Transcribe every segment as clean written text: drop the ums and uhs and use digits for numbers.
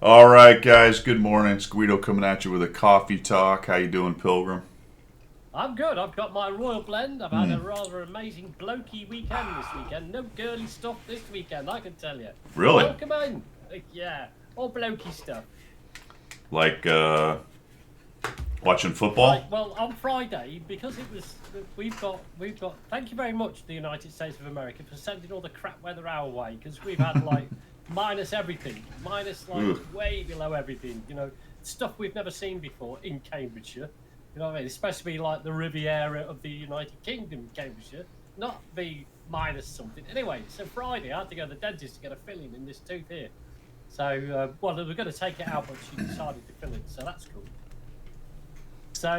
All right, guys. Good morning. It's Guido coming at you with a coffee talk. How you doing, Pilgrim? I'm good. I've got my royal blend. I've had a rather amazing blokey weekend this weekend. No girly stuff this weekend, I can tell you. Really? Welcome in. Yeah, all blokey stuff. Like watching football? Right. Well, on Friday, because it was, we've got. Thank you very much, the United States of America, for sending all the crap weather our way. Because we've had like minus everything, minus like Ugh. way below everything. You know, stuff we've never seen before in Cambridgeshire. You know what I mean? It's supposed to be like the Riviera of the United Kingdom, Cambridgeshire, not be minus something. Anyway, so Friday I had to go to the dentist to get a filling in this tooth here. So, well, they were going to take it out, but she decided to fill it, so that's cool. So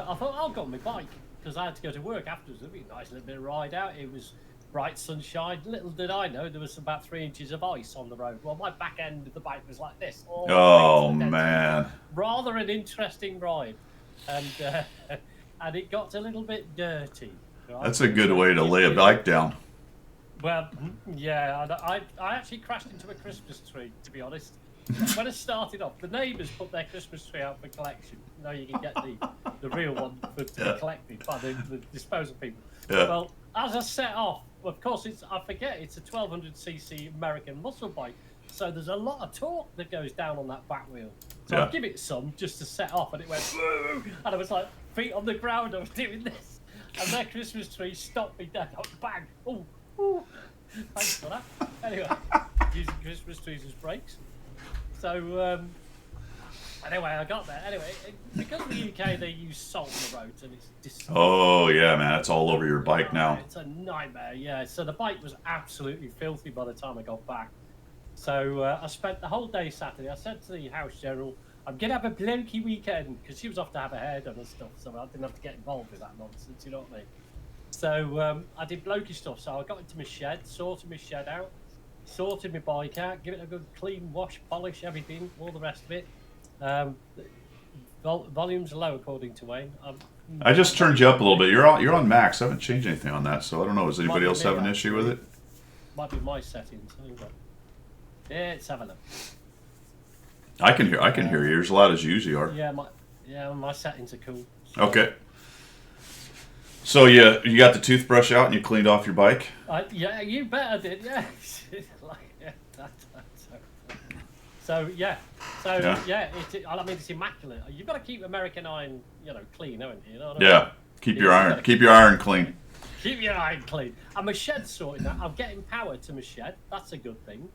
I thought I'll go on my bike because I had to go to work afterwards. It'd be a nice little bit of ride out. It was bright sunshine. Little did I know there was about 3 inches of ice on the road. Well, my back end of the bike was like this. All the way Oh to the dentist. man. Rather an interesting ride. And and it got a little bit dirty. Right? That's a good way to lay a bike down. Well, yeah, I actually crashed into a Christmas tree, to be honest. When it started off, the neighbours put their Christmas tree out for collection. You know, you can get the real one to be collected by the disposal people. Yeah. Well, as I set off, of course, I forget it's a 1200cc American muscle bike, so there's a lot of torque that goes down on that back wheel. So Yeah. I'd give it some just to set off, and it went, "Woo!" And I was like, feet on the ground, I was doing this. And their Christmas tree stopped me dead. I was bang. Oh, ooh. Thanks for that. Anyway, using Christmas trees as brakes. So, anyway, I got there. Anyway, because in the UK they use salt on the roads and it's disgusting. Oh yeah, man. It's all over your bike now. It's a nightmare, yeah. So the bike was absolutely filthy by the time I got back. So I spent the whole day Saturday. I said to the house general, I'm going to have a blokey weekend because she was off to have her hair done and stuff. So I didn't have to get involved with that nonsense, you know what I mean? So I did blokey stuff. So I got into my shed, sorted my shed out, sorted my bike out, give it a good clean wash, polish, everything, all the rest of it. Volume's low according to Wayne. I just turned you up a little bit. You're on max. I haven't changed anything on that, so I don't know. Does anybody else have an issue with it? Might be my settings. Yeah, let's have a look. I can hear you. You're as loud as you usually are. Yeah, my settings are cool. Okay. So you got the toothbrush out and you cleaned off your bike? Yeah, you bet I did. Yeah. So yeah. I mean, it's immaculate. You've got to keep American iron, clean, haven't you? You know what I mean? Yeah. Keep your iron clean. Keep your iron clean. And my shed's sorted now. I'm getting power to my shed. That's a good thing.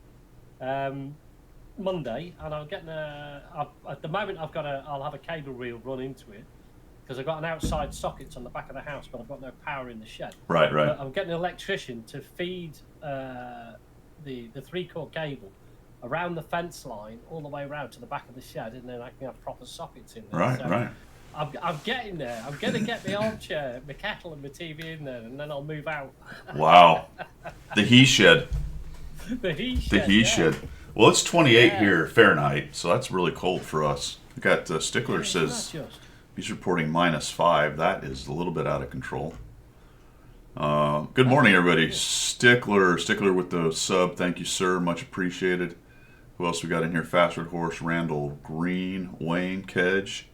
Monday, and I'm getting at the moment I'll have a cable reel run into it because I've got an outside socket on the back of the house, but I've got no power in the shed. Right. But I'm getting an electrician to feed the 3-core cable around the fence line all the way around to the back of the shed, and then I can have proper sockets in there. Right. I'm getting there. I'm going to get my armchair, my kettle, and my TV in there, and then I'll move out. Wow. The he shed. The he shed. Well, it's 28 here Fahrenheit, so that's really cold for us. I got Stickler says he's reporting -5. That is a little bit out of control. Good morning, everybody. Stickler with the sub. Thank you, sir. Much appreciated. Who else we got in here? Fastward Horse, Randall Green, Wayne Kedge.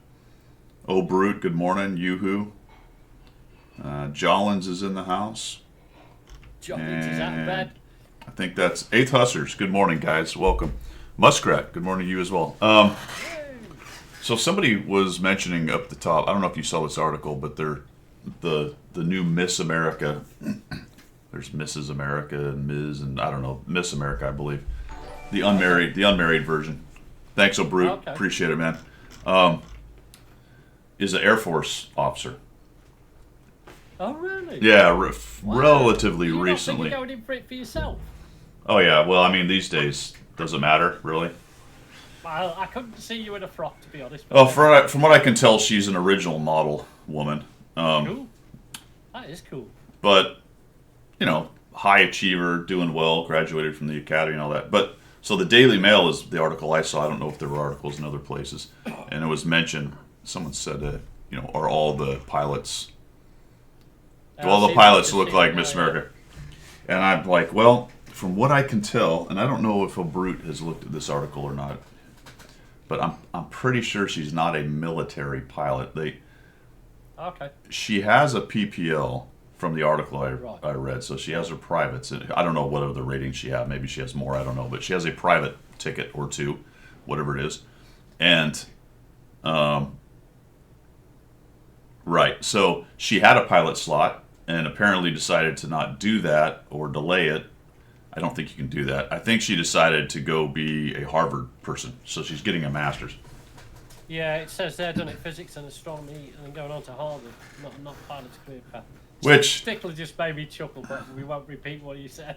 Oh, Brute, good morning. Yoo-hoo. Jollins is in the house. Jollins is out of bed. I think that's 8th Hussers. Good morning, guys. Welcome. Muskrat, good morning to you as well. So somebody was mentioning up the top, I don't know if you saw this article, but they're the new Miss America. There's Mrs. America and Ms. and I don't know, Miss America, I believe. The unmarried version. Thanks, O'Brute. Okay. Appreciate it, man. Is an Air Force officer. Oh, really? Yeah, relatively you recently. You're going in for it for yourself? Oh, yeah. Well, I mean, these days, doesn't matter, really. Well, I couldn't see you in a frock, to be honest. Oh, from what I can tell, she's an original model woman. Cool. That is cool. But, high achiever, doing well, graduated from the academy and all that. But, so the Daily Mail is the article I saw. I don't know if there were articles in other places. And it was mentioned, someone said, are all the pilots... Do all the pilots look like Miss America? And I'm like, well, from what I can tell, and I don't know if O'Brute has looked at this article or not, but I'm pretty sure she's not a military pilot. Okay. She has a PPL from the article Right. I read, so she has her privates. I don't know what other ratings she has. Maybe she has more. I don't know, but she has a private ticket or two, whatever it is, and right. So she had a pilot slot and apparently decided to not do that or delay it. I don't think you can do that. I think she decided to go be a Harvard person, so she's getting a master's. Yeah, it says they're done it physics and astronomy and then going on to Harvard, not pilot's career path. Which, Stickler just made me chuckle, but we won't repeat what you said.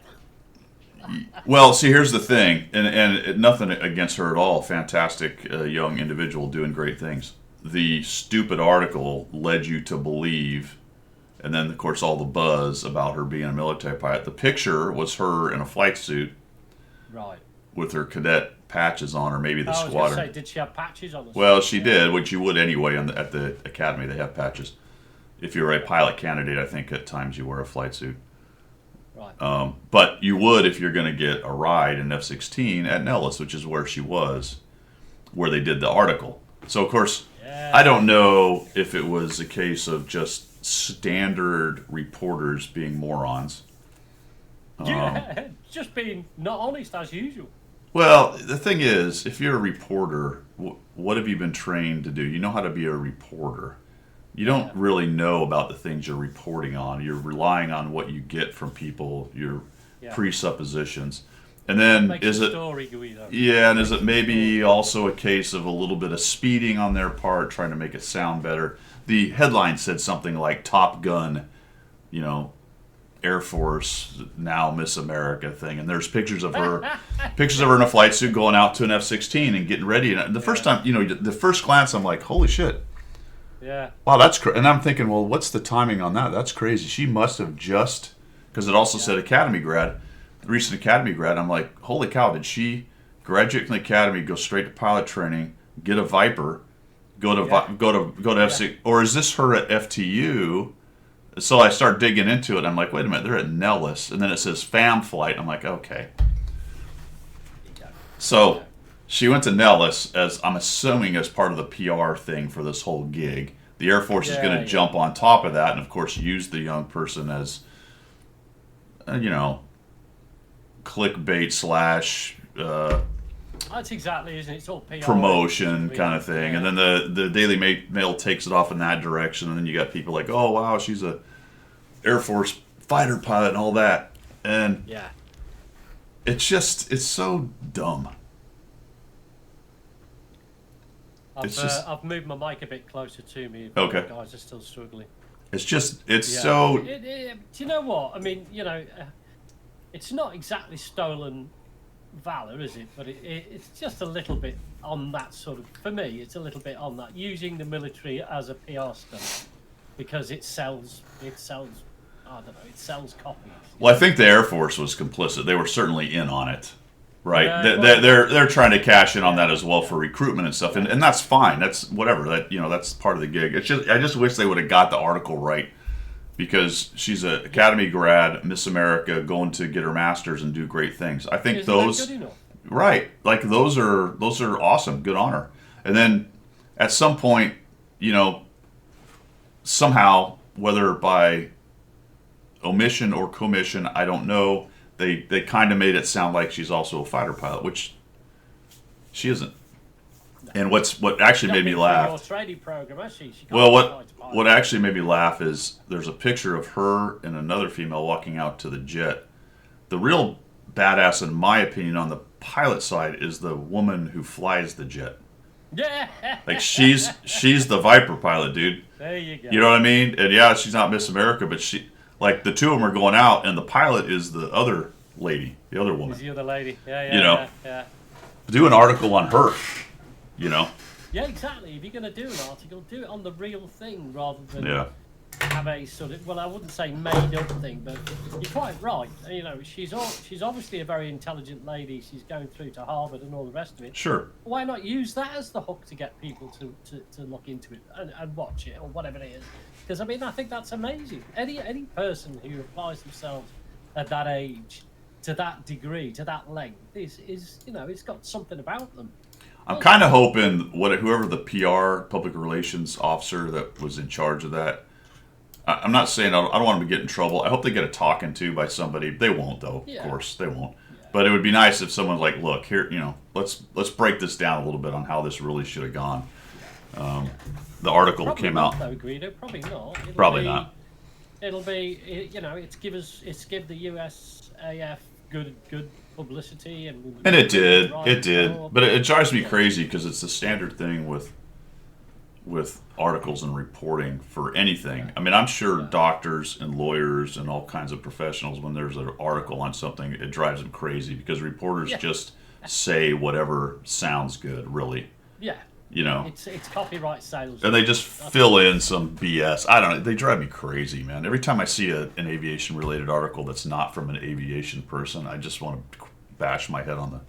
well, see, here's the thing, and nothing against her at all. Fantastic young individual doing great things. The stupid article led you to believe, and then, of course, all the buzz about her being a military pilot. The picture was her in a flight suit Right. with her cadet patches on, or maybe the I was going to squadron. say, did she have patches on the Well, she did, which you would anyway at the academy. They have patches. If you're a pilot candidate, I think at times you wear a flight suit. Right. But you would if you're going to get a ride in F-16 at Nellis, which is where she was, where they did the article. So, of course, Yeah. I don't know if it was a case of just standard reporters being morons. Yeah, just being not honest as usual. Well, the thing is, if you're a reporter, what have you been trained to do? You know how to be a reporter. You don't really know about the things you're reporting on. You're relying on what you get from people, your presuppositions. And then Makes is the it story go either. yeah, and is it maybe also a case of a little bit of speeding on their part, trying to make it sound better? The headline said something like Top Gun, Air Force, now Miss America thing, and there's pictures of her in a flight suit going out to an F-16 and getting ready. And the first time, the first glance, I'm like, holy shit. Yeah. Wow, that's crazy. And I'm thinking, well, what's the timing on that? That's crazy. She must have just, because it also said Academy grad, recent Academy grad. I'm like, holy cow, did she graduate from the Academy, go straight to pilot training, get a Viper, go to F6, or is this her at FTU? So I start digging into it. I'm like, wait a minute, they're at Nellis, and then it says FAM flight. I'm like, okay. So she went to Nellis as, I'm assuming, as part of the PR thing for this whole gig. The Air Force is going to jump on top of that and, of course, use the young person as, clickbait / That's exactly, isn't it? It's all PR. promotion kind of thing. And then the Daily Mail takes it off in that direction. And then you got people like, oh, wow, she's a Air Force fighter pilot and all that. And Yeah. it's so dumb. I've moved my mic a bit closer to me. Okay. You guys are still struggling. So... do you know what? I mean, it's not exactly stolen valor, is it? But it's just a little bit on that sort of, for me, it's a little bit on that, using the military as a PR stunt because it sells, I don't know, it sells copies. Well, I think the Air Force was complicit. They were certainly in on it, right? Yeah, They're trying to cash in on that as well for recruitment and stuff, and that's fine. That's whatever. That's part of the gig. It's just I just wish they would have got the article right, because she's an Academy grad, Miss America, going to get her master's and do great things. I think Isn't those that good enough? right, like those are awesome, good on her. And then at some point, somehow, whether by omission or commission, I don't know, they kind of made it sound like she's also a fighter pilot, which she isn't. And what actually made me laugh. Your training program, has she? Well, what actually made me laugh is there's a picture of her and another female walking out to the jet. The real badass, in my opinion, on the pilot side is the woman who flies the jet. Yeah. Like she's the Viper pilot, dude. There you go. You know what I mean? And yeah, she's not Miss America, but the two of them are going out, and the pilot is the other lady, the other woman. Is the other lady? Yeah. Do an article on her. Yeah, exactly. If you're going to do an article, do it on the real thing rather than have a sort of, well, I wouldn't say made up thing, but you're quite right. She's obviously a very intelligent lady. She's going through to Harvard and all the rest of it. Sure. Why not use that as the hook to get people to look into it and watch it or whatever it is? Because, I think that's amazing. Any person who applies themselves at that age, to that degree, to that length, is it's got something about them. I'm kind of hoping whoever the PR public relations officer that was in charge of that. I'm not saying I don't want them to get in trouble. I hope they get a talking to by somebody. They won't, though. Yeah. Of course, they won't. Yeah. But it would be nice if someone's like, "Look, here, let's break this down a little bit on how this really should have gone." The article probably came not, out. though, Guido. Probably not. Probably not. It'll be, it's give the USAF good publicity and it did. But it drives me crazy because it's the standard thing with articles and reporting for anything. I mean, I'm sure doctors and lawyers and all kinds of professionals, when there's an article on something, it drives them crazy because reporters just say whatever sounds good, really. Yeah. It's copyright sales. And they just fill in some BS. I don't know. They drive me crazy, man. Every time I see an aviation-related article that's not from an aviation person, I just want to bash my head on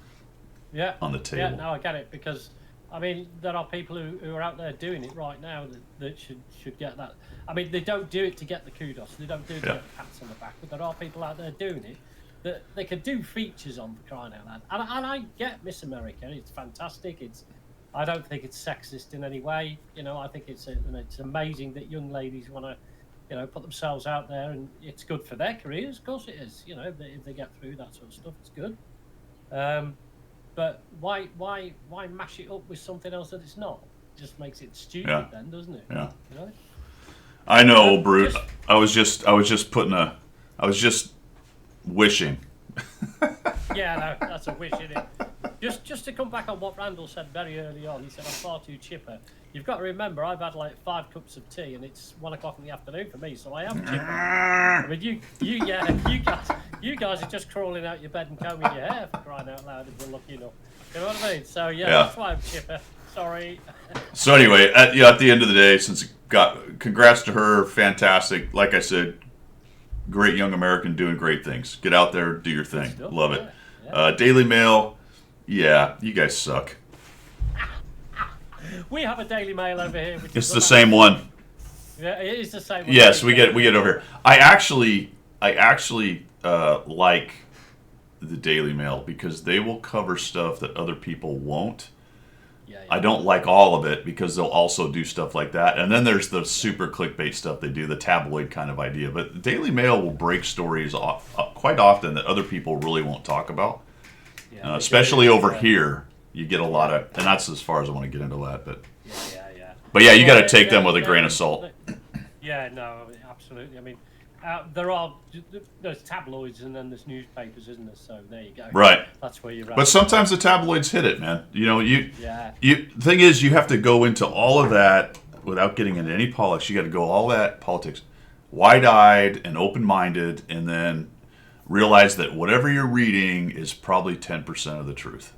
the table. Yeah, no, I get it, because I mean, there are people who are out there doing it right now that should get that. I mean, they don't do it to get the kudos. They don't do it to get the pats on the back. But there are people out there doing it that they could do features on, for crying out loud. And I get Miss America. It's fantastic. I don't think it's sexist in any way. I think it's amazing that young ladies want to, put themselves out there, and it's good for their careers. Of course it is. If they get through that sort of stuff, it's good. But why mash it up with something else that it's not? It just makes it stupid then, doesn't it? Yeah. I know, Brute. I was just wishing. Yeah, no, that's a wish, isn't it? Just to come back on what Randall said very early on, he said, I'm far too chipper. You've got to remember, I've had like 5 cups of tea, and it's 1 o'clock in the afternoon for me, so I am chipper. I mean, you guys are just crawling out your bed and combing your hair, for crying out loud, if you're lucky enough. You know what I mean? So that's why I'm chipper. Sorry. So anyway, at the end of the day, congrats to her, fantastic. Like I said, great young American doing great things. Get out there, do your thing. Love it. Yeah. Daily Mail, you guys suck. We have a Daily Mail over here. It's the same one. Yeah, it is the same one. Yes, we get over here. I actually like the Daily Mail because they will cover stuff that other people won't. Yeah. I don't like all of it because they'll also do stuff like that. And then there's the super clickbait stuff they do, the tabloid kind of idea. But the Daily Mail will break stories quite often that other people really won't talk about. Yeah, especially over here, you get a lot of, and that's as far as I want to get into that. But But you got to take them with a grain of salt. Yeah, no, absolutely. I mean, there's tabloids and then there's newspapers, isn't there? So there you go. Right. That's where you're at. But sometimes the tabloids hit it, man. The thing is, you have to go into all of that without getting into any politics. You got to go all that politics, wide-eyed and open-minded, and then realize that whatever you're reading is probably 10% of the truth.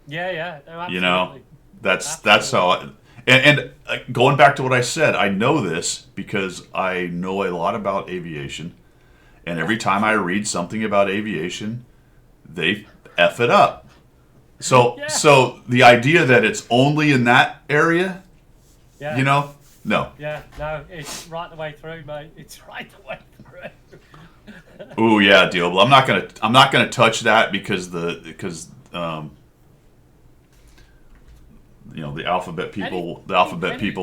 Yeah, no, absolutely. That's how. And going back to what I said, I know this because I know a lot about aviation, and every time I read something about aviation, they F it up. So the idea that it's only in that area, no. Yeah, no, it's right the way through, mate. It's right the way through. Ooh, yeah, Diablo. I'm not gonna touch that because the alphabet people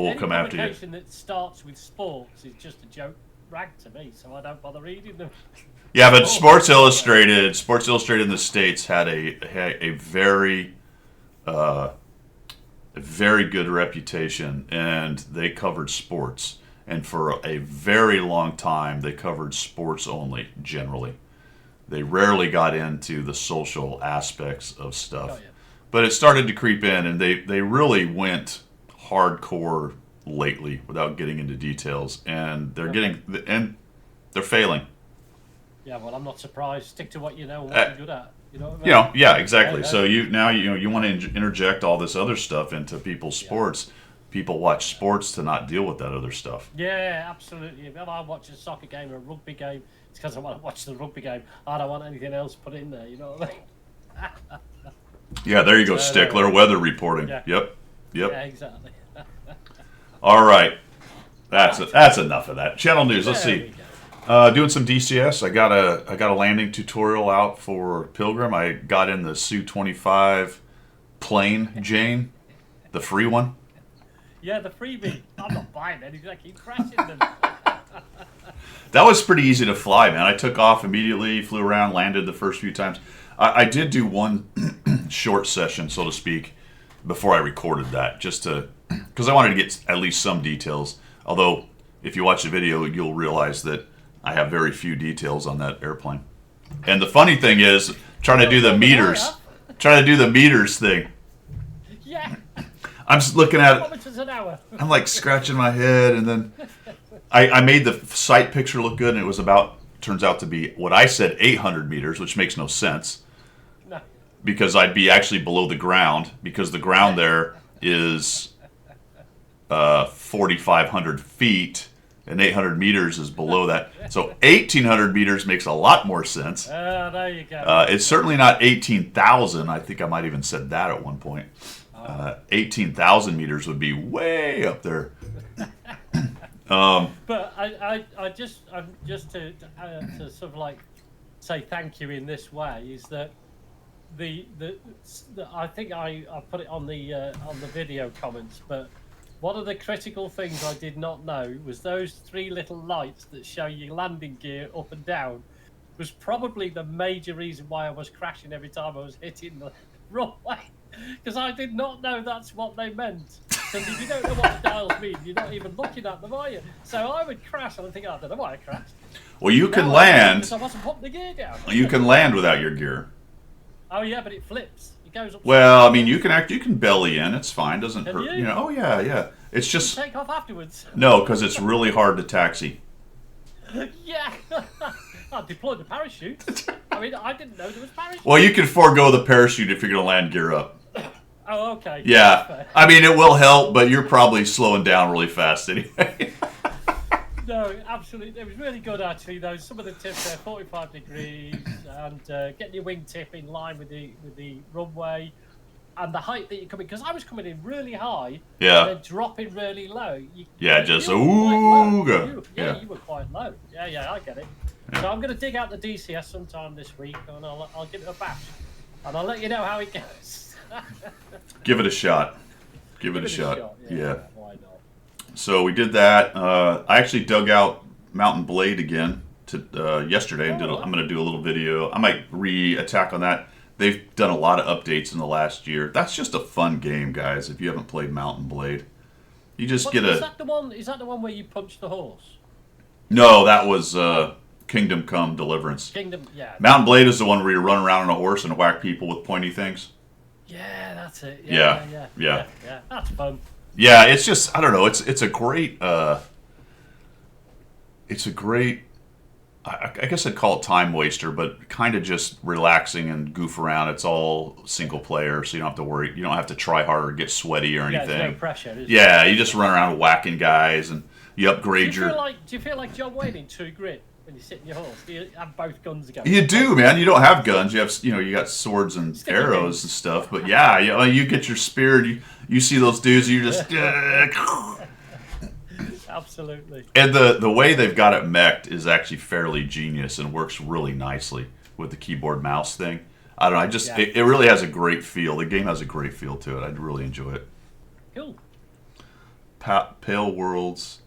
will come after you. Any that starts with sports is just a joke rag to me, so I don't bother reading them. Yeah, but Sports Illustrated in the States had a very good reputation, and they covered sports. And for a very long time, they covered sports only, generally. They rarely got into the social aspects of stuff. Oh, yeah. But it started to creep in, and they really went hardcore lately without getting into details. And they're failing. Yeah, well, I'm not surprised. Stick to what you know and what you're good at. You know what I mean? Yeah, exactly. So you want to interject all this other stuff into people's sports. People watch sports to not deal with that other stuff. Yeah, absolutely. If I watch a soccer game or a rugby game, it's because I want to watch the rugby game. I don't want anything else put in there. You know what I mean? Yeah, there you go, Stickler. Weather reporting. Yeah. Yep. Yeah, exactly. All right, that's enough of that. Channel news. Let's see. Doing some DCS. I got a landing tutorial out for Pilgrim. I got in the Su-25 plane, Jane? The free one? Yeah, the freebie. I'm not buying any. I keep crashing them. That was pretty easy to fly, man. I took off immediately, flew around, landed the first few times. I did do one short session, so to speak, before I recorded that, just to, because I wanted to get at least some details. Although, if you watch the video, you'll realize that I have very few details on that airplane. And the funny thing is, trying to do the meters thing. Yeah. I'm just looking at it. Kilometers an hour. I'm like scratching my head, and then I made the sight picture look good, and it was turns out to be what I said, 800 meters, which makes no sense. No. Because I'd be actually below the ground, because the ground there is 4,500 feet, and 800 meters is below that. So 1,800 meters makes a lot more sense. There you go. It's certainly not 18,000. I think I might even said that at one point. 18,000 meters would be way up there. But I'm just to sort of like say thank you in this way is that the I think I put it on the video comments, but one of the critical things I did not know was those 3 little lights that show your landing gear up and down was probably the major reason why I was crashing every time I was hitting the runway, because I did not know that's what they meant. And if you don't know what the dials mean, you're not even looking at them, are you? So I would crash and I think, I don't know why I crashed. Well, you can No, land. because I wasn't putting the gear down. You can land without your gear. Oh yeah, but it flips. It goes up. Well, I mean, you can belly in. It's fine. Doesn't Can hurt. you? Oh yeah. It's just Take off afterwards. no, because it's really hard to taxi. Yeah. I deployed the parachute. I mean, I didn't know there was parachute. Well, you can forego the parachute if you're going to land gear up. Oh, okay. Yeah, I mean, it will help, but you're probably slowing down really fast anyway. No, absolutely. It was really good, actually, though. Some of the tips there, 45 degrees, and getting your wingtip in line with the runway, and the height that you're coming. Because I was coming in really high, Yeah. and then dropping really low. Just you were quite low. ooga. Yeah, you were quite low. Yeah, I get it. So I'm going to dig out the DCS sometime this week, and I'll give it a bash, and I'll let you know how it goes. Give it a shot. Give it a shot. Yeah. Why not? So we did that. I actually dug out Mountain Blade again yesterday, and I'm going to do a little video. I might re-attack on that. They've done a lot of updates in the last year. That's just a fun game, guys. If you haven't played Mountain Blade, you just get a. Is that the one? Is that the one where you punch the horse? No, that was Kingdom Come Deliverance. Kingdom, yeah. Mountain Blade is the one where you run around on a horse and whack people with pointy things. Yeah, that's it. Yeah. That's fun. Yeah, it's just I don't know. It's a great. It's a great. I guess I'd call it time waster, but kind of just relaxing and goof around. It's all single player, so you don't have to worry. You don't have to try hard or get sweaty or anything. There's no pressure. Yeah, you just run around whacking guys and you upgrade your. Do you feel like John Wayne in True Grit when you sit in your horse? Do you have both guns going? You do, man. You don't have guns. You have, you got swords and arrows and stuff. But yeah, you get your spear. You see those dudes. You just. Absolutely. And the way they've got it mech'd is actually fairly genius and works really nicely with the keyboard mouse thing. I don't know. It really has a great feel. The game has a great feel to it. I'd really enjoy it. Cool. Pale Worlds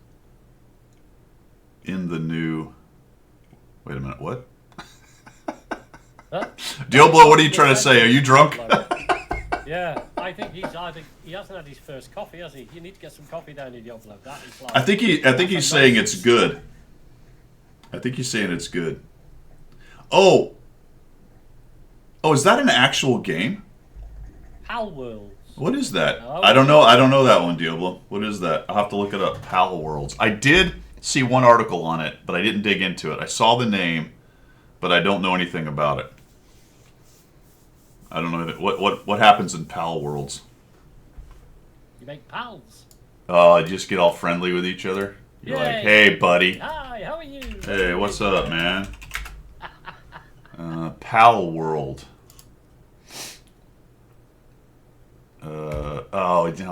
in the new. Wait a minute. What? Huh? Diablo, what are you trying to say? Are you drunk? Yeah, I think he hasn't had his first coffee, has he? You need to get some coffee down in Diablo. That is like, I think he's saying it's good. I think he's saying it's good. Oh, is that an actual game? Pal Worlds. What is that? Oh. I don't know that one, Diablo. What is that? I'll have to look it up. Pal Worlds. I did see one article on it, but I didn't dig into it. I saw the name, but I don't know anything about it. I don't know what happens in Pal Worlds. You make pals. Just get all friendly with each other. You're Yay. like, hey, buddy. Hi, how are you? Hey, what's up, man? Pal World.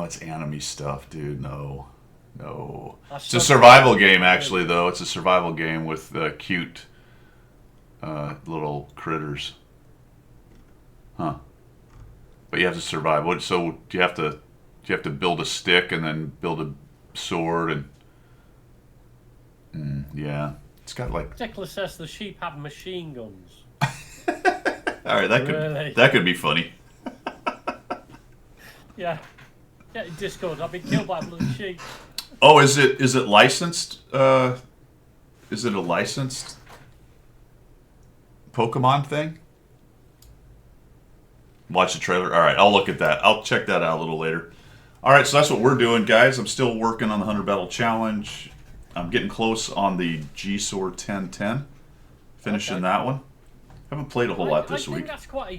It's anime stuff, dude. No. It's a survival game, actually, though. It's a survival game with cute little critters. Huh. But you have to survive. What? So do you have to build a stick and then build a sword and yeah, it's got like. Nicholas says the sheep have machine guns. All right, Really? that could be funny. Yeah. Yeah, in Discord, I've been killed by a bloody sheep. Oh, is it licensed? Is it a licensed Pokemon thing? Watch the trailer. All right, I'll look at that. I'll check that out a little later. All right, so that's what we're doing, guys. I'm still working on the 100 Battle Challenge. I'm getting close on the G-Sword 1010. Finishing that one. Haven't played a whole lot this I think week. that's what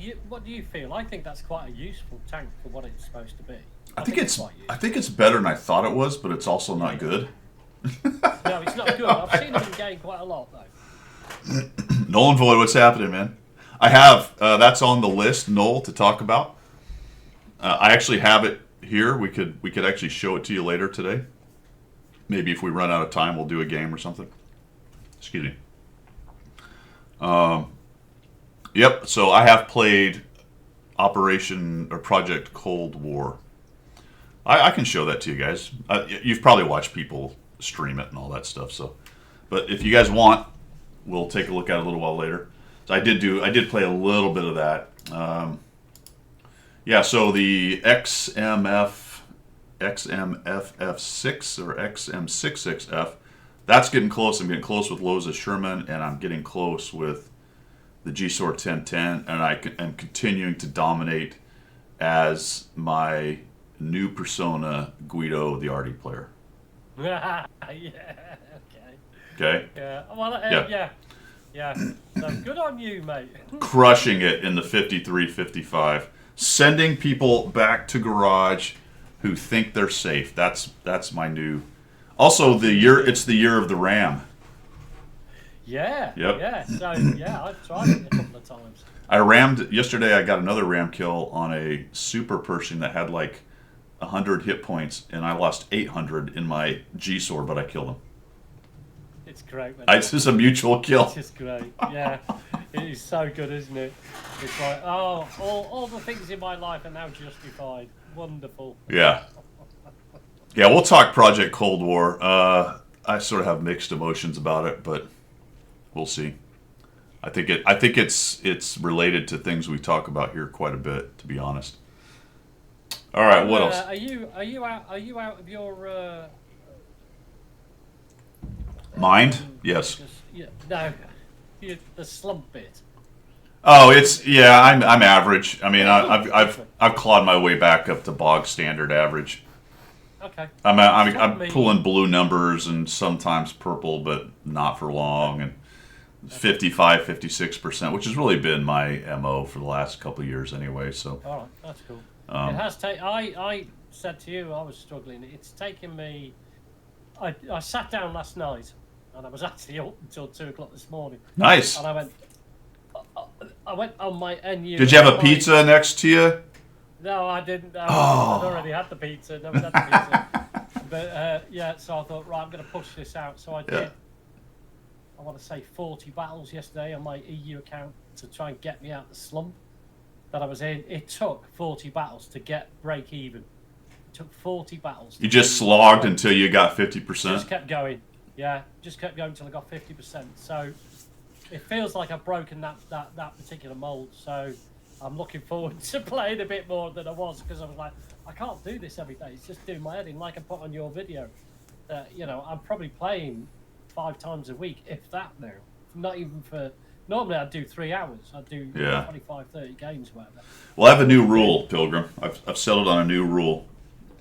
do you feel? I think that's quite a useful tank for what it's supposed to be. I think it's quite useful. I think it's better than I thought it was, but it's also not good. No, it's not good. I've seen it in game quite a lot though. Nolan Void, what's happening, man? I have that's on the list, Noel, to talk about. I actually have it here. We could actually show it to you later today. Maybe if we run out of time, we'll do a game or something. Excuse me. Yep. So I have played Operation or Project Cold War. I can show that to you guys. You've probably watched people stream it and all that stuff. So, but if you guys want, we'll take a look at it a little while later. So I did play a little bit of that. Yeah. So the XMFF6 or XM66F, that's getting close. I'm getting close with Loza Sherman, and I'm getting close with the G-Sword 1010, and I am continuing to dominate as my new persona, Guido, the Artie player. Yeah. Okay. Okay? Yeah. Well, yeah. So good on you, mate. Crushing it in the 53-55. Sending people back to Garage who think they're safe. That's my new. Also, it's the year of the Ram. Yeah. Yep. Yeah. So I've tried it a couple of times. I rammed yesterday. I got another ram kill on a super Pershing that had like 100 hit points, and I lost 800 in my G-Sword, but I killed him. It's great. It's just a mutual kill. It's just great. Yeah. It is so good, isn't it? It's like, oh, all the things in my life are now justified. Wonderful. Yeah. Yeah, we'll talk Project Cold War. I sort of have mixed emotions about it, but we'll see. I think it's related to things we talk about here quite a bit, to be honest. All right, what else? Are you out of your Mind? Yes. No, the slump bit. Oh, I'm average. I mean, I've clawed my way back up to bog standard average. Okay. I'm pulling blue numbers and sometimes purple, but not for long, and 55-56%, which has really been my MO for the last couple of years anyway. So. All right, that's cool. It has taken. I said to you, I was struggling. It's taken me. I sat down last night, and I was actually up until 2 o'clock this morning. Nice. And I went on my NU. Did you have a pizza next to you? No, I didn't. I'd already had the pizza. Never had the pizza. But yeah, so I thought, right, I'm going to push this out. So I did. Yeah. I want to say 40 battles yesterday on my EU account to try and get me out the slump that I was in. It took 40 battles to get break even. It took 40 battles. You just slogged until you got 50%. Just kept going. Yeah, just kept going until I got 50%. So it feels like I've broken that particular mold. So I'm looking forward to playing a bit more than I was, because I was like, I can't do this every day. It's just doing my head in, like I put on your video. I'm probably playing 5 times a week, if that now. Not even for... Normally I'd do 3 hours. I'd do 25, 30 games, whatever. Well, I have a new rule, Pilgrim. I've settled on a new rule.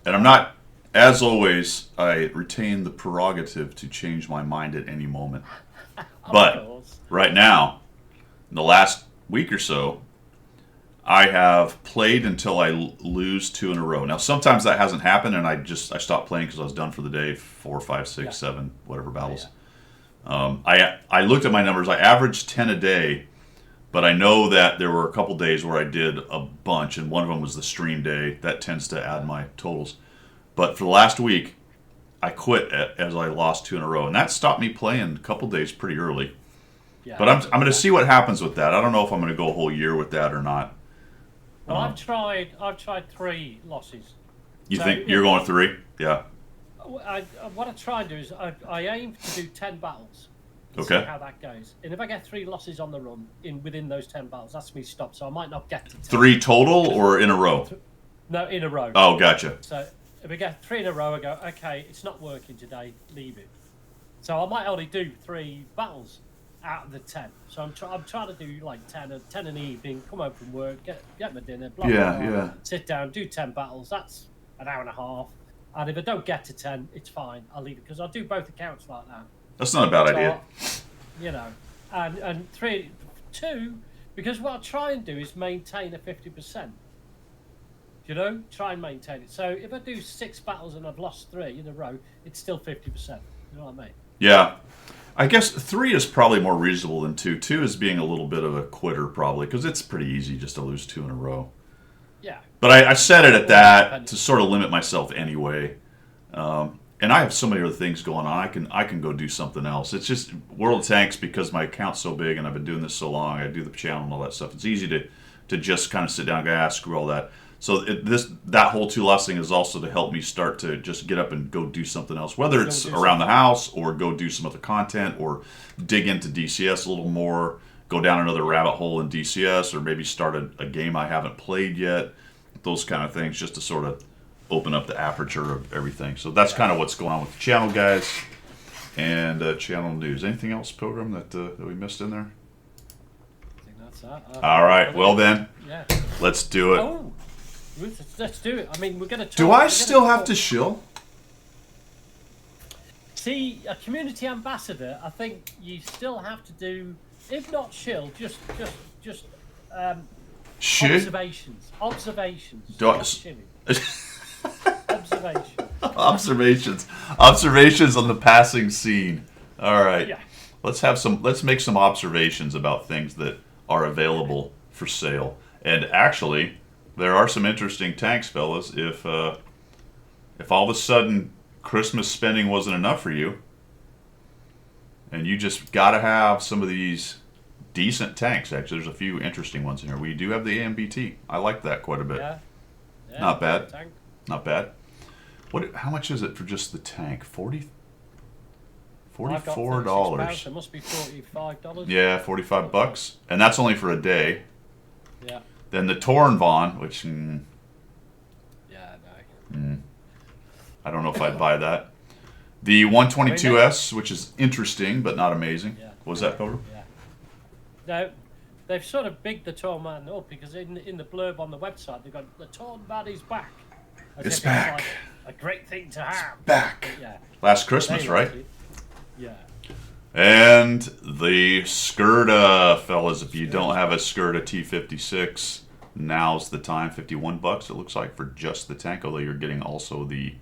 And I'm not... As always, I retain the prerogative to change my mind at any moment. But right now, in the last week or so, I have played until I lose 2 in a row. Now, sometimes that hasn't happened, and I stopped playing because I was done for the day. 4, 5, 6, 7, whatever battles. I looked at my numbers. I averaged 10 a day, but I know that there were a couple days where I did a bunch, and one of them was the stream day. That tends to add my totals. But for the last week, I quit as I lost 2 in a row, and that stopped me playing a couple days pretty early. Yeah, but I'm going to see what happens with that. I don't know if I'm going to go a whole year with that or not. Well, I've tried 3 losses. You So think you're going 3? Yeah. What I try and do is I aim to do 10 battles. Okay. See how that goes. And if I get 3 losses on the run within those 10 battles, that's me stop. So I might not get to 10. 3 total or in a row? No, in a row. Oh, gotcha. So if we get 3 in a row, I go, okay, it's not working today, leave it. So I might only do 3 battles out of the 10. So I'm trying to do like 10 in the evening, come home from work, get my dinner, blah, Yeah, blah, blah, yeah. sit down, do 10 battles. That's an hour and a half. And if I don't get to 10, it's fine. I'll leave it because I'll do both accounts like that. That's not a bad So, idea. you know, and 2, because what I try and do is maintain a 50%. You know, try and maintain it. So if I do 6 battles and I've lost 3 in a row, it's still 50%. You know what I mean? Yeah. I guess 3 is probably more reasonable than 2. 2 is being a little bit of a quitter, probably, because it's pretty easy just to lose 2 in a row. Yeah. But I set it at that to sort of limit myself anyway. And I have so many other things going on. I can go do something else. It's just World of Tanks, because my account's so big and I've been doing this so long. I do the channel and all that stuff. It's easy to just kind of sit down and go, screw all that. So that whole 2 loss thing is also to help me start to just get up and go do something else, whether it's around the house or go do some other content or dig into DCS a little more, go down another rabbit hole in DCS, or maybe start a game I haven't played yet. Those kind of things, just to sort of open up the aperture of everything. So that's kind of what's going on with the channel, guys, and channel news. Anything else, Pilgrim, that we missed in there? I think that's that. All right. Well then, Yeah. let's do it. Oh, let's do it. I mean, we're going to. Do I still have to shill? See, a community ambassador, I think you still have to do, if not shill, just Should? Observations. Do I- Not shilling. Observations. Observations on the passing scene. All right. Yeah. Let's make some observations about things that are available for sale. And actually, there are some interesting tanks, fellas. If all of a sudden Christmas spending wasn't enough for you, and you just got to have some of these decent tanks. Actually, there's a few interesting ones in here. We do have the AMBT. I like that quite a bit. Yeah. Not bad. Tank. Not bad. How much is it for just the tank? $44. It must be $45. Yeah, $45, and that's only for a day. Yeah. Then the Tornvon, which Yeah, no. I don't know if I'd buy that. The 122S, which is interesting but not amazing. Yeah. What was that, Pilgrim? Yeah. No, they've sort of bigged the Tornman up because in the blurb on the website they've got the Tornman is back. It's back. Like a great thing to have. Back. But yeah. Last Christmas, They right? like it. Yeah. And the Skirta, fellas. If you don't have a Skirta T56, now's the time. $51, it looks like, for just the tank, although you're getting also the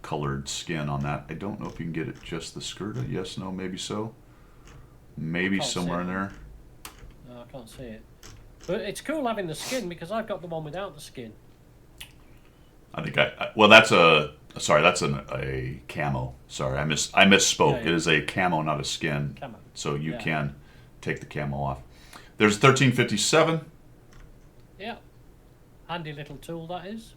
colored skin on that. I don't know if you can get it just the Skirta. Yes, no, maybe so. Maybe Can't somewhere see in it. there. No, I can't see it. But it's cool having the skin because I've got the one without the skin. I think well, that's a camo. Sorry, I misspoke. Yeah, yeah. It is a camo, not a skin. Camo. So you Yeah. can take the camo off. There's 1357. Yeah. Handy little tool that is.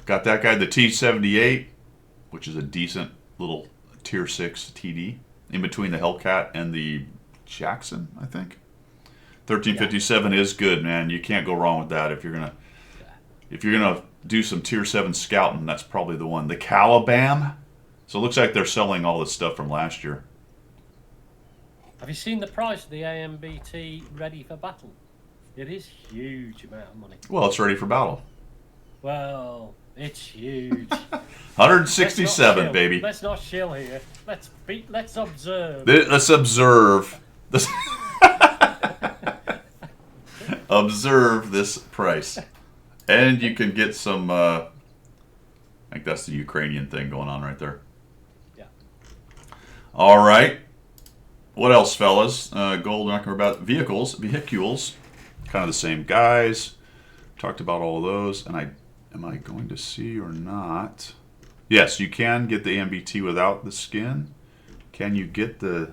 Got that guy, the T78, which is a decent little tier 6 TD in between the Hellcat and the Jackson, I think. 1357 is good, man. You can't go wrong with that. If you're gonna do some tier 7 scouting, that's probably the one. The Caliban. So it looks like they're selling all this stuff from last year. Have you seen the price of the AMBT ready for battle? It is huge amount of money. Well, it's ready for battle. Well, it's huge. 167, Let's baby. Let's not shill here. Let's observe. Let's observe. Observe this price. And you can get some, I think that's the Ukrainian thing going on right there. Yeah. All right. What else, fellas? Gold, not going about vehicules, kind of the same guys. Talked about all of those. And am I going to see or not? Yes, you can get the MBT without the skin. Can you get the...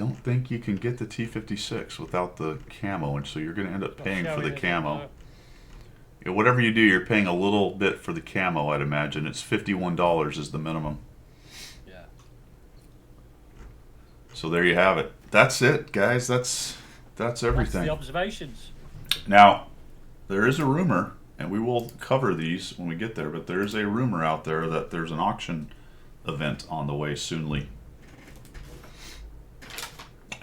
don't think you can get the T56 without the camo, and so you're going to end up paying for the camo. Yeah, whatever you do, you're paying a little bit for the camo, I'd imagine. It's $51 is the minimum. Yeah. So there you have it. That's it, guys. That's everything. That's the observations. Now, there is a rumor, and we will cover these when we get there, but there is a rumor out there that there's an auction event on the way soonly.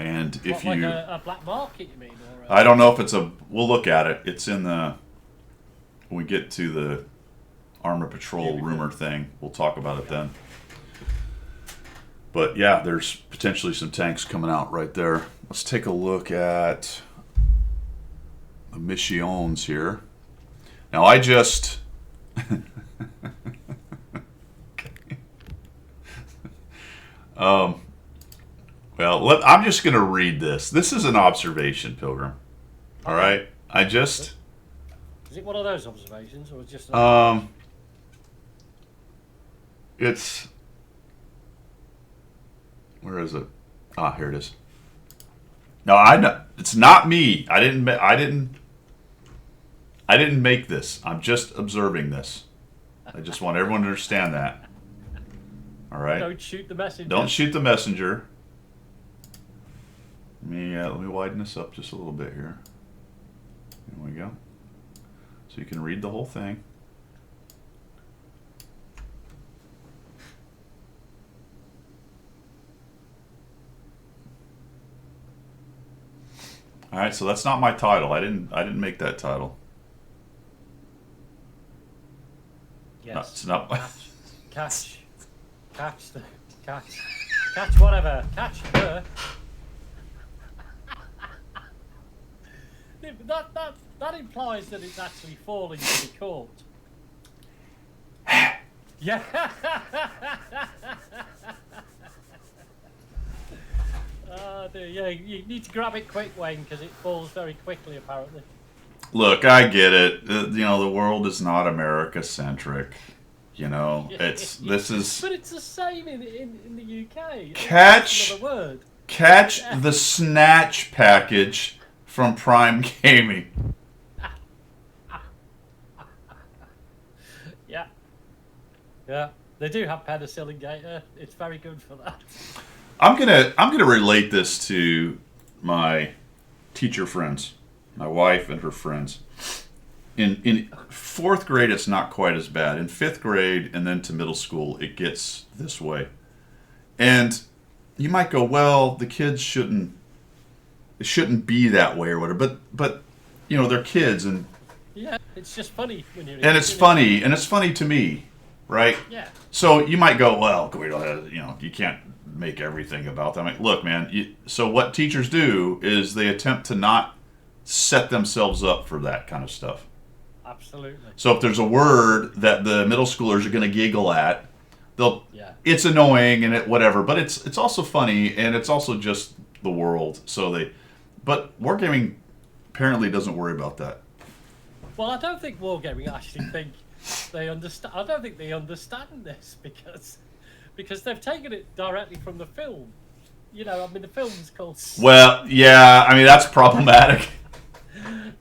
And if like you... a black market, you mean? Or I don't know if it's a... We'll look at it. It's in the... When we get to the Armored Patrol rumor thing, we'll talk about it then. But yeah, there's potentially some tanks coming out right there. Let's take a look at the missions here. Now I just... Well, I'm just going to read this. This is an observation, Pilgrim. All right? I just... Is it one of those observations, or just? It's... Where is it? Ah, here it is. No, I know it's not me. I didn't make this. I'm just observing this. I just want everyone to understand that. All right. Don't shoot the messenger. Don't shoot the messenger. Let me widen this up just a little bit here. There we go. So you can read the whole thing. All right, so that's not my title. I didn't make that title. Yes. No, it's not. Catch whatever. Catch her. That implies that it's actually falling to be caught. Yeah. Yeah, you need to grab it quick, Wayne, because it falls very quickly, apparently. Look, I get it. The world is not America-centric. This is... But it's the same in the UK. Catch... Another word. Catch the Snatch package from Prime Gaming. Yeah, they do have penicillin gator. It's very good for that. I'm gonna relate this to my teacher friends, my wife and her friends. In fourth grade, it's not quite as bad. In fifth grade and then to middle school, it gets this way. And you might go, well, the kids shouldn't be that way or whatever. But they're kids, and yeah, it's just funny when you're. And it's funny to me, right? Yeah. So you might go, well, you can't make everything about them. Look, man. So what teachers do is they attempt to not set themselves up for that kind of stuff. Absolutely. So if there's a word that the middle schoolers are going to giggle at, it's annoying and whatever, but it's also funny, and it's also just the world. But wargaming apparently doesn't worry about that. Well, I don't think wargaming actually think they understand. I don't think they understand this because they've taken it directly from the film. The film's called. Well, yeah, that's problematic. Who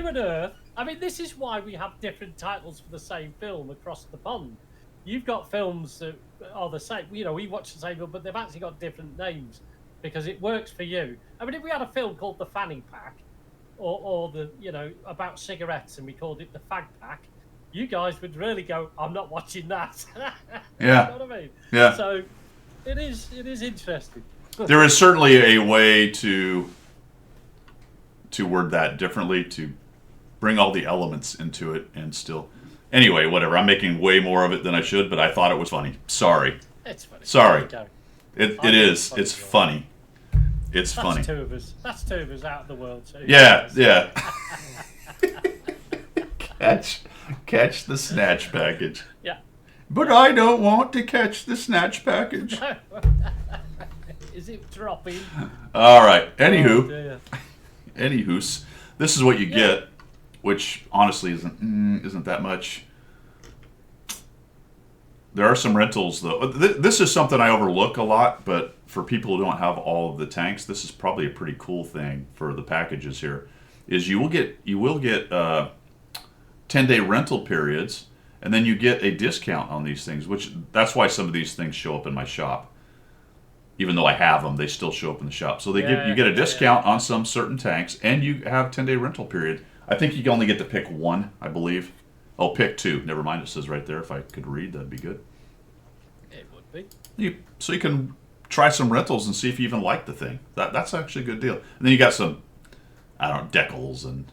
on earth? This is why we have different titles for the same film across the pond. You've got films that are the same. We watch the same film, but they've actually got different names because it works for you. If we had a film called The Fanny Pack, or the about cigarettes, and we called it The Fag Pack, you guys would really go, "I'm not watching that." Yeah. You know what I mean? Yeah. So it is interesting. There is certainly a way to word that differently, to bring all the elements into it, and still. Anyway, whatever. I'm making way more of it than I should, but I thought it was funny. Sorry. It's funny. Sorry. It is. It's funny. It's funny. That's two of us out of the world too. Yeah. Catch the snatch package. Yeah. But I don't want to catch the snatch package. Is it dropping? All right. Anywho. Oh, Anywho's, this is what you get, which honestly isn't that much. There are some rentals though. This is something I overlook a lot, but for people who don't have all of the tanks, this is probably a pretty cool thing for the packages here. Is you will get 10-day rental periods, and then you get a discount on these things. Which that's why some of these things show up in my shop. Even though I have them, they still show up in the shop. So you get a discount on some certain tanks, and you have 10-day rental period. I think you can only get to pick one, I believe. Oh, pick two. Never mind. It says right there. If I could read, that'd be good. It would be. So you can try some rentals and see if you even like the thing. That's actually a good deal. And then you got some, I don't know, decals and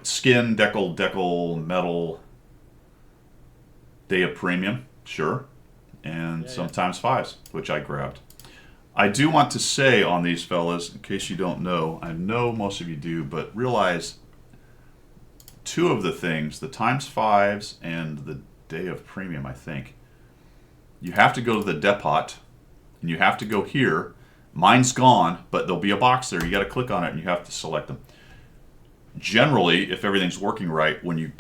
skin, decal, metal, day of premium, sure, and sometimes fives, which I grabbed. I do want to say on these fellas, in case you don't know, I know most of you do, but realize two of the things, the times fives and the day of premium, I think, you have to go to the depot, and you have to go here. Mine's gone, but there'll be a box there. You got to click on it, and you have to select them. Generally, if everything's working right, when you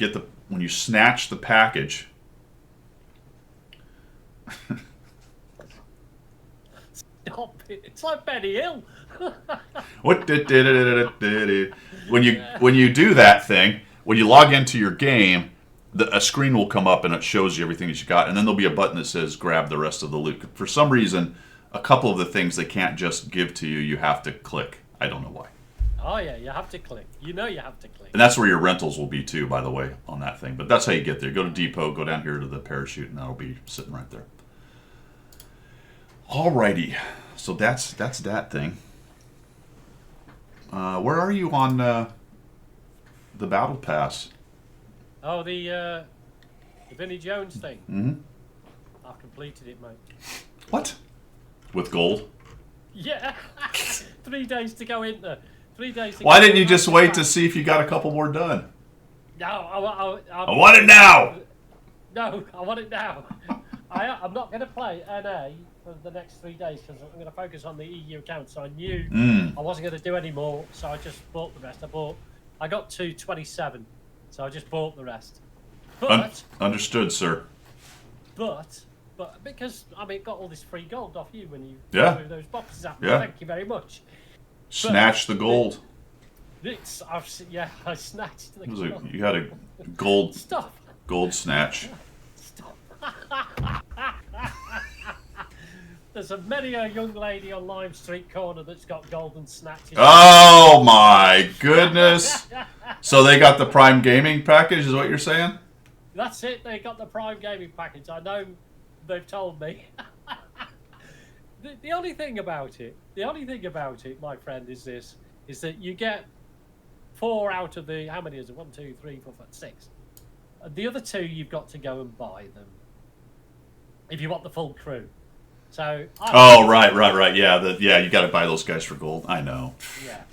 snatch the package, Stop it! It's like Benny Hill. when you do that thing, when you log into your game, a screen will come up and it shows you everything that you got, and then there'll be a button that says grab the rest of the loot. For some reason, a couple of the things they can't just give to you, you have to click. I don't know why. Oh yeah, you have to click. You know you have to click. And that's where your rentals will be too, by the way, on that thing. But that's how you get there. Go to Depot, go down here to the parachute, and that'll be sitting right there. Alrighty, so that's that thing. Where are you on the Battle Pass? Oh, the Vinnie Jones thing. Mm-hmm. I've completed it, mate. What? With gold? Yeah. 3 days to go in there. 3 days. Why didn't you just wait to see if you got a couple more done? No, I want it now. No, I want it now. I'm not going to play NA for the next 3 days because I'm going to focus on the EU account. So I knew I wasn't going to do any more. So I just bought the rest. I got to 27, so I just bought the rest. But understood, sir. But because got all this free gold off you when you threw those boxes at me. Yeah. Thank you very much. Snatch the gold. I snatched the gold. You had a gold Stop. gold snatch. Stop. There's many a young lady on Lime Street corner that's got golden snatches. Oh my goodness! So they got the Prime Gaming package, is what you're saying? That's it. They got the Prime Gaming package. I know. They've told me. The only thing about it, my friend, is that you get 4 out of the, how many is it? 1, 2, 3, 4, 5, 6. The other 2 you've got to go and buy them if you want the full crew. So. Right. Yeah, you got to buy those guys for gold. I know. Yeah.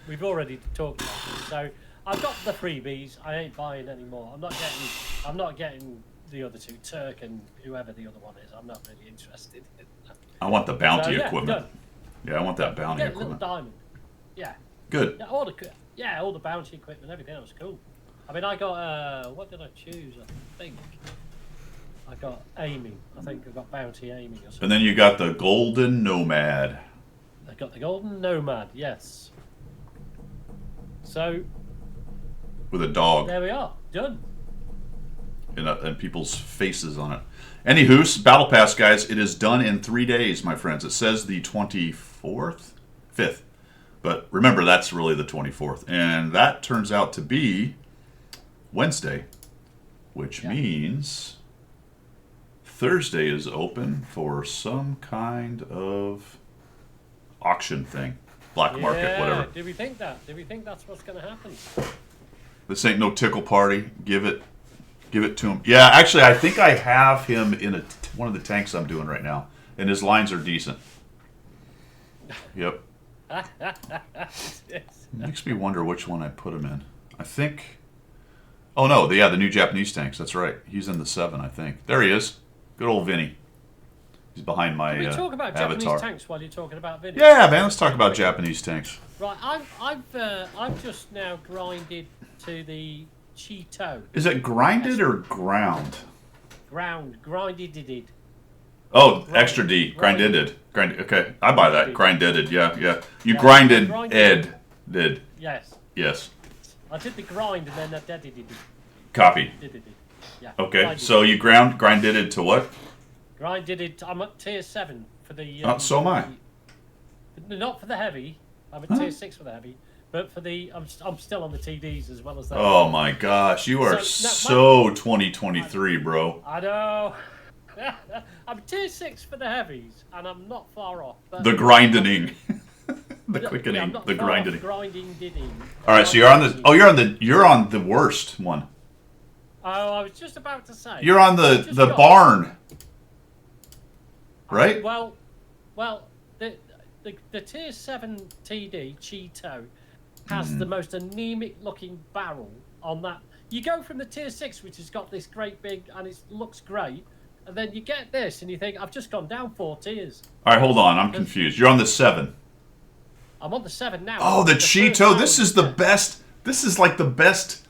We've already talked about it. So I've got the freebies. I ain't buying any more. I'm not getting the other 2, Turk and whoever the other one is. I'm not really interested in that. I want the bounty equipment. Done. Yeah, I want that bounty Get equipment. a little diamond. Yeah. Good. Yeah, all the bounty equipment, everything else, cool. I got what did I choose? I think I got aiming. I think I got bounty aiming or something. And then you got the Golden Nomad. I got the Golden Nomad, yes. So with a dog. There we are, done. And people's faces on it. Anywho's, Battle Pass, guys, it is done in 3 days, my friends. It says the 24th? 5th. But remember, that's really the 24th. And that turns out to be Wednesday, which means Thursday is open for some kind of auction thing. Black market, whatever. Did we think that? Did we think that's what's going to happen? This ain't no tickle party. Give it to him. Yeah, actually, I think I have him in one of the tanks I'm doing right now, and his lines are decent. Yep. Makes me wonder which one I put him in. I think. Oh no, the new Japanese tanks. That's right. He's in the 7, I think. There he is. Good old Vinny. He's behind my Can we talk about avatar. Japanese tanks while you're talking about Vinny? Yeah, man. Let's talk about Japanese tanks. Right, I've just now grinded to the Cheeto. Is it grinded or ground? grinded. Oh, extra D. Grinded. Okay, I buy that. Grinded. Yeah. You grinded Ed. Did. Yes. Yes. I did the grind and then I did it. Copy. Yeah. Okay, so you grinded it to what? Grinded it. I'm at tier 7 for the. So am I. Not for the heavy. I'm at tier 6 for the heavy. But for the, I'm still on the TDs as well as that. Oh my gosh, you are so 2023, bro. I know. I'm tier 6 for the heavies, and I'm not far off. But the grinding, the quickening, the grinding. Grinding, didding. All right, so you're on the. Oh, you're on the worst one. Oh, I was just about to say. You're on the barn, right? Well, the tier 7 TD Cheeto has the most anemic looking barrel on that. You go from the tier 6, which has got this great big, and it looks great, and then you get this, and you think, I've just gone down 4 tiers. All right, hold on, I'm confused. You're on the 7. I'm on the 7 now. Oh, the Cheeto. This is the best. This is like the best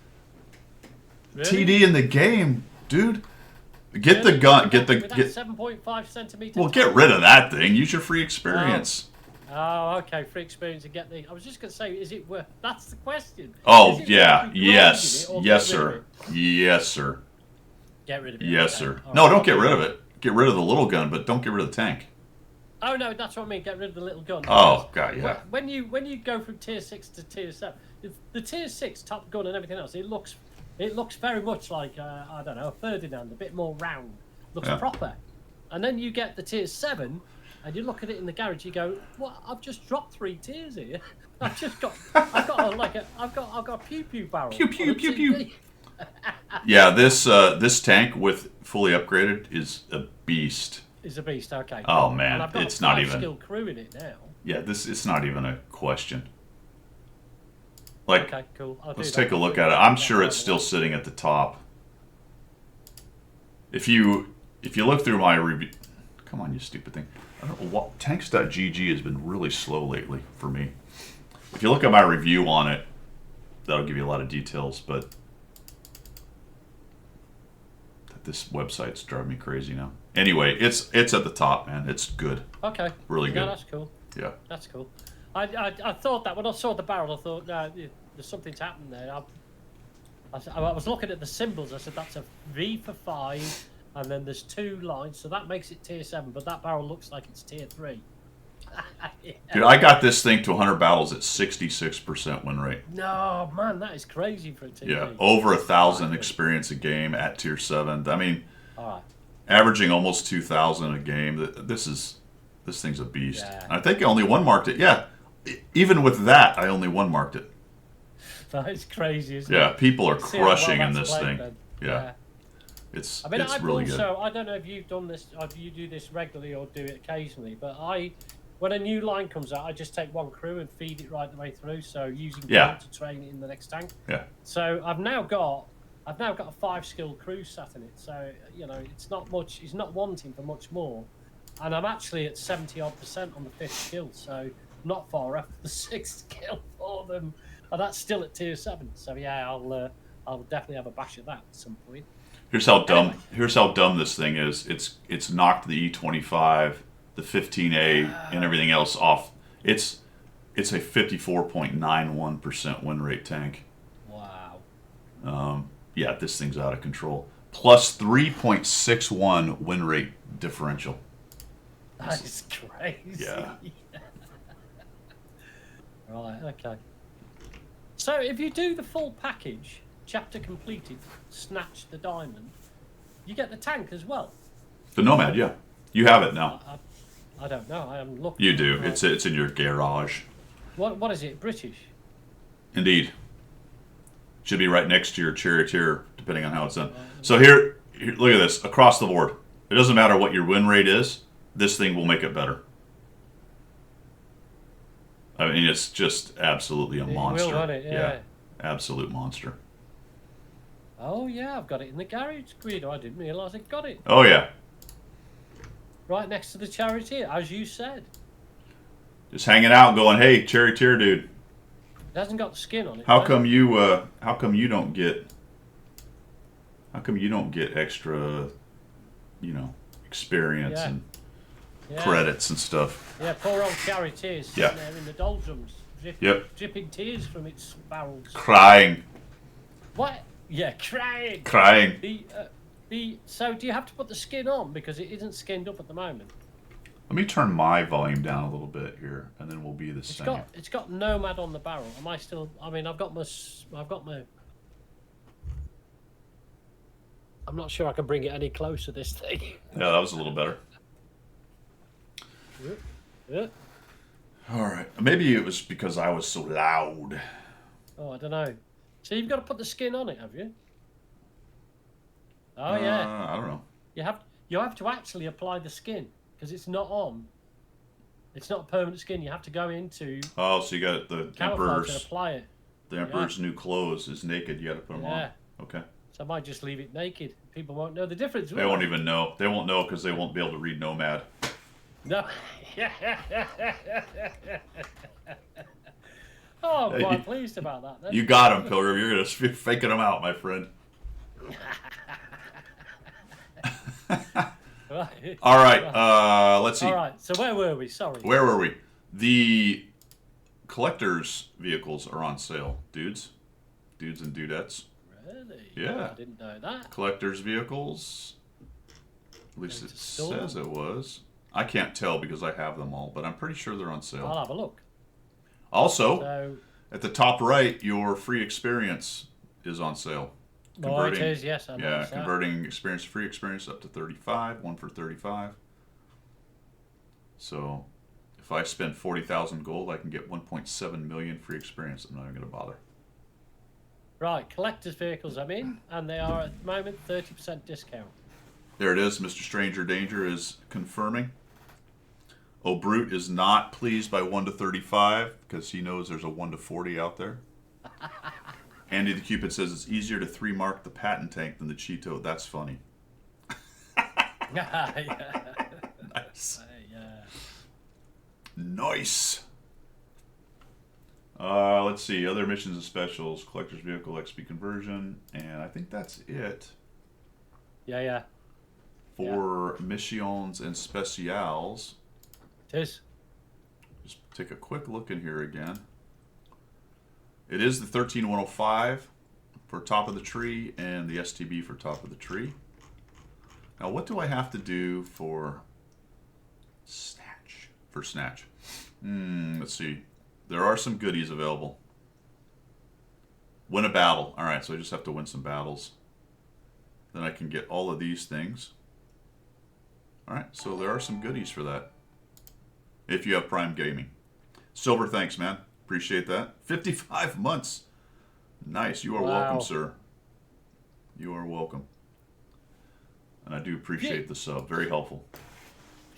TD in the game, dude. Get the gun. Get 7.5 centimeter. Well, get rid of that thing. Use your free experience. Oh, okay. Free experience and get the. I was just gonna say, is it worth? That's the question. Oh yeah, yes, sir. Yes, sir. Get rid of it. Yes, sir. No, don't get rid of it. Get rid of the little gun, but don't get rid of the tank. Oh no, that's what I mean. Get rid of the little gun. Oh god, yeah. When you go from tier 6 to tier 7, the tier 6 top gun and everything else, it looks very much like I don't know, a Ferdinand, a bit more round, looks proper. And then you get the tier 7, and you look at it in the garage, you go, "What? I've just dropped 3 tiers here. I've got a pew pew barrel. Pew pew pew pew." Yeah, this tank with fully upgraded is a beast. Is a beast. Okay. Oh man, and I've got it's a not even skill crew in it now. Yeah, it's not even a question. Like, okay, cool. Let's take a look at it. I'm sure it's still sitting at the top. If you look through my review, come on, you stupid thing. I don't know what tanks.gg has been really slow lately for me. If you look at my review on it, that'll give you a lot of details. But this website's driving me crazy now. Anyway, it's at the top, man. It's good. Okay. Really good. Yeah, that's cool. Yeah. That's cool. I thought that when I saw the barrel, I thought, no, there's something's happened there. I was looking at the symbols. I said, that's a V for 5, and then there's 2 lines, so that makes it tier 7, but that barrel looks like it's tier 3. Yeah. Dude, I got this thing to 100 battles at 66% win rate. No, man, that is crazy for a TD. Yeah, over 1,000 experience a game at tier 7. I mean, all right. Averaging almost 2,000 a game. This thing's a beast. Yeah. I think I only one marked it. Yeah, even with that, I only one marked it. That is crazy, isn't it? Yeah, people are See crushing how well in that's this played, thing. then. Yeah. It's I mean, it's I've really also, good. I don't know if you've done this, if you do this regularly or do it occasionally, but when a new line comes out, I just take one crew and feed it right the way through. So using Yeah. to train it in the next tank. Yeah. So I've now got a 5-skill crew sat in it. So it's not much. It's not wanting for much more, and I'm actually at 70-odd% on the 5th skill. So not far off the 6th skill for them, and that's still at tier 7. So yeah, I'll definitely have a bash at that at some point. Here's how dumb. Anyway. Here's how dumb this thing is. It's knocked the E25, the 15A, and everything else off. It's a 54.91% win rate tank. Wow. Yeah, this thing's out of control. Plus 3.61 win rate differential. That is crazy. Yeah. Right. Okay. So if you do the full package, chapter completed, snatch the diamond, you get the tank as well. The Nomad, yeah. You have it now. I don't know. I am looking. You do. It's in your garage. What is it? British? Indeed. Should be right next to your charioteer, depending on how it's done. So here, look at this. Across the board. It doesn't matter what your win rate is. This thing will make it better. I mean, it's just absolutely a monster. Will, won't it? Yeah. Absolute monster. Oh, yeah. I've got it in the garage, Guido. I didn't realise I got it. Oh, yeah. Right next to the charioteer, as you said. Just hanging out going, hey, charioteer dude. It hasn't got the skin on it. How come you don't get extra you know, experience Yeah. and Yeah. credits and stuff. Yeah, poor old charioteers sitting Yeah. there in the doldrums, Yep. dripping tears from its barrels. Crying. What? Yeah, crying. Crying. So do you have to put the skin on because it isn't skinned up at the moment? Let me turn my volume down a little bit here, and then we'll be the It's same. got Nomad on the barrel. Am I still? I mean, I've got my. I'm not sure I can bring it any closer. This thing. Yeah, that was a little better. Yeah. All right. Maybe it was because I was so loud. Oh, I don't know. So you've got to put the skin on it, have you? Oh yeah. I don't know. You have to actually apply the skin because it's not on. It's not permanent skin. You have to go into Oh, so you got the camouflage and Emperor's. apply it. The Emperor's new clothes is naked. You got to put them Yeah. on. Okay. So I might just leave it naked. People won't know the difference. They won't even know. They won't know because they won't be able to read Nomad. No. Oh, I'm quite pleased about that. Then. You got him, Pilgrim. You're gonna be faking them out, my friend. Right. All right. Let's see. All right. So where were we? Sorry. Where were we? The collector's vehicles are on sale, dudes and dudettes. Really? Yeah. Oh, I didn't know that. Collector's vehicles. At least Going it to store? says it was. I can't tell because I have them all, but I'm pretty sure they're on sale. I'll have a look. Also, So, at the top right, your free experience is on sale. oh, it is. Yes, I know. Yeah, converting experience to free experience up to 35, one for 35. So, if I spend 40,000 gold, I can get 1.7 million free experience. I'm not even going to bother. Right, collector's vehicles I'm in, and they are at the moment 30% discount. There it is. Mr. Stranger Danger is confirming. O'Brute is not pleased by 1 to 35 because he knows there's a 1 to 40 out there. Andy the Cupid says it's easier to 3-mark the patent tank than the Cheeto. That's funny. Yeah. Nice. Yeah. Nice. Let's see. Other missions and specials. Collector's Vehicle XP conversion. And I think that's it Yeah. for missions and specials. It is. Just take a quick look in here again. It is the 13105 for top of the tree and the STB for top of the tree. Now, what do I have to do for Snatch? Let's see. There are some goodies available. Win a battle. All right, so I just have to win some battles. Then I can get all of these things. All right, so there are some goodies for that. If you have Prime Gaming. Silver, thanks, man. Appreciate that. 55 months. Nice. You are welcome, sir. You are welcome. And I do appreciate the sub. Very helpful.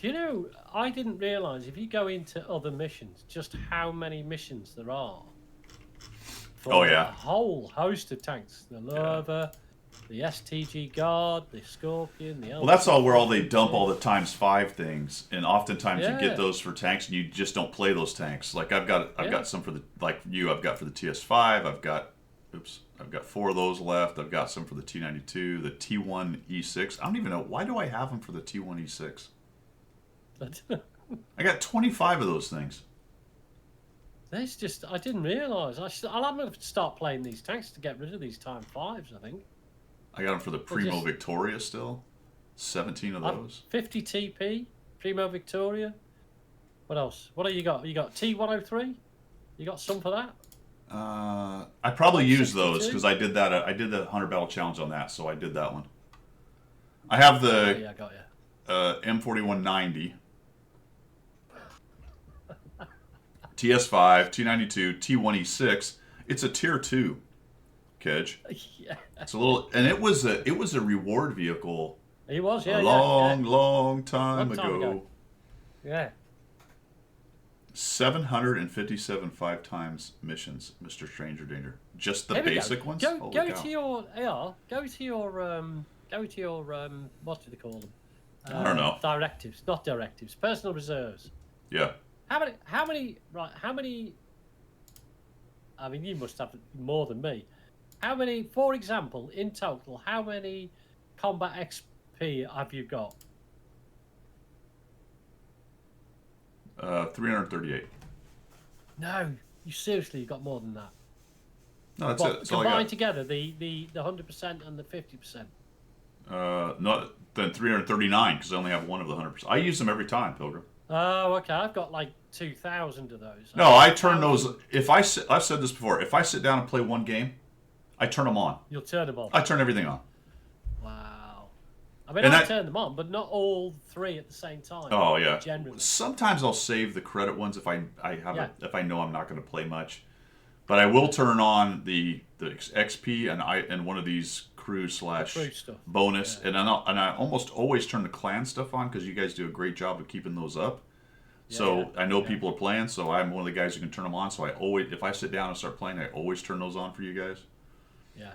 You know, I didn't realise if you go into other missions, just how many missions there are. For a whole host of tanks. The Lurva, the STG Guard, the Scorpion, the... Well, that's all where all they dump all the ×5 things, and oftentimes you get those for tanks, and you just don't play those tanks. Like I've got some for the I've got for the TS5. I've got 4 of those left. I've got some for the T92, the T1E6. I don't even know why do I have them for the T1E6. I got 25 of those things. That's just I didn't realise. I'll have to start playing these tanks to get rid of these ×5s. I think. I got them for the Primo Victoria still. 17 of those. 50 TP, Primo Victoria. What else? What have you got? You got T103? You got some for that? I probably used those because I did that. I did the 100 battle challenge on that, so I did that one. I have the I got you. M4190, TS5, T92, T1E6. It's a tier 2, Kedge. Yeah. It's a little, and it was a reward vehicle. He was, long time ago. Yeah. 757 5x missions, Mr. Stranger Danger. Just the basic ones. Go to your what do they call them? I don't know. Directives, not directives. Personal reserves. Yeah. How many? I mean, you must have more than me. How many? For example, in total, how many combat XP have you got? 338. No, you seriously got more than that. No, that's But it. That's all I combined got. together, the 100% and the 50%. Not then 339 because I only have one of the 100%. I use them every time, Pilgrim. Oh, okay. I've got like 2,000 of those. No, I turn those. If I sit, I've said this before. If I sit down and play one game, I turn them on. You'll turn them on. I turn everything on. Wow. I mean, And I that- turn them on, but not all three at the same time. Oh yeah. Generally. Sometimes I'll save the credit ones if I have Yeah. if I know I'm not going to play much, but I will turn on the XP and one of these crew slash crew stuff. bonus, Yeah. and I almost always turn the clan stuff on because you guys do a great job of keeping those up. So Yeah. I know people are playing, so I'm one of the guys who can turn them on. So I always, if I sit down and start playing, I always turn those on for you guys. Yeah.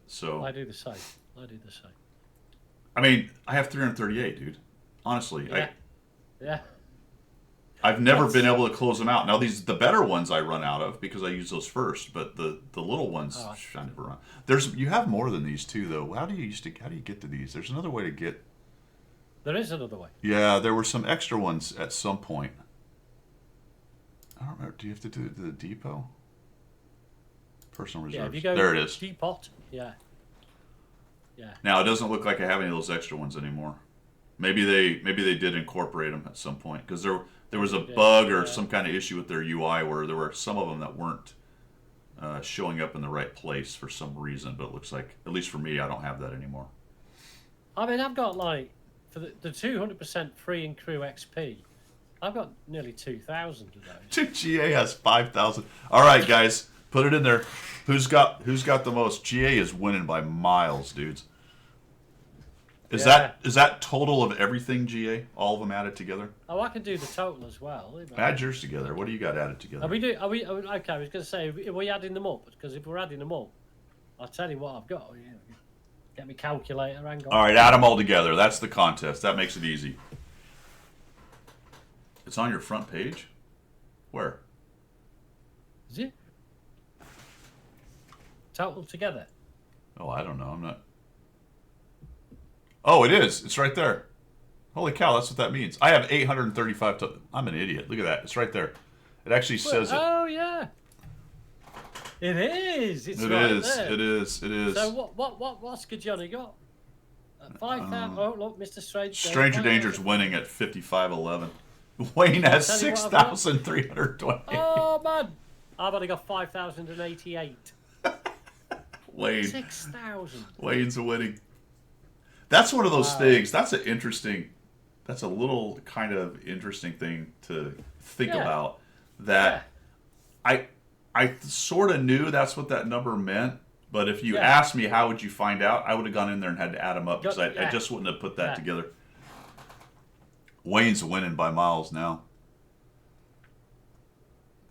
So I do the same. I do the same. I mean, I have 338, dude. Honestly, Yeah. Yeah. I've never been able to close them out. Now the better ones I run out of because I use those first, but the little ones Oh. I never run. You have more than these too though. How do you get to these? There's another way to get. There is another way. Yeah, there were some extra ones at some point. I don't remember. Do you have to do it at the depot? Personal Yeah, reserves. if you go There it is. Depot. Yeah. Yeah. Now it doesn't look like I have any of those extra ones anymore. Maybe they did incorporate them at some point because there was a bug or some kind of issue with their UI where there were some of them that weren't showing up in the right place for some reason. But it looks like, at least for me, I don't have that anymore. I mean, I've got like for the 200% free and crew XP. I've got nearly 2,000 of those. GA has 5,000. All right, guys, put it in there. Who's got the most? GA is winning by miles, dudes. Is that total of everything, GA? All of them added together? Oh, I can do the total as well. Add yours together. What do you got added together? Are we okay? I was going to say, are we adding them up? Because if we're adding them up, I'll tell you what I've got. Get me calculator. Hang on. All right, add them all together. That's the contest. That makes it easy. It's on your front page? Where? Is it? Total together. Oh, I don't know. I'm not. Oh, it is. It's right there. Holy cow, that's what that means. I have 835. I'm an idiot. Look at that. It's right there. It actually says it. Oh, yeah. It is. It's It right is. there. It is. It is. So what's Johnny got? 5,000. Oh, look, Mr. Strange. Stranger Danger's winning at 55.11. Wayne has Tell you what I've got. 6,320. Oh, man. I've only got 5,088. Wayne. 6,000. Wayne's winning. That's one of those things. That's a little kind of interesting thing to think about. That I sort of knew that's what that number meant, but if you asked me how would you find out, I would have gone in there and had to add them up because I just wouldn't have put that together. Wayne's winning by miles now.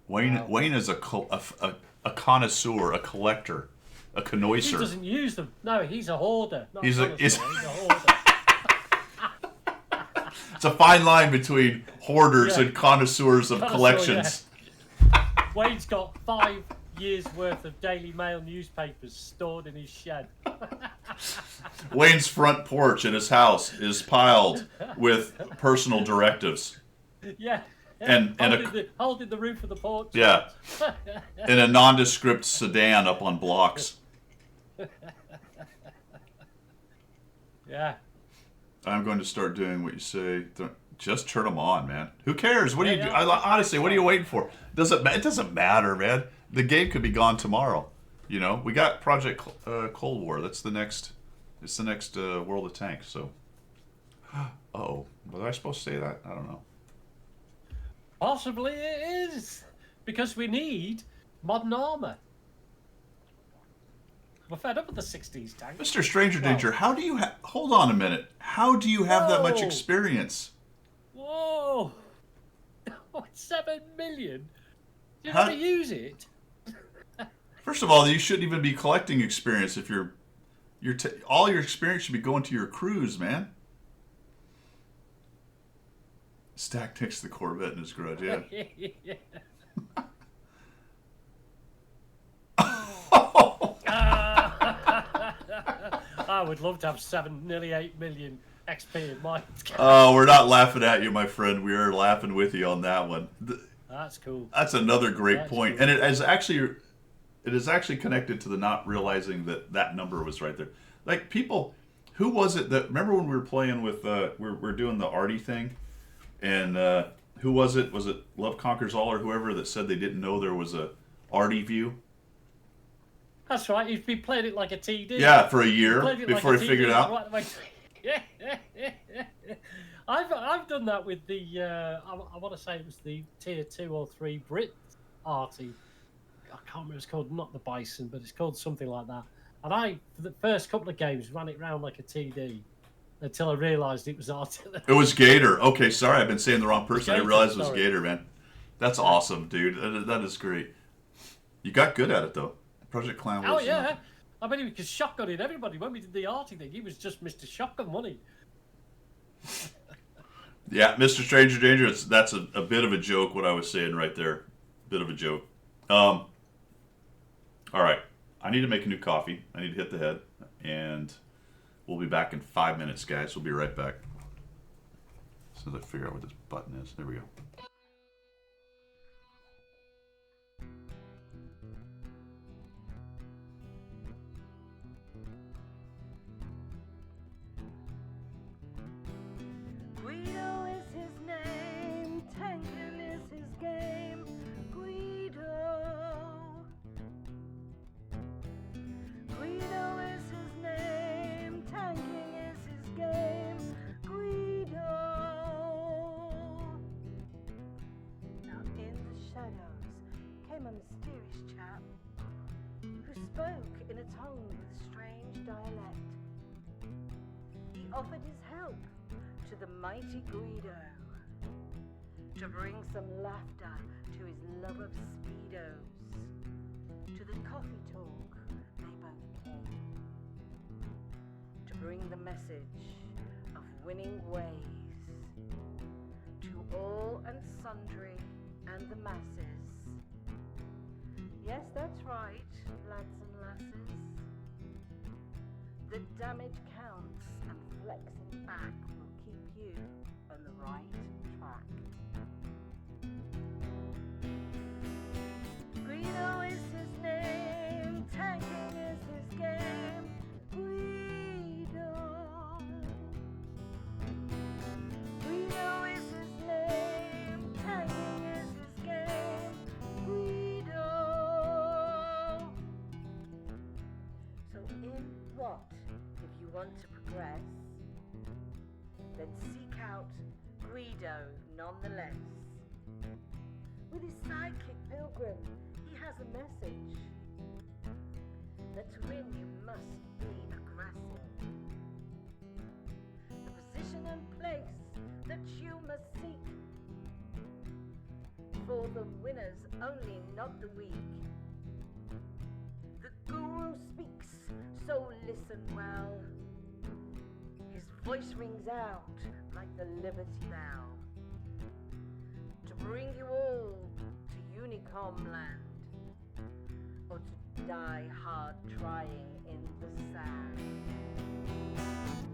Wayne is a connoisseur, a collector, a He connoisseur. doesn't use them. No, he's a hoarder. Not He's a- connoisseur, he's- he's a hoarder. It's a fine line between hoarders Yeah. and connoisseurs of Connoisseur, collections. Wayne's got 5 years worth of Daily Mail newspapers stored in his shed. Wayne's front porch in his house is piled with personal directives. Yeah. And holding the roof of the porch. Yeah, in a nondescript sedan up on blocks. Yeah. I'm going to start doing what you say. Just turn them on, man. Who cares? What do you do? Yeah. Honestly, what are you waiting for? It doesn't matter, man. The game could be gone tomorrow. You know, we got Project Cold War. That's the next. It's the next World of Tanks. So, was I supposed to say that? I don't know. Possibly it is. Because we need modern armour. We're fed up with the 60s tank. Mr. Stranger Danger, how do you hold on a minute? How do you have that much Whoa. experience? Whoa! 7 million? Do you Huh? never use it? First of all, you shouldn't even be collecting experience if all your experience should be going to your crews, man. Stack next to the Corvette in his garage, yeah. Yeah. would love to have nearly 8 million XP in my account. Oh, we're not laughing at you, my friend. We are laughing with you on that one. That's cool. That's another great That's point. cool. And it is actually connected to the not realizing that number was right there. Like people, who was it that, remember when we were playing with, we're doing the Artie thing? And who was it? Was it Love Conquers All or whoever that said they didn't know there was a Artie view? That's right. You've been playing it like a TD. Yeah, for a year Played it before like he a figured it TD out. right the way through. Yeah. I've done that with the I want to say it was the tier 2 or 3 Brit Artie. I can't remember. It's called not the Bison, but it's called something like that. And I, for the first couple of games, ran it round like a TD until I realised it was artillery. It was Gator. Okay, sorry, I've been saying the wrong person. I Gator, realized it was sorry. Gator, man. That's awesome, dude. That is great. You got good at it though. Project Clown was. Oh yeah, I mean he was shotgunning everybody when we did the Artie thing. He was just Mr. Shotgun, wasn't he? Yeah, Mr. Stranger Danger. That's a bit of a joke. What I was saying right there, bit of a joke. All right, I need to make a new coffee. I need to hit the head, and we'll be back in 5 minutes, guys. We'll be right back. As soon as I figure out what this button is. There we go. Guido is his name, Tankin is his game. Guido. Guido is his name, Tanking is his game. Guido. Now in the shadows came a mysterious chap who spoke in a tongue with strange dialect. He offered his help to the mighty Guido to bring some laughter to his love of speedos. To the coffee talk they both came to bring the message of winning ways to all and sundry and the masses. Yes, that's right, lads and lasses. The damage counts and flexing back will keep you on the right track. Guido is his name, tanking is his game. Guido. Guido is his name, tanking is his game. Guido. So in what? If you want to progress, then seek out Guido nonetheless. With his sidekick Pilgrim, he has a message that to win you must be aggressive. The position and place that you must seek, for the winners only, not the weak. The guru speaks, so listen well. His voice rings out like the Liberty Bell to bring you all to Unicom land, or to die hard trying in the sand.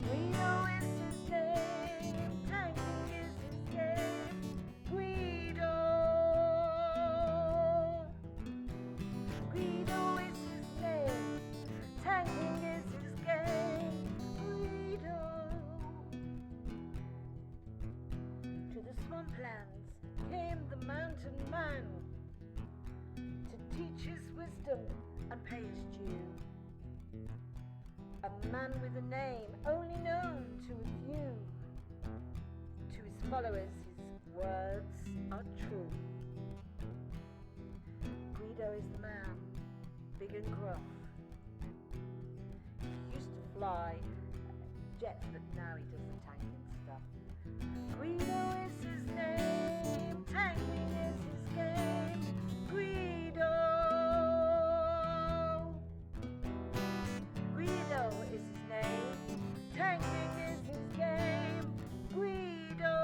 Guido is his name, tanking is his game. Guido. Guido is his name, tanking is his game. Guido. To the swamplands came the mountain man to teach his wisdom and pay his due. A man with a name only known to a few. To his followers his words are true. Guido is the man, big and gruff. He used to fly jets, but now he does the tanking stuff. Guido is his name, tanking is his game. Guido. Guido is his name, tanking is his game. Guido.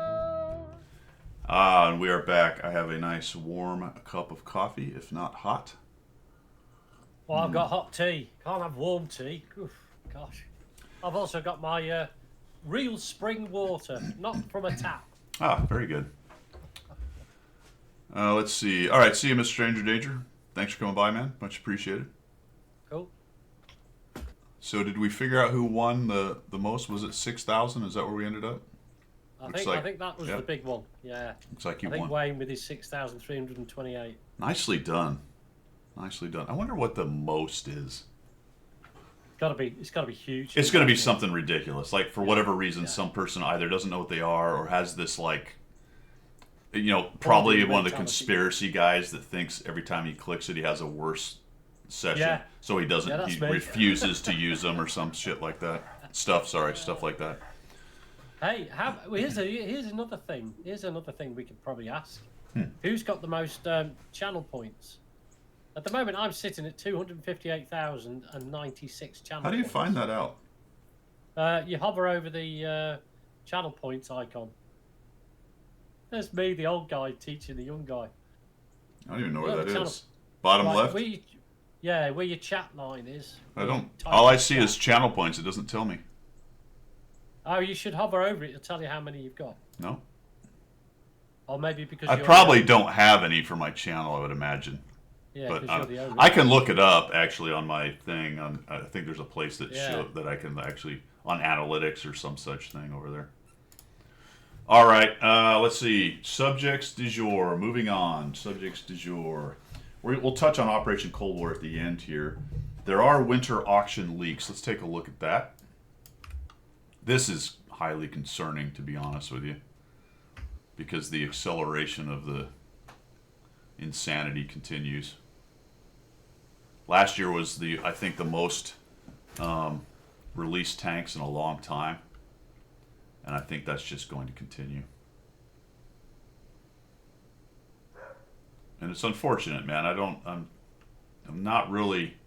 Ah, and we are back. I have a nice warm cup of coffee, if not hot. Well, I've got hot tea. Can't have warm tea. Oof, gosh. I've also got my real spring water, not from a tap. Ah, very good. Let's see. All right, see you, Mr. Stranger Danger. Thanks for coming by, man. Much appreciated. Cool. So did we figure out who won the most? Was it 6,000? Is that where we ended up? I Looks think that was yeah. the big one. Yeah. Looks like you I think won. Wayne with his 6,328. Nicely done. Nicely done. I wonder what the most is. It's gotta be huge. It's going to be something ridiculous. Like, for whatever reason, Yeah. some person either doesn't know what they are or has this, like, you know, probably one of the mentality. conspiracy guys that thinks every time he clicks it, he has a worse session. Yeah. So he doesn't, Yeah, that's he me. refuses to use them or some shit like that. Stuff like that. Hey, here's another thing. Here's another thing we could probably ask. Who's got the most channel points? At the moment, I'm sitting at 258,096 channel How do you points. find that out? You hover over the channel points icon. There's me, the old guy, teaching the young guy. I don't even know where Yeah, that the channel- is. Bottom Right, left? where your chat line is. I don't. Type All I in see chat. is channel points. It doesn't tell me. Oh, you should hover over it to tell you how many you've got. No. Or maybe because I you're probably don't have any for my channel, I would imagine. Yeah, But because you're the owner. I can look it up actually on my thing. I think there's a place that Yeah. that I can actually on analytics or some such thing over there. All right, let's see. Subjects du jour. Moving on. Subjects du jour. We'll touch on Operation Cold War at the end here. There are winter auction leaks. Let's take a look at that. This is highly concerning, to be honest with you, because the acceleration of the insanity continues. Last year was I think the most released tanks in a long time, and I think that's just going to continue. And it's unfortunate, man. I'm not really.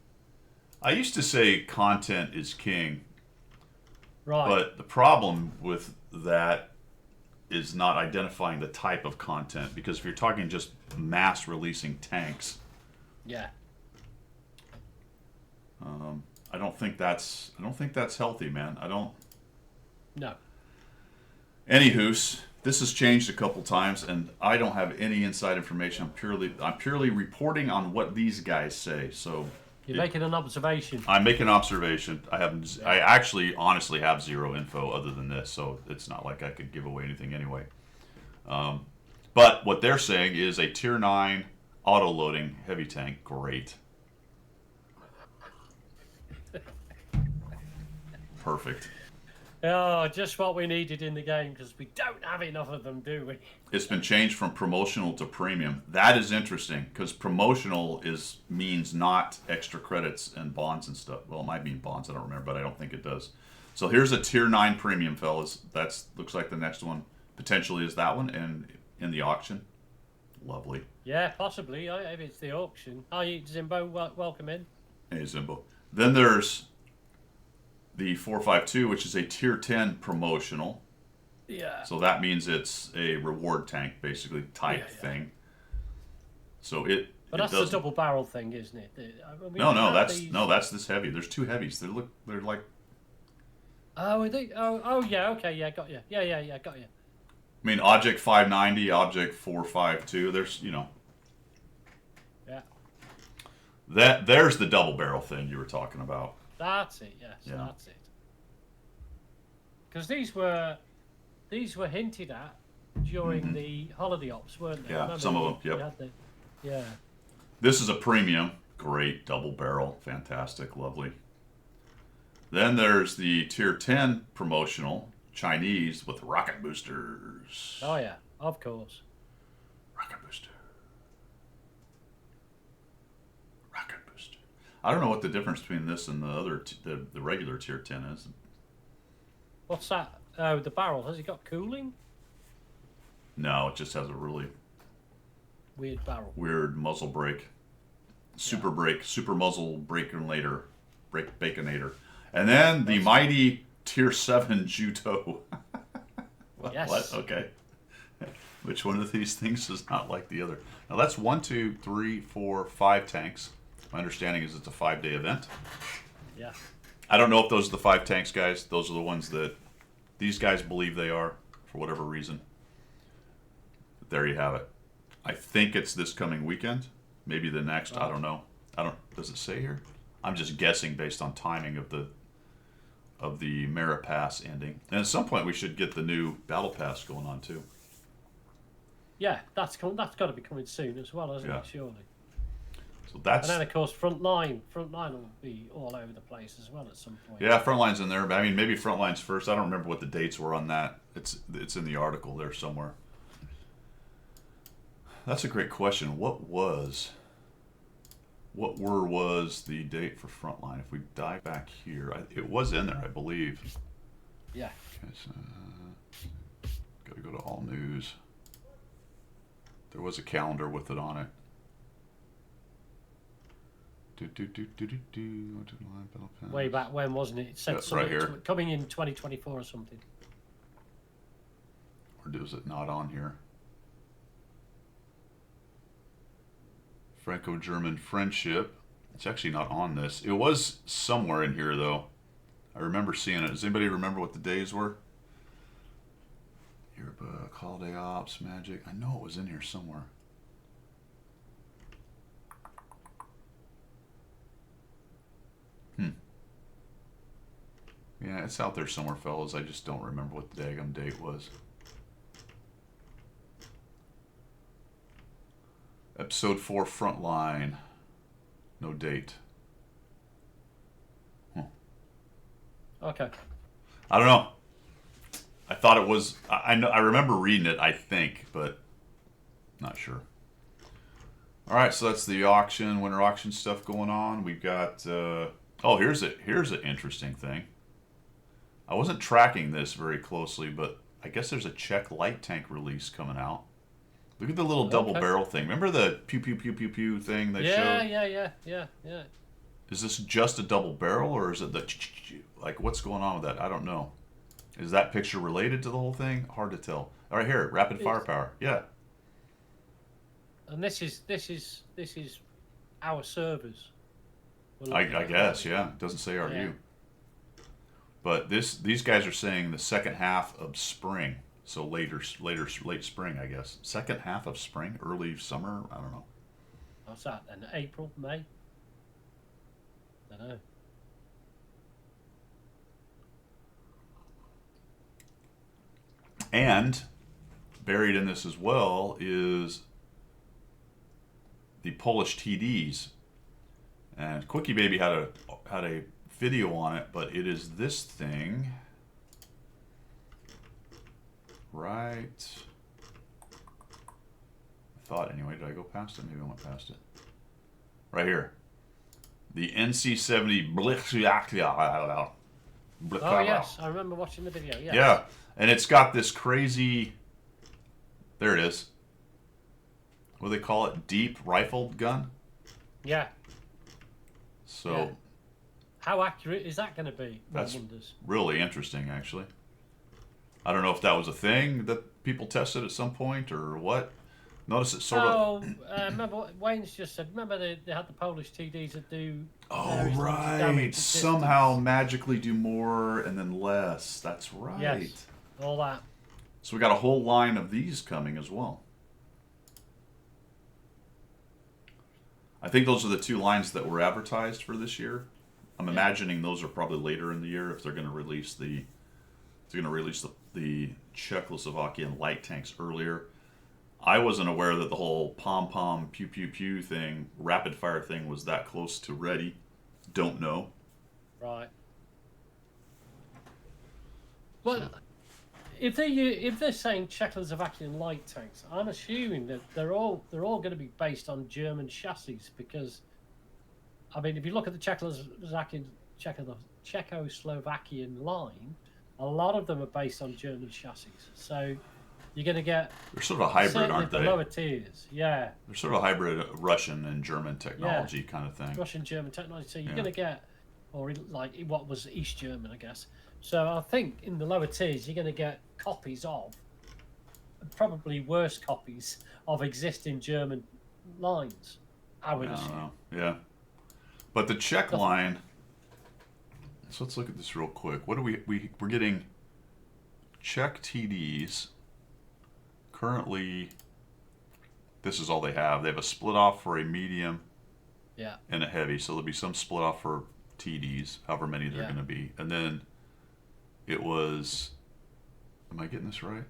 I used to say content is king, Right. but the problem with that is not identifying the type of content, because if you're talking just mass releasing tanks, Yeah. I don't think that's healthy, man. I don't. No. Anywho's, this has changed a couple times, and I don't have any inside information. I'm purely reporting on what these guys say. So You're making an observation. I make an observation. I actually honestly have zero info other than this, so it's not like I could give away anything anyway. But what they're saying is a Tier 9 auto-loading heavy tank, great. Perfect. Oh, just what we needed in the game, because we don't have enough of them, do we? It's been changed from promotional to premium. That is interesting, because promotional means not extra credits and bonds and stuff. Well, it might mean bonds, I don't remember, but I don't think it does. So here's a Tier 9 premium, fellas. That looks like the next one potentially is that one, and in the auction. Lovely. Yeah, possibly. If it's the auction. Hi, Zimbo. Welcome in. Hey, Zimbo. Then there's the 452, which is a Tier 10 promotional. Yeah. So that means it's a reward tank, basically, type thing. So it. But that's the double barrel thing, isn't it? That's this heavy. There's two heavies. They're like. Oh, are they? Oh, yeah. Okay, yeah, got you. Yeah, got you. I mean, Object 590, Object 452. There's, Yeah. There's the double barrel thing you were talking about. That's it. Yes, Yeah. that's it. Because these were hinted at during the holiday ops, weren't they? Yeah, Remember some of them, we yep. had yeah. This is a premium. Great double barrel. Fantastic. Lovely. Then there's the Tier 10 promotional Chinese with rocket boosters. Oh yeah, of course. Rocket booster. Rocket booster. I don't know what the difference between this and the other, the regular Tier 10 is. What's that? Oh, the barrel. Has it got cooling? No, it just has a really Weird barrel. weird muzzle brake. Super brake, super muzzle baconator. And then the mighty Tier 7 Juto. Yes. What? Okay. Which one of these things is not like the other? Now that's 1, 2, 3, 4, 5 tanks. My understanding is it's a 5-day event. Yeah. I don't know if those are the 5 tanks, guys. Those are the ones that these guys believe they are for whatever reason. But there you have it. I think it's this coming weekend. Maybe the next. I don't know. Does it say here? I'm just guessing based on timing of the Mara Pass ending. And at some point we should get the new Battle Pass going on too. Yeah, that's got to be coming soon as well, hasn't Yeah. it? Surely. So that's And then of course Frontline will be all over the place as well at some point. yeah, Frontline's in there, but I mean maybe Frontline's first. I don't remember what the dates were on that. It's in the article there somewhere. That's a great question. What was the date for Frontline? If we dive back here, it was in there, I believe. Yeah. Okay, so, got to go to all news. There was a calendar with it on it. Way back when, wasn't it? It said Yeah, something right here. coming in 2024 or something. Or is it not on here? Franco-German friendship. It's actually not on this. It was somewhere in here, though. I remember seeing it. Does anybody remember what the days were? Yearbook, holiday ops, magic. I know it was in here somewhere. Yeah, it's out there somewhere, fellas. I just don't remember what the daggum date was. Episode 4, Frontline. No date. Okay. I don't know. I thought it was. I know. I remember reading it. I think, but not sure. All right, so that's the auction, winter auction stuff going on. We've got. Oh, here's an interesting thing. I wasn't tracking this very closely, but I guess there's a Czech light tank release coming out. Look at the little double barrel thing. Remember the pew pew pew pew pew thing they showed? Yeah. Is this just a double barrel, or is it the like what's going on with that? I don't know. Is that picture related to the whole thing? Hard to tell. All right, here, rapid firepower. Yeah. And this is our servers. I guess, yeah. It doesn't say RU. Yeah. But these guys are saying the second half of spring. So late spring, I guess. Second half of spring, early summer, I don't know. What's that then? April, May? I don't know. And buried in this as well is the Polish TDs. And Quickie Baby had a video on it, but it is this thing. Right. I thought anyway. Did I go past it? Maybe I went past it. Right here. The NC-70 Blitz. Oh yes, I remember watching the video. Yeah. Yeah, and it's got this crazy. There it is. What do they call it? Deep rifled gun. Yeah. So. Yeah. How accurate is that going to be? That's wonders. really interesting, actually. I don't know if that was a thing that people tested at some point or what. Notice it sort of. Remember what Wayne's just said. Remember they had the Polish TDs that do. Oh, various types of right. damage at Somehow distance. magically do more and then less. That's right. Yes. All that. So we got a whole line of these coming as well. I think those are the 2 lines that were advertised for this year. I'm imagining those are probably later in the year if they're going to release the Czechoslovakian light tanks earlier. I wasn't aware that the whole pom-pom pew-pew-pew thing, rapid-fire thing, was that close to ready. Don't know. Right. Well, if they're saying Czechoslovakian light tanks, I'm assuming that they're all going to be based on German chassis because, I mean, if you look at the Czechoslovakian line, a lot of them are based on German chassis. So you're going to get They're sort of a hybrid, certainly aren't the they? lower tiers. Yeah. They're sort of a hybrid Russian and German technology kind of thing. Russian German technology. So you're Yeah. going to get, or like what was East German, I guess. So I think in the lower tiers you're going to get copies of, probably worse copies of existing German lines. I would I don't assume. know. Yeah. But the Czech line, So let's look at this real quick. What do we're getting Czech TDs. Currently, this is all they have. They have a split off for a medium Yeah. and a heavy. So there'll be some split off for TDs, however many they're Yeah. going to be. And then it was, am I getting this right?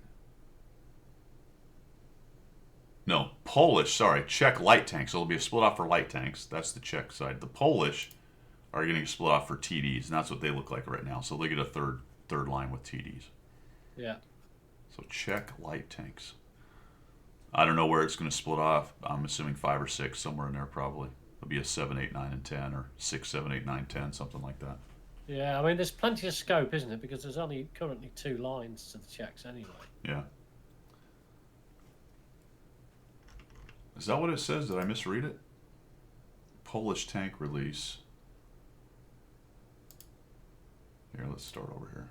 No, Polish, sorry, Czech light tanks. So there'll be a split off for light tanks. That's the Czech side. The Polish are getting a split off for TDs, and that's what they look like right now. So they get a third line with TDs. Yeah. So Czech light tanks. I don't know where it's going to split off. I'm assuming 5 or 6, somewhere in there probably. It'll be a 7, 8, 9, and 10, or 6, 7, 8, 9, 10, something like that. Yeah, I mean, there's plenty of scope, isn't it? Because there's only currently 2 lines to the Czechs anyway. Yeah. Is that what it says? Did I misread it? Polish tank release. Here, let's start over here.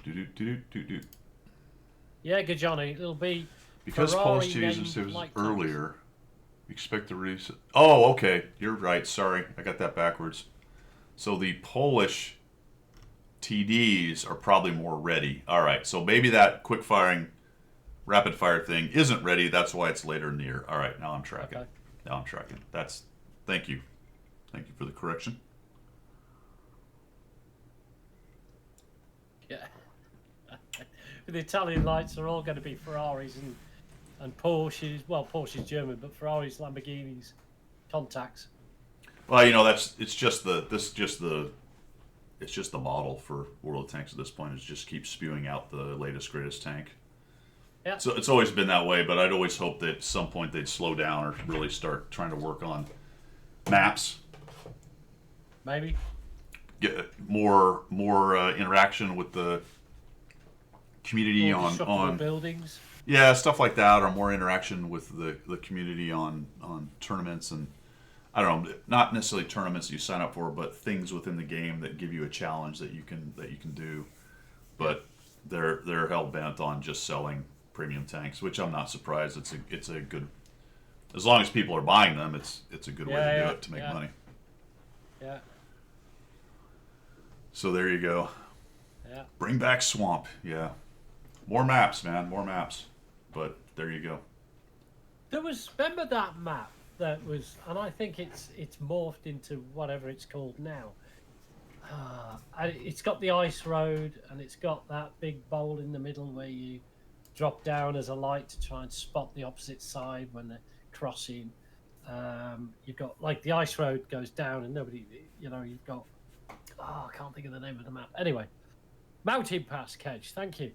Do. Yeah, good Johnny. It'll be Because Ferrari Polish TDs named was light earlier, we expect the release. Oh, okay. You're right. Sorry. I got that backwards. So the Polish TDs are probably more ready. All right. So maybe that quick firing, rapid fire thing isn't ready. That's why it's later in the year. All right. Now I'm tracking. Okay. Now I'm tracking. Thank you. Thank you for the correction. Yeah. The Italian lights are all going to be Ferraris and Porsches. Well, Porsche's German, but Ferraris, Lamborghinis, contacts. Well, you know, it's just the model for World of Tanks at this point. Is just keep spewing out the latest greatest tank. Yeah. So it's always been that way, but I'd always hoped that at some point they'd slow down or really start trying to work on maps, Maybe. get more interaction with the community More destructible on buildings. yeah, stuff like that, or more interaction with the community on tournaments, and I don't know, not necessarily tournaments that you sign up for, but things within the game that give you a challenge that you can do. But they're hell bent on just selling premium tanks, which I'm not surprised. It's a good, as long as people are buying them, it's a good way to do it to make money. Yeah. So there you go. Yeah. Bring back Swamp. Yeah. More maps, man. More maps. But there you go. There was, remember that map that was, and I think it's morphed into whatever it's called now. It's got the ice road, and it's got that big bowl in the middle where you drop down as a light to try and spot the opposite side when they're crossing. You've got, like, the ice road goes down and nobody, you've got, I can't think of the name of the map. Anyway, Mountain Pass, Kedge, thank you.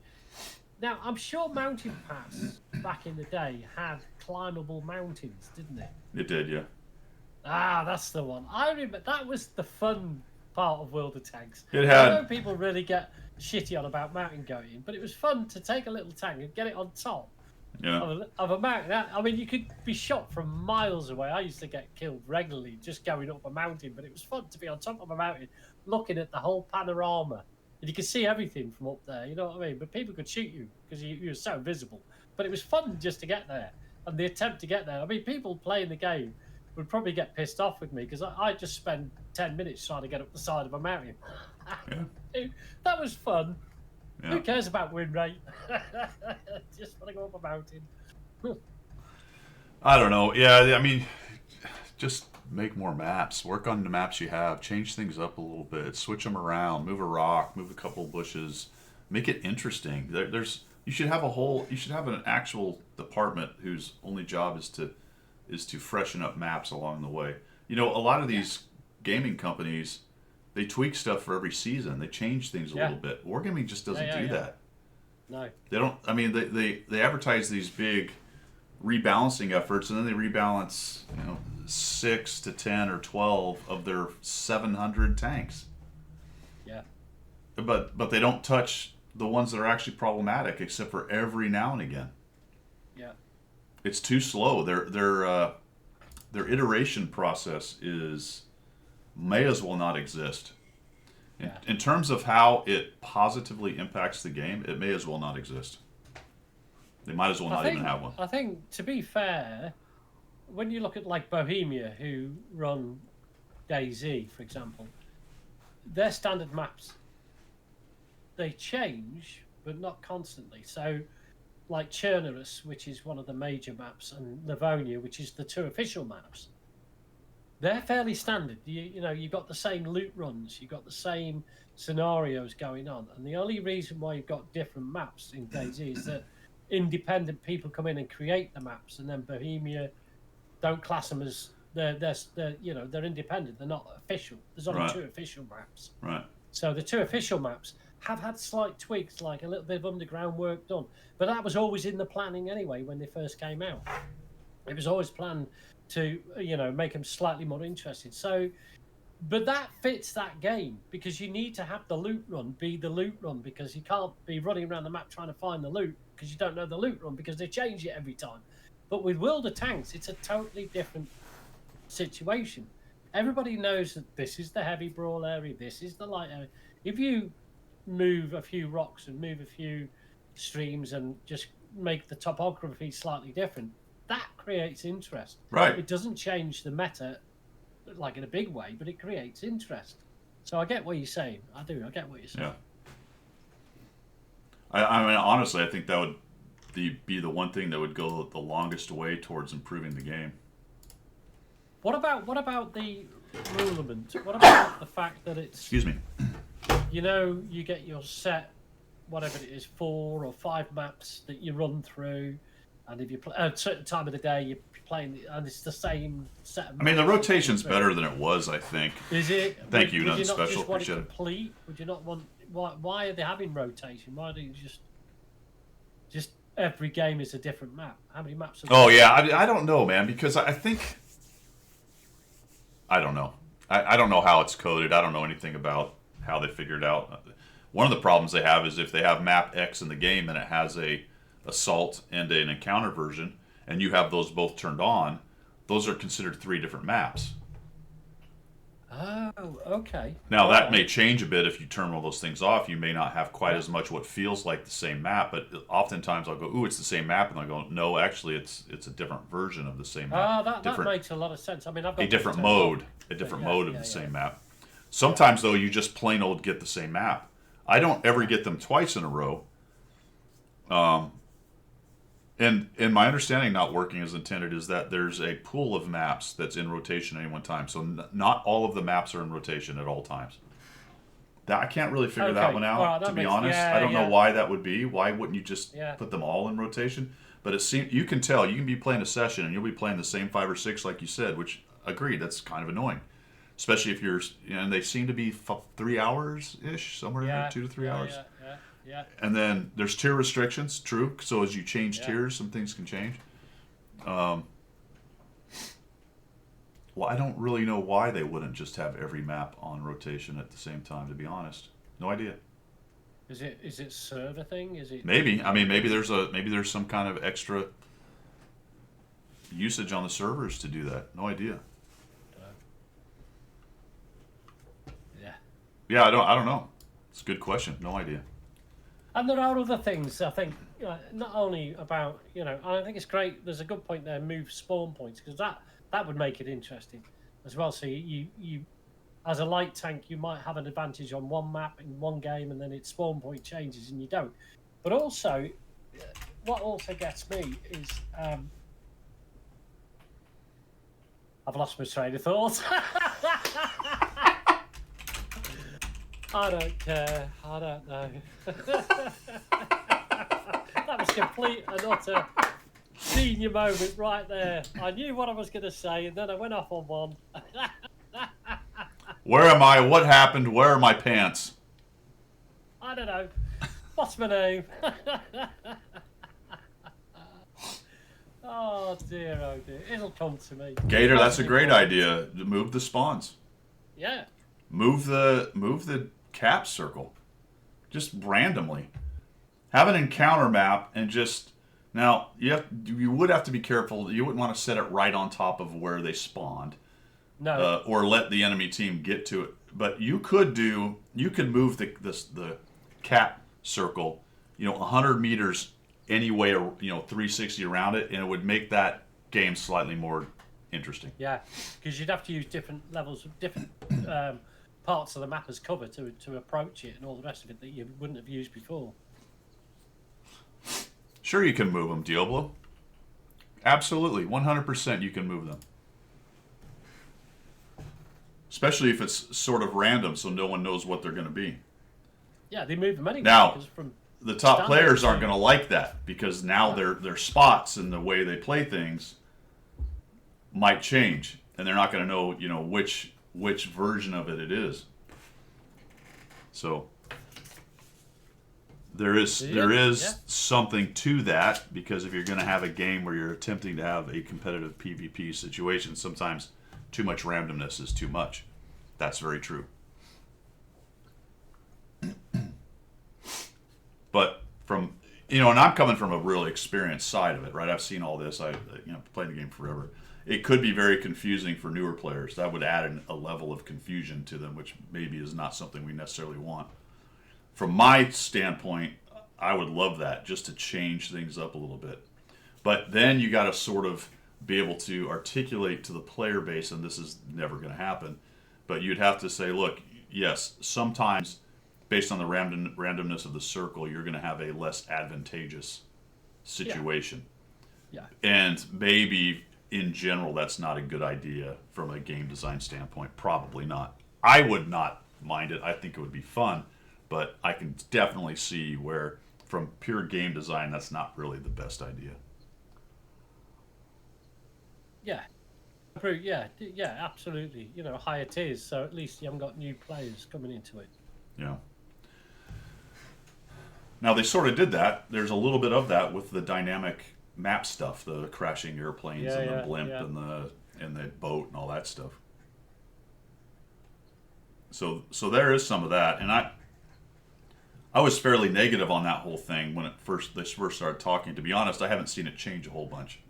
Now, I'm sure Mountain Pass back in the day had climbable mountains, didn't it? It did, yeah. Ah, that's the one. I remember that was the fun part of World of Tanks. It had. I know people really get shitty on about mountain goating, but it was fun to take a little tank and get it on top Yeah. of a mountain. I mean, you could be shot from miles away. I used to get killed regularly just going up a mountain, but it was fun to be on top of a mountain, looking at the whole panorama. And you could see everything from up there, you know what I mean? But people could shoot you because you were so visible. But it was fun just to get there. And the attempt to get there. I mean, people playing the game would probably get pissed off with me because I just spend 10 minutes trying to get up the side of a mountain. Yeah. That was fun. Yeah. Who cares about win rate? Just want to go up a mountain. I don't know. Yeah, I mean, just make more maps. Work on the maps you have. Change things up a little bit. Switch them around. Move a rock. Move a couple bushes. Make it interesting. You should have an actual department whose only job is to freshen up maps along the way. You know, a lot of these gaming companies, they tweak stuff for every season. They change things a little bit. Wargaming just doesn't do that. No. They don't. I mean, they advertise these big rebalancing efforts, and then they rebalance, 6 to 10 or 12 of their 700 tanks. Yeah. But they don't touch the ones that are actually problematic, except for every now and again. Yeah. It's too slow. Their iteration process may as well not exist. In terms of how it positively impacts the game, it may as well not exist. They might as well not even have one. I think, to be fair, when you look at like Bohemia, who run DayZ, for example, their standard maps, they change, but not constantly. So, like Chernerus, which is one of the major maps, and Livonia, which is the 2 official maps, they're fairly standard. You know, you've got the same loot runs, you've got the same scenarios going on, and the only reason why you've got different maps in DayZ is that independent people come in and create the maps, and then Bohemia don't class them as they're you know, they're independent. They're not official. There's only Right. 2 official maps. Right. So the 2 official maps have had slight tweaks, like a little bit of underground work done, but that was always in the planning anyway when they first came out. It was always planned to, you know, make them slightly more interesting. So, but that fits that game because you need to have the loot run be the loot run, because you can't be running around the map trying to find the loot because you don't know the loot run, because they change it every time. But with World of Tanks, it's a totally different situation. Everybody knows that this is the heavy brawl area, this is the light area. If you move a few rocks and move a few streams and just make the topography slightly different, that creates interest. Right. It doesn't change the meta like in a big way, but it creates interest. So I get what you're saying. I do. I get what you're saying. Yeah. I mean, honestly, I think that would be the one thing that would go the longest way towards improving the game. What about the rulement? What about the fact that it's, Excuse me. you know, you get your set, whatever it is, 4 or 5 maps that you run through, and if you play at a certain time of the day, you're playing, and it's the same set of I mean, the maps. rotation's better than it was, I think. Is it? Thank you, Would nothing you not special, just want it appreciate it. complete? Would you not want? Why are they having rotation? Why don't you just every game is a different map? How many maps? Are Oh, yeah. I don't know, man, because I think... I don't know. I don't know how it's coded. I don't know anything about how they figured it out. One of the problems they have is if they have map X in the game and it has a assault and an encounter version, and you have those both turned on, those are considered 3 different maps. Oh, okay. Now, that Alright. may change a bit if you turn all those things off. You may not have quite as much what feels like the same map, but oftentimes I'll go, ooh, it's the same map, and I'll go, no, actually, it's a different version of the same map. Ah, that different, makes a lot of sense. I mean, I've got a different turned on. mode, a different Yeah, mode of yeah, the yeah. same map. Sometimes, though, you just plain old get the same map. I don't ever get them twice in a row. And my understanding, not working as intended, is that there's a pool of maps that's in rotation at any one time. So not all of the maps are in rotation at all times. That I can't really figure that Okay, one out, alright, that to be makes- honest. yeah, I don't know yeah. why that would be. Why wouldn't you just Yeah. put them all in rotation? But it seems you can tell. You can be playing a session and you'll be playing the same 5 or 6, like you said, which agreed, that's kind of annoying. Especially if you're, and they seem to be 3 hours ish, somewhere in there, 2 to 3 hours. Yeah. And then there's tier restrictions, true. So as you change Yeah. tiers, some things can change. Well, I don't really know why they wouldn't just have every map on rotation at the same time, to be honest. No idea. Is it server thing? Is it? Maybe. I mean, maybe there's some kind of extra usage on the servers to do that. No idea. Yeah. Yeah, I don't know. It's a good question. No idea. And there are other things, I think, not only about, you know, and I think it's great, there's a good point there, move spawn points, because that would make it interesting as well. So you as a light tank, you might have an advantage on one map in one game, and then its spawn point changes and you don't. But also, what also gets me is, I've lost my train of thought. I don't care. I don't know. That was complete and utter senior moment right there. I knew what I was going to say, and then I went off on one. Where am I? What happened? Where are my pants? I don't know. What's my name? Oh dear. It'll come to me. Gator, that's a great idea. Move the spawns. Yeah. Move the cap circle. Just randomly. Have an encounter map and just now you would have to be careful. You wouldn't want to set it right on top of where they spawned. No. Or let the enemy team get to it. But you could move the cap circle, 100 meters any way, 360 around it, and it would make that game slightly more interesting. Yeah, because you'd have to use different levels of different parts of the map as cover to approach it and all the rest of it that you wouldn't have used before. Sure, you can move them, Diablo. Absolutely, 100% you can move them. Especially if it's sort of random, so no one knows what they're going to be. Yeah, they move them anyway. Now, 'cause from the top standard players to- aren't going to like that because now their spots and the way they play things might change, and they're not going to know, you know, which version of it is. So there is Yeah. something to that, because if you're going to have a game where you're attempting to have a competitive PvP situation, sometimes too much randomness is too much. That's very true. But from, you know, and I'm coming from a really experienced side of it, right? I've seen all this. I, you know, played the game forever. It could be very confusing for newer players. That would add a level of confusion to them, which maybe is not something we necessarily want. From my standpoint, I would love that, just to change things up a little bit. But then you got to sort of be able to articulate to the player base, and this is never going to happen, but you'd have to say, look, yes, sometimes based on the randomness of the circle, you're going to have a less advantageous situation. Yeah. And maybe in general, that's not a good idea from a game design standpoint. Probably not. I would not mind it. I think it would be fun, but I can definitely see where, from pure game design, that's not really the best idea. Yeah. Yeah, absolutely. You know, higher tiers, so at least you haven't got new players coming into it. Yeah. Now, they sort of did that. There's a little bit of that with the dynamic map stuff, the crashing airplanes and the blimp and the boat and all that stuff. So there is some of that, and I was fairly negative on that whole thing when they first started talking. To be honest, I haven't seen it change a whole bunch.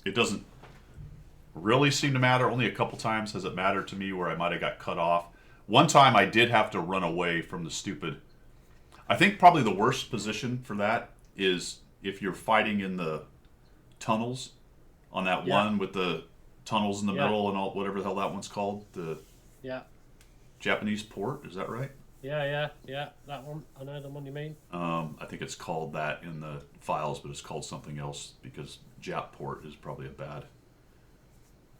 It doesn't really seem to matter. Only a couple times has it mattered to me where I might have got cut off. One time I did have to run away from the stupid... I think probably the worst position for that is if you're fighting in the tunnels on that one with the tunnels in the middle and all, whatever the hell that one's called. The Japanese port, is that right? Yeah, that one. I know the one you mean. I think it's called that in the files, but it's called something else because Jap port is probably a bad...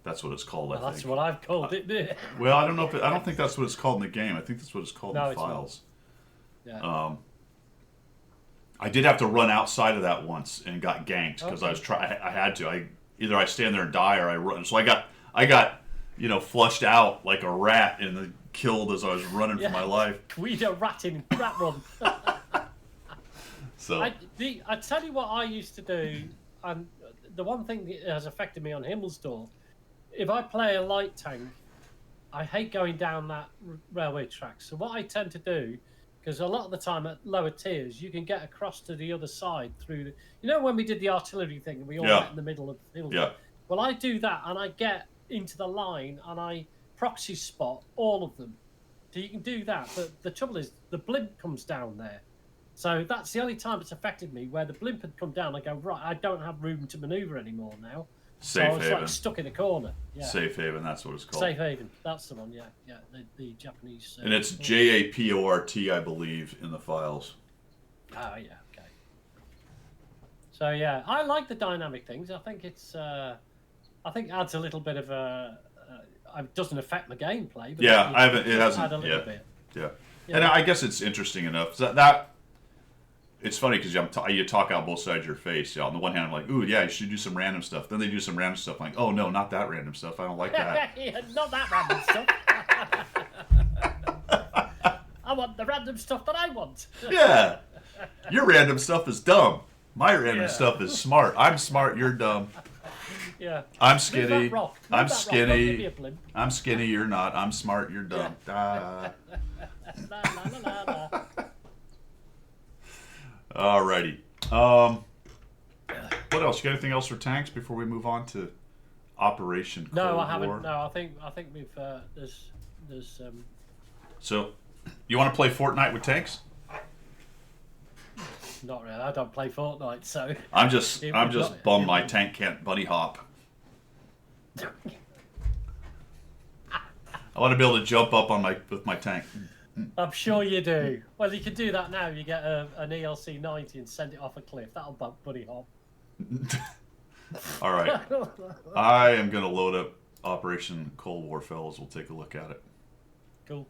That's what it's called, I think. That's what I've called it. Well, I don't know if I don't think that's what it's called in the game. I think that's what it's called in the files. Yeah. I did have to run outside of that once and got ganked because I was I had to. Either I stand there and die or I run. So I got flushed out like a rat and killed as I was running for my life. We a rat run. So I tell you what I used to do, and the one thing that has affected me on Himmelsdorf, if I play a light tank, I hate going down that railway track. So what I tend to do, because a lot of the time at lower tiers, you can get across to the other side through the... You know when we did the artillery thing and we all met in the middle of the field? Yeah. Well, I do that and I get into the line and I proxy spot all of them. So you can do that. But the trouble is, the blimp comes down there. So that's the only time it's affected me, where the blimp had come down. I go, right, I don't have room to manoeuvre anymore now. So I was like stuck in a corner. Yeah. Safe Haven, that's what it's called. Safe Haven, that's the one. Yeah, the Japanese. And it's JAPORT, I believe, in the files. Oh yeah, okay. So yeah, I like the dynamic things. I think it's, I think it adds a little bit of a. It doesn't affect my gameplay. But it hasn't. Add a little bit. Yeah, and I guess it's interesting enough that it's funny because you talk out both sides of your face. Yeah, on the one hand, I'm like, ooh, yeah, you should do some random stuff. Then they do some random stuff. I'm like, oh no, not that random stuff. I don't like that. Not that random stuff. I want the random stuff that I want. Yeah, your random stuff is dumb. My random stuff is smart. I'm smart. You're dumb. Yeah. I'm skinny. I'm skinny. I'm skinny. You're not. I'm smart. You're dumb. Yeah. Alrighty. What else? You got anything else for tanks before we move on to Operation Cold No, War? I haven't. No, I think we've there's So, you want to play Fortnite with tanks? Not really. I don't play Fortnite, so I'm just bummed my tank can't bunny hop. I want to be able to jump up on with my tank. I'm sure you do. Well, you can do that now. You get an ELC 90 and send it off a cliff. That'll bump Buddy Hop. All right. I am going to load up Operation Cold War, fellas. We'll take a look at it. Cool.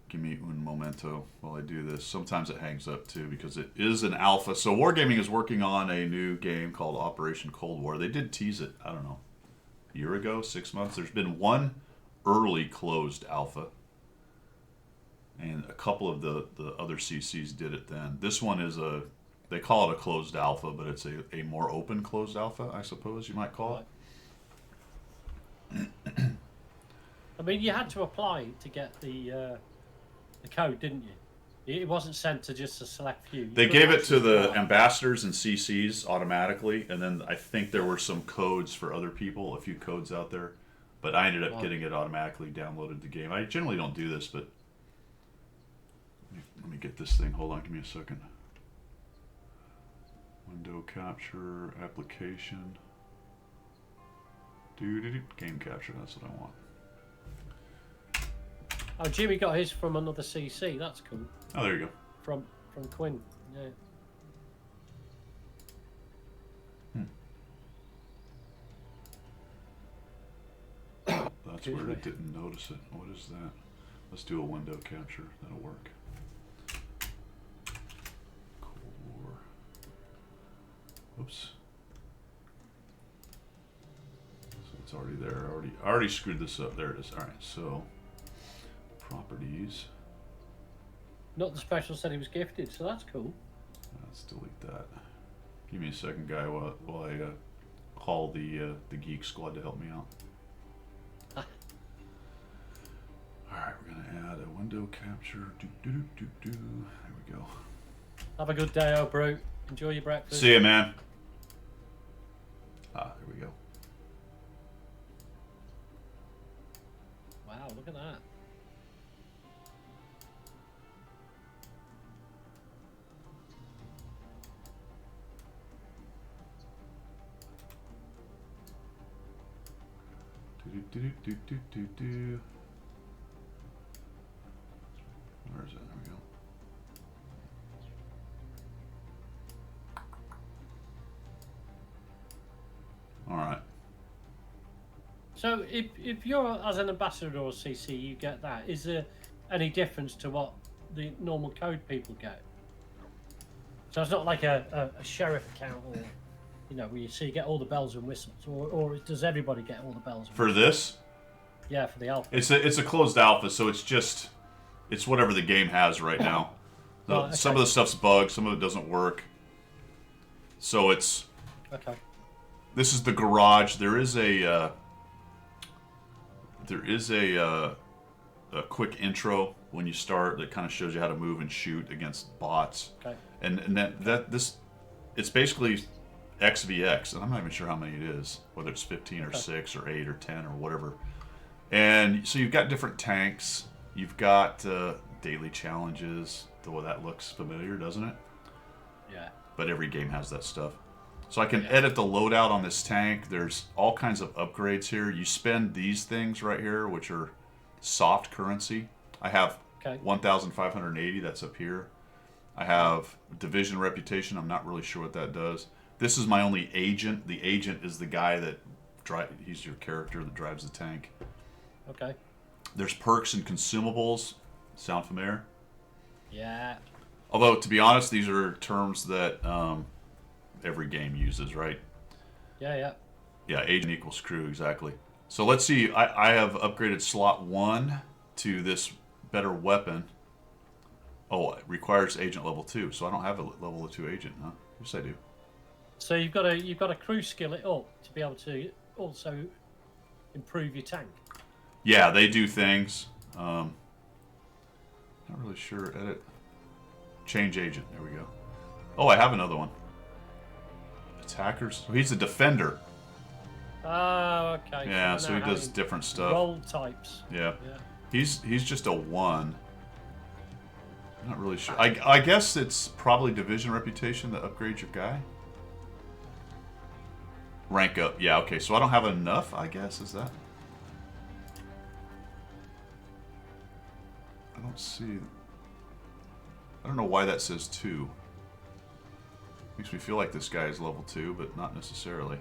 Give me un momento while I do this. Sometimes it hangs up too because it is an alpha. So Wargaming is working on a new game called Operation Cold War. They did tease it, I don't know, a year ago, 6 months. There's been one early closed alpha. And a couple of the other CCs did it then. This one is they call it a closed alpha, but it's a more open closed alpha, I suppose you might call it. I mean, you had to apply to get the code, didn't you? It wasn't sent to just a select few. They gave it to the ambassadors and CCs automatically, and then I think there were some codes for other people, a few codes out there. But I ended up getting it automatically downloaded the game. I generally don't do this, but let me get this thing. Hold on, give me a second. Window capture, application. Game capture, that's what I want. Oh, Jimmy got his from another CC. That's cool. Oh, there you go. From Quinn. Yeah. That's weird. I didn't notice it. What is that? Let's do a window capture. That'll work. Cold War. Oops. So it's already there. I already screwed this up. There it is. All right. So properties. Not the special said he was gifted, so that's cool. Let's delete that. Give me a second, guy, while I call the Geek Squad to help me out. Alright, we're gonna add a window capture. There we go. Have a good day, oh bro. Enjoy your breakfast. See ya, man. There we go. Wow, look at that. Where is it? There we go. All right. So if you're as an ambassador or CC, you get that. Is there any difference to what the normal code people get? So it's not like a sheriff account, or where you get all the bells and whistles, or does everybody get all the bells and For whistles? this? Yeah, for the alpha. It's a closed alpha, so it's whatever the game has right now. Okay. Some of the stuff's bugged, some of it doesn't work. So it's Okay. This is the garage. There is a quick intro when you start that kind of shows you how to move and shoot against bots. Okay. And it's basically XVX, and I'm not even sure how many it is, whether it's 15 or 6 or 8 or 10 or whatever. And so you've got different tanks. You've got daily challenges. Though that looks familiar, doesn't it? Yeah. But every game has that stuff. So I can edit the loadout on this tank. There's all kinds of upgrades here. You spend these things right here, which are soft currency. I have 1,580. That's up here. I have division reputation. I'm not really sure what that does. This is my only agent. The agent is the guy that he's your character that drives the tank. Okay. There's perks and consumables. Sound familiar? Yeah. Although, to be honest, these are terms that every game uses, right? Yeah. Yeah, agent equals crew, exactly. So let's see. I have upgraded slot 1 to this better weapon. Oh, it requires agent level 2, so I don't have a level 2 agent, huh? Yes, I do. So you've got to crew skill it up to be able to also improve your tank. Yeah, they do things. Not really sure. Edit. Change agent. There we go. Oh, I have another one. Attackers. Oh, he's a defender. Oh, okay. Yeah, so he does different stuff. Role types. Yeah. He's just a 1. I'm not really sure. I guess it's probably division reputation that upgrades your guy. Rank up. Yeah, okay. So I don't have enough, I guess, is that? I don't see. I don't know why that says 2. Makes me feel like this guy is level 2, but not necessarily.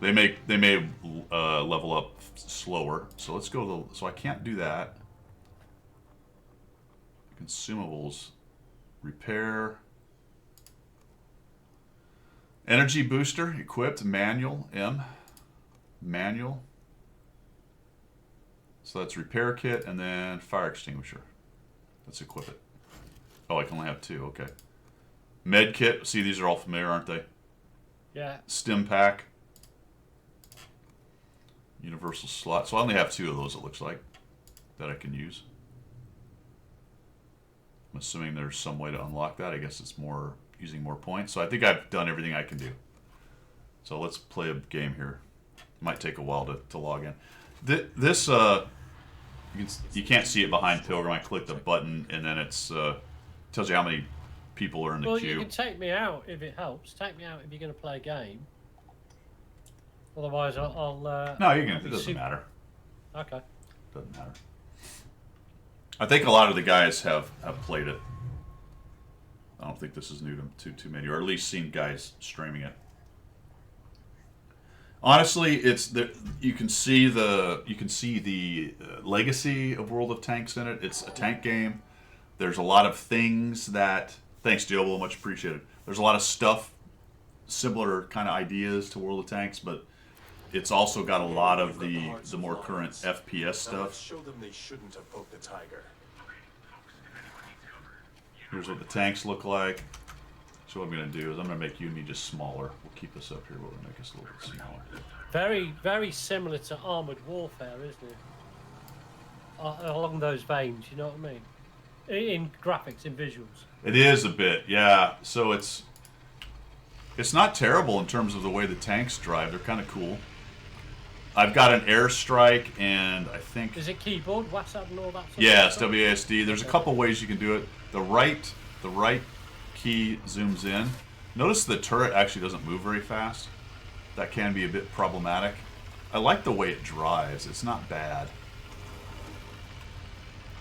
They may level up slower. So let's go to the, so I can't do that. Consumables, repair, energy booster equipped, manual M, manual. So that's repair kit and then fire extinguisher. Let's equip it. Oh, I can only have 2. Okay. Med kit. See, these are all familiar, aren't they? Yeah. Stim pack. Universal slot. So I only have 2 of those, it looks like, that I can use. I'm assuming there's some way to unlock that. I guess it's more using more points. So I think I've done everything I can do. So let's play a game here. It might take a while to log in. This you can't see it behind Pilgrim. I click the button and then it's tells you how many people are in the Well, queue. you can take me out if it helps. Take me out if you're going to play a game. Otherwise, I'll No, you can. It doesn't matter. Okay. Doesn't matter. I think a lot of the guys have played it. I don't think this is new to too many, or at least seen guys streaming it. Honestly, it's the you can see the legacy of World of Tanks in it. It's a tank game. There's a lot of things that thanks Diobo, much appreciated. There's a lot of stuff, similar kind of ideas to World of Tanks, but it's also got a lot of the more current FPS stuff. Show them they shouldn't have poked the tiger. Here's what the tanks look like. So what I'm going to do is I'm going to make you and me just smaller. We'll keep this up here. We'll make us a little bit smaller. Very, very similar to Armored Warfare, isn't it? Along those veins, you know what I mean? In graphics, in visuals. It is a bit, yeah. So it's not terrible in terms of the way the tanks drive. They're kind of cool. I've got an airstrike, and I think Is it keyboard, WhatsApp, and all that? yeah, it's WASD. There's a couple ways you can do it. The right key zooms in. Notice the turret actually doesn't move very fast. That can be a bit problematic. I like the way it drives. It's not bad.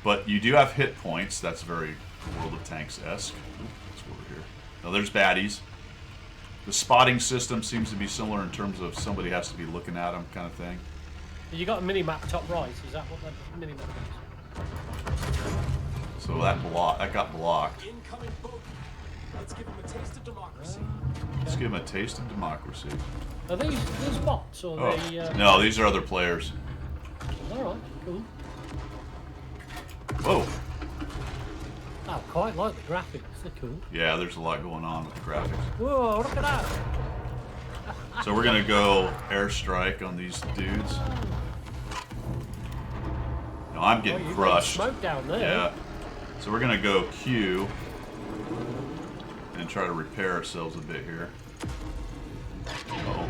But you do have hit points. That's very World of Tanks-esque. Let's go over here. Now there's baddies. The spotting system seems to be similar in terms of somebody has to be looking at them kind of thing. You got a mini-map top right, is that what the mini-map is? So that got blocked. Incoming bogey. Let's give them a taste of democracy. Let's give them a taste of democracy. Are these bots, or Oh, they... no, these are other players. Alright, cool. Whoa. I quite like the graphics, they're cool. Yeah, there's a lot going on with the graphics. Whoa, look at that! So we're gonna go airstrike on these dudes. No, I'm getting you've got crushed. smoke down there. Yeah. So we're gonna go Q and try to repair ourselves a bit here. Uh-oh.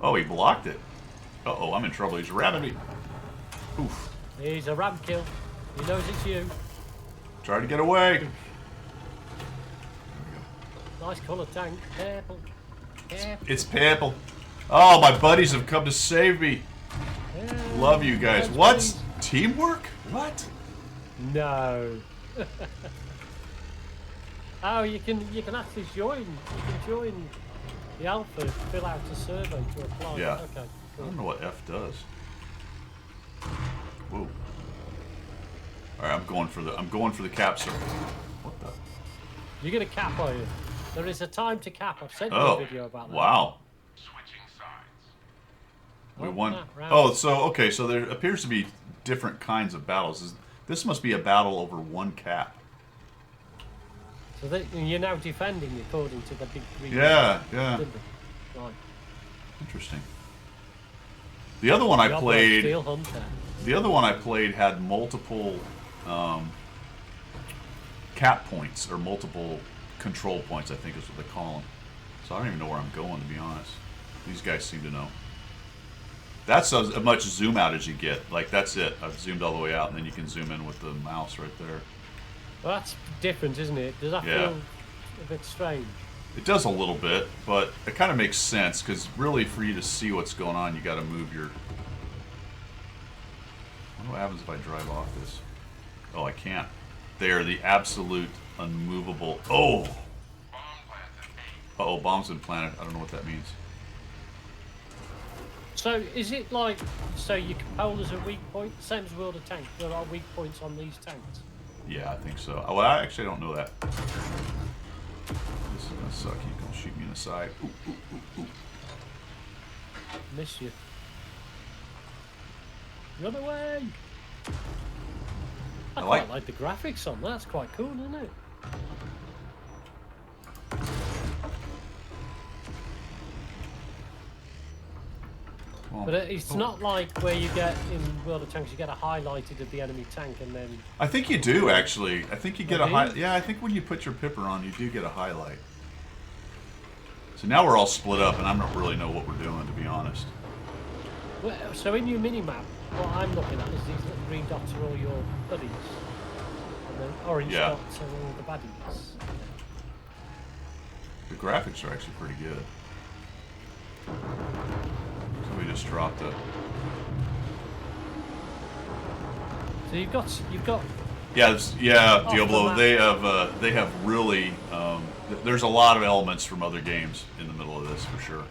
Oh, he blocked it. Uh-oh, I'm in trouble. He's ramming me. Oof. He's a ram kill. He knows it's you. Try to get away. Nice colour tank. Purple. Purple. It's purple. Oh, my buddies have come to save me. Love you guys. What? Teamwork? What? No. Oh, you can actually join. You can join the alpha, fill out a survey to apply. Yeah. Okay. I Cool. don't know what F does. Whoa. All right, I'm going for the cap circle. What the? You're gonna cap, are you? There is a time to cap. I've sent you Oh. a video about that. Wow. Switching sides. We Oh, won. that round. Oh, so okay, so there appears to be different kinds of battles. This must be a battle over one cap. So you're now defending according to the big green. Yeah, yeah. symbol. Right. Interesting. The other one I Diablo played. Steel Hunter. The other one I played had multiple cap points, or multiple control points, I think is what they call them. So I don't even know where I'm going, to be honest. These guys seem to know. That's as much zoom out as you get. Like, that's it. I've zoomed all the way out, and then you can zoom in with the mouse right there. Well, that's different, isn't it? Does that Yeah. feel a bit strange? It does a little bit, but it kind of makes sense because really, for you to see what's going on, you got to move your. I wonder what happens if I drive off this. Oh, I can't. They are the absolute unmovable. Oh. Uh-oh, bombs been planted. I don't know what that means. So is it like, so your cupolas are weak point, same as World of Tanks, there are weak points on these tanks? Yeah, I think so. Well, I actually don't know that. This is gonna suck. He's gonna shoot me in the side. Ooh, ooh, ooh, ooh. Miss you. Run away! I I quite like- like the graphics on that, it's quite cool, isn't it? Well, But it's not like where you get in World of Tanks, you get a highlighted of the enemy tank and then... I think you do actually. I think you get Oh, a do high. you? Yeah, I think when you put your pipper on, you do get a highlight. So now we're all split up, and I don't really know what we're doing, to be honest. Well, so in your mini-map, what I'm looking at is these little green dots are all your buddies. And then orange Yeah. dots are all the baddies. The graphics are actually pretty good. So we just dropped a. So you've got Yeah, yeah, Off the Diablo. map. They have really. There's a lot of elements from other games in the middle of this for sure.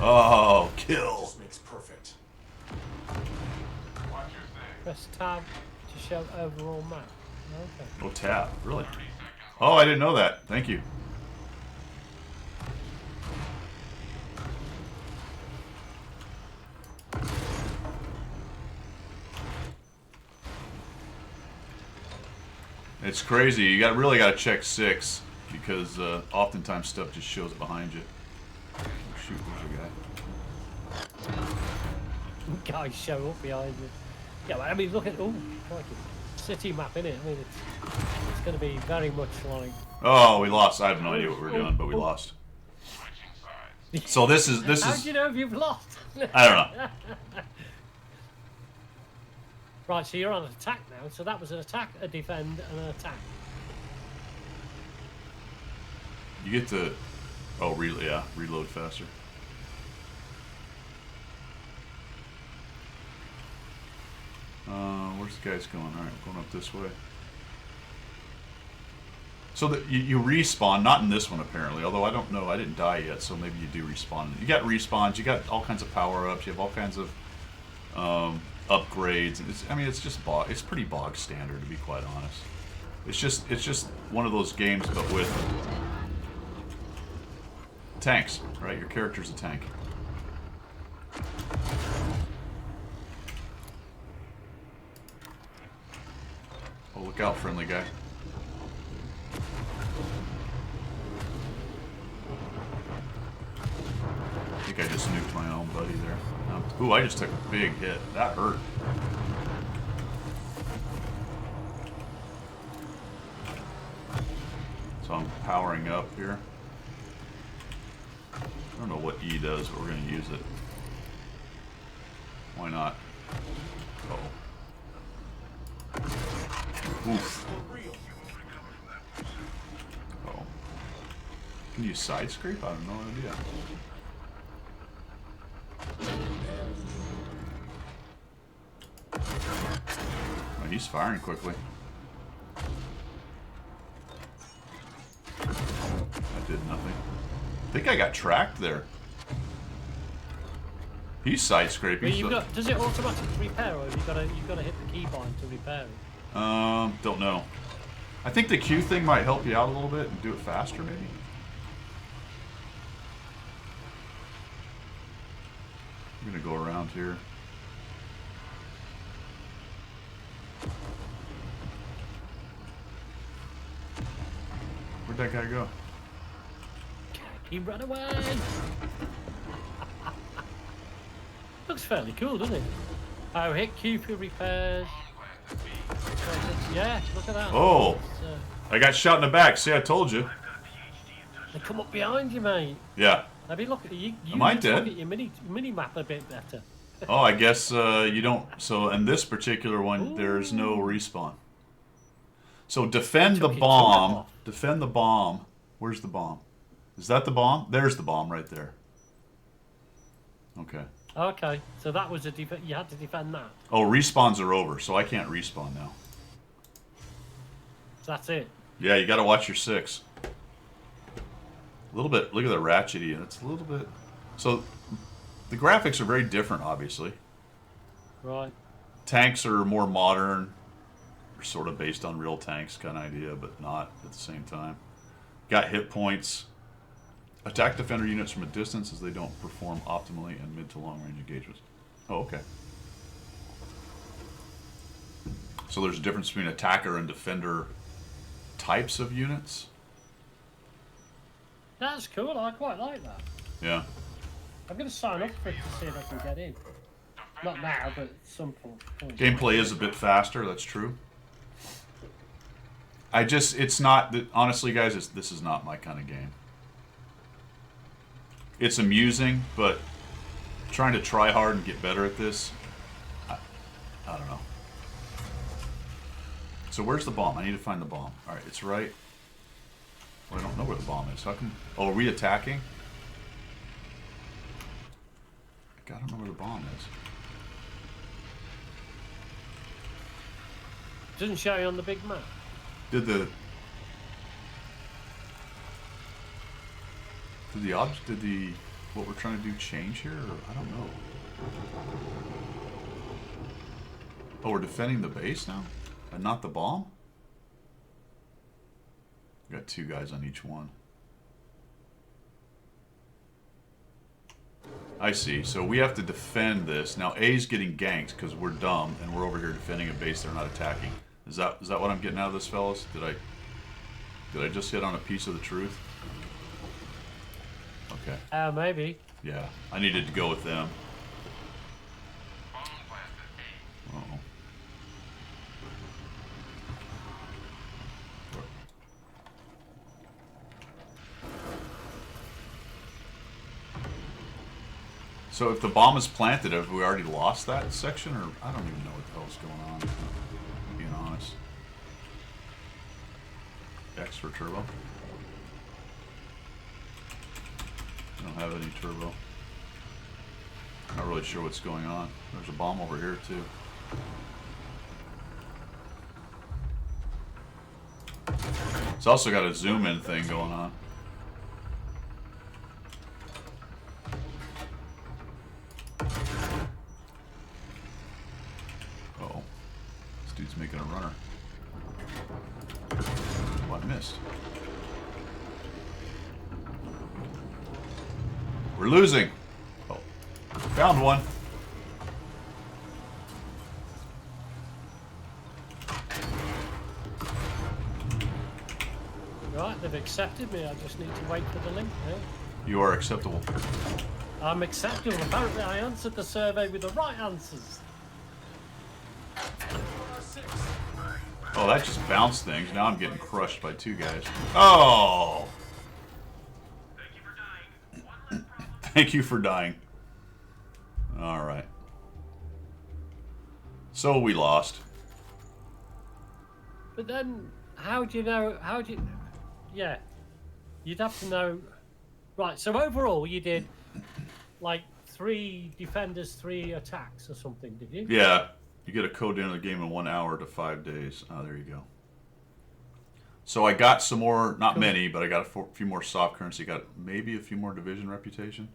Oh, kill! Just makes perfect. Watch your thing. press tab to show overall map. Okay. Oh, tab. Really? Oh, I didn't know that. Thank you. It's crazy. You really got to check 6 because oftentimes stuff just shows behind you. Oh, shoot, there's a guy. Guys show up behind you. Yeah, well, I mean, look at city map, innit? I mean, it's going to be very much like. Oh, we lost. I have no idea what we're doing, but we lost. Switching sides. So this is. How do you know if you've lost? I don't know. Right, so you're on attack now. So that was an attack, a defend, and an attack. You get to. Oh, reload faster. Where's the guys going? All right, going up this way. So that you respawn, not in this one apparently. Although I don't know, I didn't die yet, so maybe you do respawn. You got respawns, you got all kinds of power ups, you have all kinds of upgrades. It's just it's pretty bog standard to be quite honest. It's just one of those games, but with tanks, right? Your character's a tank. Oh, look out, friendly guy. I think I just nuked my own buddy there. Ooh, I just took a big hit. That hurt. So I'm powering up here. I don't know what E does, but we're going to use it. Why not? Uh-oh. Oof. Oh. Can you side scrape? I have no idea. Oh, he's firing quickly. That did nothing. I think I got tracked there. He's side scraping. Well, does it automatically repair, or have you've got to hit the keybind to repair it? Don't know. I think the Q thing might help you out a little bit and do it faster, maybe. I'm gonna go around here. Where'd that guy go? He ran away. Looks fairly cool, doesn't it? Oh, hit Q for repairs. Yeah, look at that. Oh, It's, I got shot in the back. See, I told you. they come up behind you, mate. Yeah. Maybe look at you. Am I need to look dead? at your mini map a bit better. Oh, I guess you don't. So in this particular one, there's no respawn. So defend the Took it bomb. off. Defend the bomb. Where's the bomb? Is that the bomb? There's the bomb right there. Okay. Okay, so that was you had to defend that. Oh, respawns are over, so I can't respawn now. So that's it. Yeah, you got to watch your 6. A little bit. Look at the ratchety, and it's a little bit. So the graphics are very different, obviously. Right. Tanks are more modern, or sort of based on real tanks kind of idea, but not at the same time. Got hit points. Attack defender units from a distance as they don't perform optimally in mid to long range engagements. Oh, okay. So there's a difference between attacker and defender types of units. That's cool. I quite like that. Yeah. I'm going to sign up for it to see if I can get in. Not now, but at some point. Gameplay is a bit faster, that's true. It's not, honestly guys, this is not my kind of game. It's amusing, but trying to try hard and get better at this, I don't know. So where's the bomb? I need to find the bomb. Alright, it's right. Well, I don't know where the bomb is. How come? Oh, are we attacking? I don't know where the bomb is. Doesn't show you on the big map. Did the what we're trying to do change here? Or, I don't know. Oh, we're defending the base now? And not the bomb? We got 2 guys on each one. I see. So we have to defend this. Now A's getting ganked because we're dumb and we're over here defending a base they're not attacking. Is that what I'm getting out of this, fellas? Did I just hit on a piece of the truth? Okay. Maybe. Yeah, I needed to go with them. Uh-oh. So if the bomb is planted, have we already lost that section? Or I don't even know what the hell's going on, being honest. X for turbo. I don't have any turbo. Not really sure what's going on. There's a bomb over here too. It's also got a zoom in thing going on. Uh-oh. This dude's making a runner. Oh, I missed. We're losing. Oh, found one. Right, they've accepted me. I just need to wait for the link now. You are acceptable. I'm acceptable. Apparently I answered the survey with the right answers. Oh, that just bounced things. Now I'm getting crushed by 2 guys. Oh! Thank you for dying. Alright. So we lost. But then, how do you know, yeah. You'd have to know, right, so overall you did, like, 3 defenders, 3 attacks or something, did you? Yeah. You get a code into the game in 1 hour to 5 days. Oh, there you go. So I got some more, not many, but I got a few more soft currency. Got maybe a few more division reputation.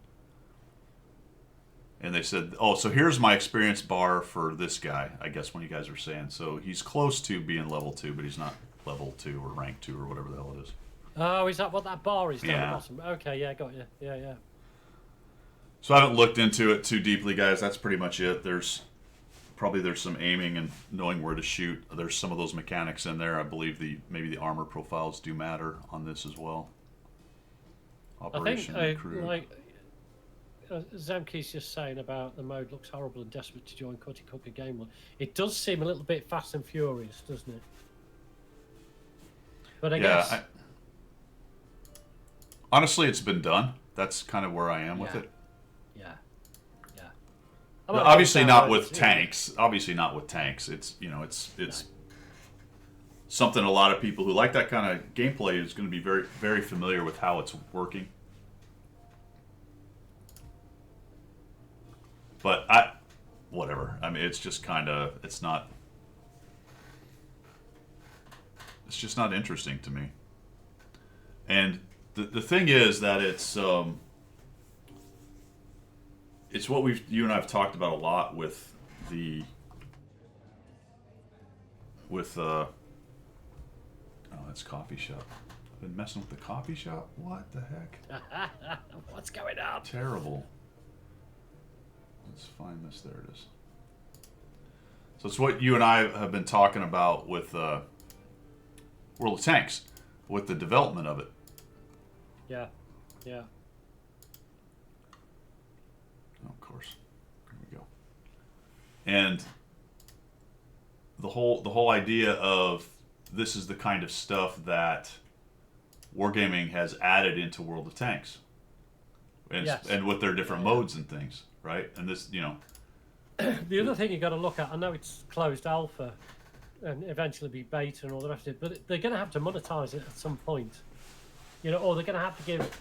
And they said, oh, so here's my experience bar for this guy, I guess, when you guys were saying. So he's close to being level 2, but he's not level 2 or rank 2 or whatever the hell it is. Oh, is that what that bar is down Yeah. the bottom? Okay, yeah, got you. Yeah, yeah. So I haven't looked into it too deeply, guys. That's pretty much it. There's some aiming and knowing where to shoot. There's some of those mechanics in there. I believe maybe the armor profiles do matter on this as well. Operation I think, crew. like, Zemke's just saying about the mode looks horrible and desperate to join Cutty Cooker Game World. It does seem a little bit Fast and Furious, doesn't it? But I guess... Honestly, it's been done. That's kind of where I am with it. Yeah. Yeah. But obviously not with tanks. Obviously not with tanks. It's, you know, it's something a lot of people who like that kind of gameplay is going to be very, very familiar with how it's working. But whatever. I mean, it's just kind of, it's just not interesting to me. And the thing is that it's what you and I have talked about a lot with oh, that's coffee shop. I've been messing with the coffee shop. What the heck? What's going on? Terrible. Let's find this. There it is. So it's what you and I have been talking about with World of Tanks, with the development of it. Yeah, yeah. Oh, of course. Here we go. And the whole idea of this is the kind of stuff that Wargaming has added into World of Tanks, and Yes. and with their different modes and things, right? And this, The other thing you got to look at, I know it's closed alpha and eventually be beta and all the rest of it, but they're going to have to monetize it at some point, or they're going to have to give,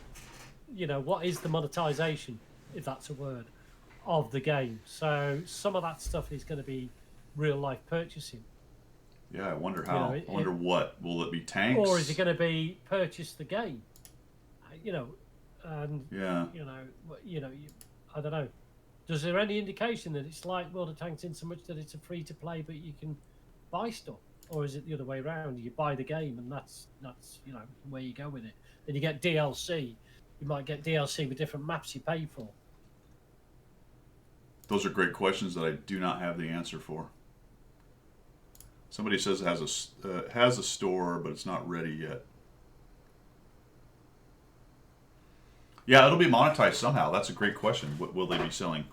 what is the monetization, if that's a word, of the game. So some of that stuff is going to be real life purchasing. Yeah, I wonder how. I wonder what will it be, tanks, or is it going to be purchase the game? And Yeah. I don't know. Is there any indication that it's like World of Tanks in so much that it's a free to play, but you can buy stuff, or is it the other way around? You buy the game, and that's where you go with it. Then you get DLC. You might get DLC with different maps you pay for. Those are great questions that I do not have the answer for. Somebody says it has a store, but it's not ready yet. Yeah, it'll be monetized somehow. That's a great question. Will they be selling,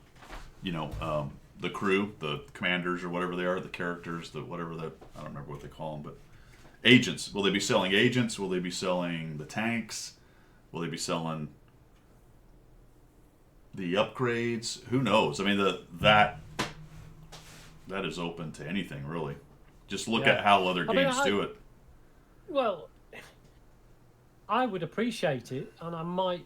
the crew, the commanders or whatever they are, the characters, I don't remember what they call them, but agents. Will they be selling agents? Will they be selling the tanks? Will they be selling the upgrades? Who knows? I mean, that is open to anything, really. Just look at how other games do it. Well, I would appreciate it, and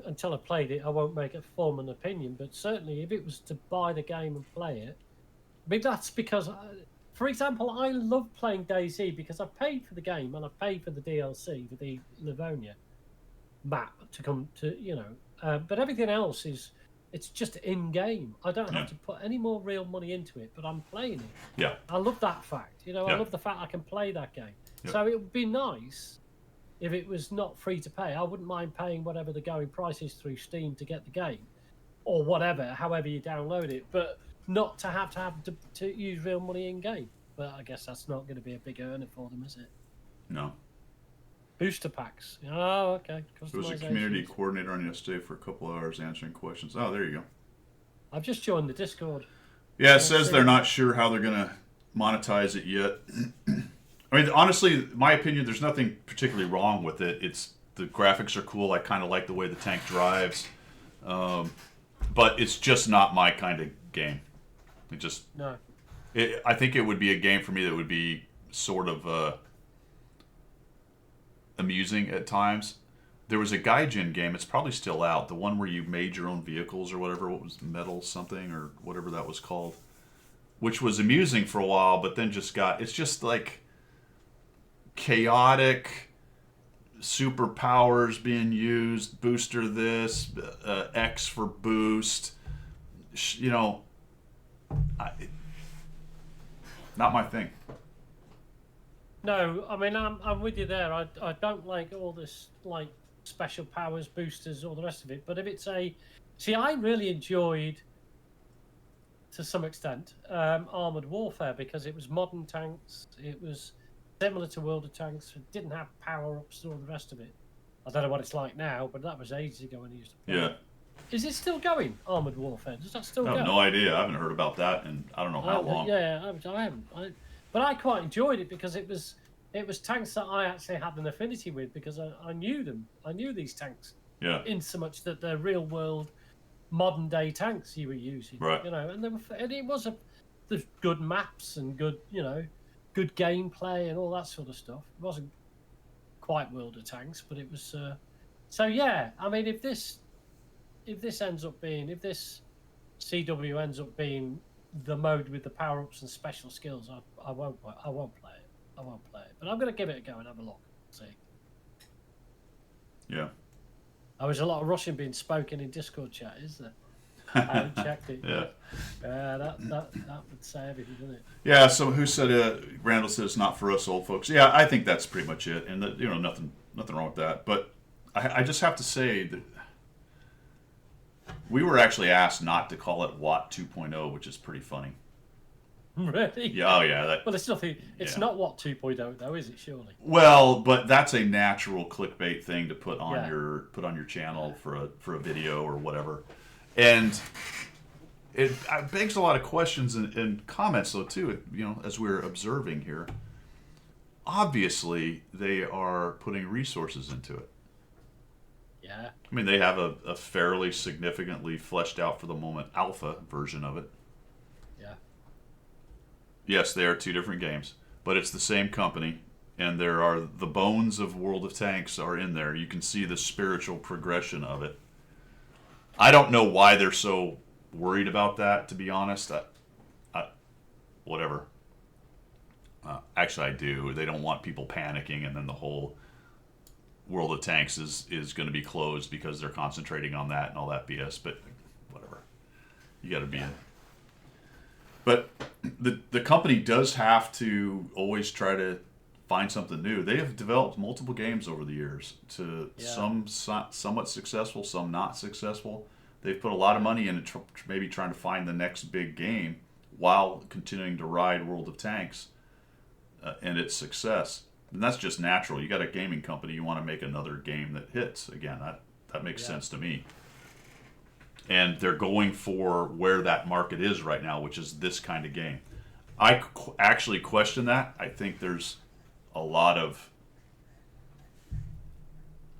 until I played it, I won't make a formal opinion, but certainly if it was to buy the game and play it, I mean, that's because, for example, I love playing DayZ because I paid for the game and I paid for the DLC for the Livonia map to come to, but everything else it's just in-game. I don't have to put any more real money into it, but I'm playing it. Yeah. I love that fact. I love the fact I can play that game. Yeah. So it would be nice if it was not free to pay. I wouldn't mind paying whatever the going price is through Steam to get the game, or whatever, however you download it, but not to have to use real money in-game. But I guess that's not going to be a big earner for them, is it? No. Booster packs. Oh, okay. There was a community coordinator on yesterday for a couple of hours answering questions. Oh, there you go. I've just joined the Discord. Yeah, it says they're not sure how they're going to monetize it yet. I mean, honestly, my opinion, there's nothing particularly wrong with it. The graphics are cool. I kind of like the way the tank drives. But it's just not my kind of game. No. I think it would be a game for me that would be sort of amusing at times. There was a Gaijin game, it's probably still out, the one where you made your own vehicles or whatever, what was Metal something or whatever that was called, which was amusing for a while, but then it's just like chaotic superpowers being used, booster this, X for boost, not my thing. No, I mean, I'm with you there. I don't like all this, like, special powers, boosters, all the rest of it. But if it's See, I really enjoyed, to some extent, Armoured Warfare, because it was modern tanks. It was similar to World of Tanks. It didn't have power-ups and all the rest of it. I don't know what it's like now, but that was ages ago when I used to play. Yeah. Is it still going, Armoured Warfare? Does that still I go? have no idea. I haven't heard about that in I don't know how long. Yeah, I haven't. But I quite enjoyed it because it was tanks that I actually had an affinity with because I knew them. I knew these tanks. Yeah. In so much that they're real world, modern day tanks you were using. Right. And it was there's good maps and good good gameplay and all that sort of stuff. It wasn't quite World of Tanks, but it was. So yeah, I mean, if this ends up being, if this CW ends up being the mode with the power ups and special skills, I won't play it. I won't play it, but I'm going to give it a go and have a look. See. Yeah. Oh, there's a lot of Russian being spoken in Discord chat, is there? I haven't checked it. Yeah. That would say everything, doesn't it? Yeah. So who said? Randall said it's not for us old folks. Yeah, I think that's pretty much it, and that, nothing wrong with that. But I just have to say that we were actually asked not to call it Watt 2.0, which is pretty funny. Really? Yeah. Oh yeah. Well, it's nothing. It's Yeah. not what 2.0 though, is it? Surely. Well, but that's a natural clickbait thing to put on Yeah. your channel for a video or whatever, and it begs a lot of questions and comments though too. As we're observing here, obviously they are putting resources into it. Yeah. I mean, they have a fairly significantly fleshed out for the moment alpha version of it. Yeah. Yes, they are two different games, but it's the same company, and there are the bones of World of Tanks are in there. You can see the spiritual progression of it. I don't know why they're so worried about that, to be honest. Whatever. Actually, I do. They don't want people panicking, and then the whole World of Tanks is going to be closed because they're concentrating on that and all that BS. But whatever. You got to be in. But the company does have to always try to find something new. They have developed multiple games over the years, some somewhat successful, some not successful. They've put a lot of money into maybe trying to find the next big game while continuing to ride World of Tanks and its success. And that's just natural. You got a gaming company, you want to make another game that hits. Again, that makes sense to me. And they're going for where that market is right now, which is this kind of game. I actually question that. I think there's a lot of...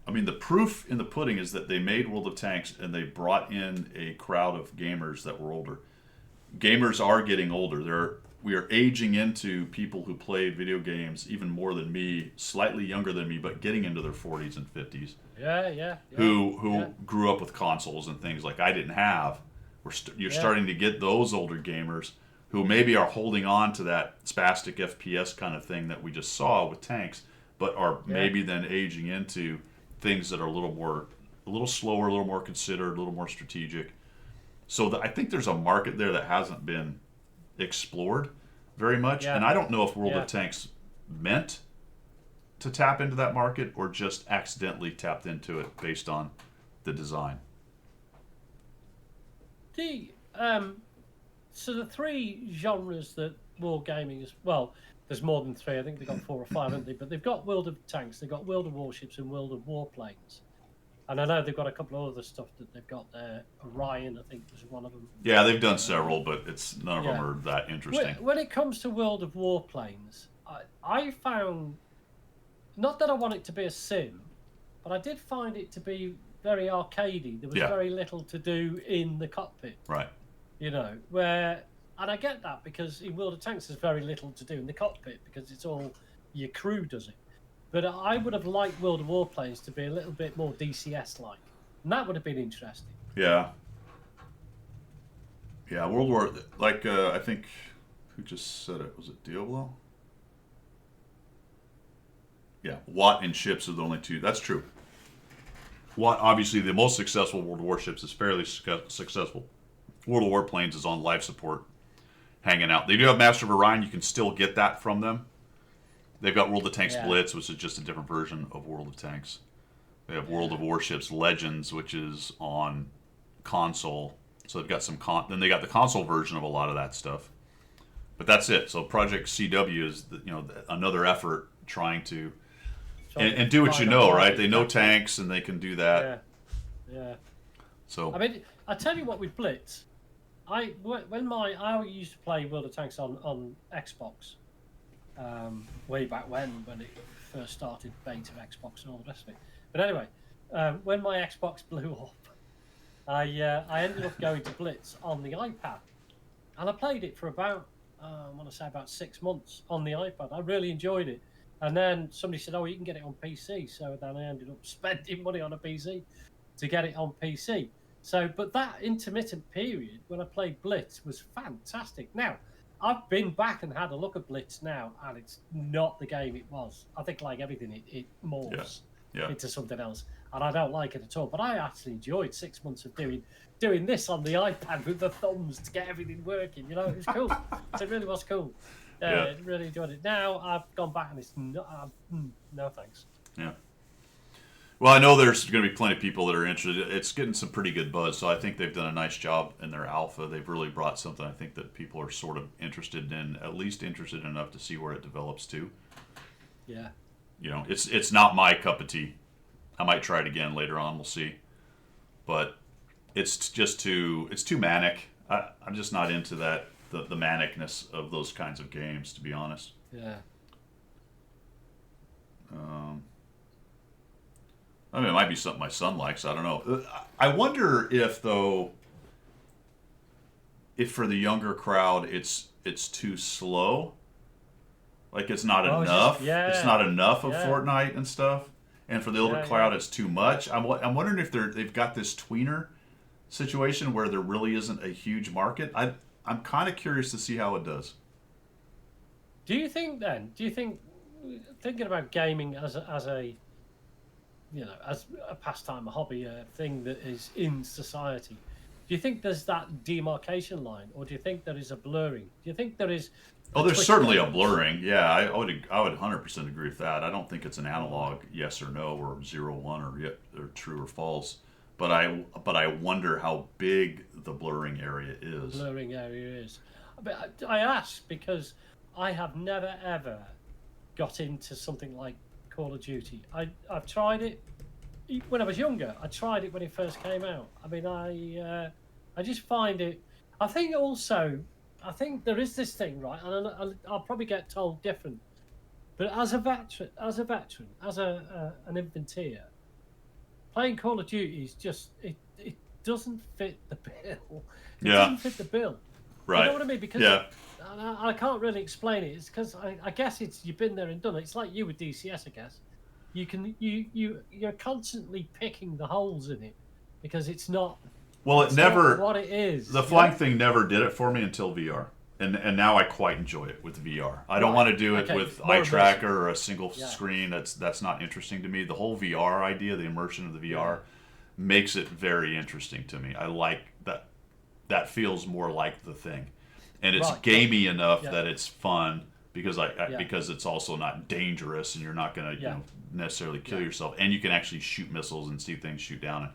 I mean, the proof in the pudding is that they made World of Tanks and they brought in a crowd of gamers that were older. Gamers are getting older. We are aging into people who play video games even more than me, slightly younger than me, but getting into their 40s and 50s. Yeah. Who grew up with consoles and things like I didn't have. You're starting to get those older gamers who maybe are holding on to that spastic FPS kind of thing that we just saw with Tanks, but are maybe then aging into things that are a little slower, a little more considered, a little more strategic. So I think there's a market there that hasn't been explored very much, and I don't know if World of Tanks meant to tap into that market or just accidentally tapped into it based on the design. So the three genres that Wargaming is, well, there's more than three. I think they've got 4 or 5, haven't they? But they've got World of Tanks, they've got World of Warships, and World of Warplanes. And I know they've got a couple of other stuff that they've got there. Orion, I think, was one of them. Yeah, they've done several, but none of them are that interesting. When it comes to World of Warplanes, I found, not that I want it to be a sim, but I did find it to be very arcadey. There was very little to do in the cockpit. Right. And I get that because in World of Tanks there's very little to do in the cockpit because it's all your crew does it. But I would have liked World of Warplanes to be a little bit more DCS-like. And that would have been interesting. Yeah. Yeah, World War... I think... Who just said it? Was it Diablo? Yeah, Watt and ships are the only two. That's true. Watt, obviously, the most successful World of Warships is fairly successful. World of Warplanes is on life support, hanging out. They do have Master of Orion. You can still get that from them. They've got World of Tanks Blitz, which is just a different version of World of Tanks. They have World of Warships Legends, which is on console. So they've got some then they got the console version of a lot of that stuff. But that's it. So Project CW is another effort trying to and do what you know, right? They know tanks and they can do that. Yeah. So I mean, I tell you what, with Blitz, I used to play World of Tanks on Xbox. Way back when it first started, beta Xbox and all the rest of it. But anyway, when my Xbox blew up, I ended up going to Blitz on the iPad, and I played it for about I want to say about 6 months on the iPad. I really enjoyed it. And then somebody said, "Oh, you can get it on PC." So then I ended up spending money on a PC to get it on PC. So, but that intermittent period when I played Blitz was fantastic. Now, I've been back and had a look at Blitz now, and it's not the game it was. I think, like everything, it morphs into something else, and I don't like it at all. But I actually enjoyed 6 months of doing this on the iPad with the thumbs to get everything working. You know, it was cool. It really was cool. I really enjoyed it. Now I've gone back and it's no thanks. Yeah. Well, I know there's going to be plenty of people that are interested. It's getting some pretty good buzz, so I think they've done a nice job in their alpha. They've really brought something I think that people are sort of interested in, at least interested enough to see where it develops to. Yeah. You know, it's not my cup of tea. I might try it again later on. We'll see. But it's too manic. I'm just not into that. The manicness of those kinds of games, to be honest. Yeah. I mean, it might be something my son likes. I don't know. I wonder if for the younger crowd, it's too slow. Like it's not enough. It's not enough of Fortnite and stuff. And for the older crowd, it's too much. I'm wondering if they've got this tweener situation where there really isn't a huge market. I'm kind of curious to see how it does. Do you think thinking about gaming as a pastime, a hobby, a thing that is in society, do you think there's that demarcation line, or do you think there is a blurring? Do you think there is? Oh, there's certainly a blurring. Yeah, I would 100% agree with that. I don't think it's an analog yes or no or 0-1 or true or false. But I wonder how big the blurring area is. But I ask because I have never ever got into something like Call of Duty. I've tried it when I was younger. I tried it when it first came out. I mean, I just find it. I think there is this thing, right? And I'll probably get told different. But as a veteran, as an infanteer, playing Call of Duty is just it doesn't fit the bill. It doesn't fit the bill. Right. You know what I mean? Because I can't really explain it. It's because I guess you've been there and done it. It's like you with DCS, I guess. You're constantly picking the holes in it because it's not. Well, it's not what it is. The flying thing never did it for me until VR. And now I quite enjoy it with VR. I don't want to do it with eye tracker or a single screen. That's not interesting to me. The whole VR idea, the immersion of the VR, makes it very interesting to me. I like that. That feels more like the thing, and it's gamey enough that it's fun because because it's also not dangerous and you're not going to necessarily kill yourself, and you can actually shoot missiles and see things shoot down.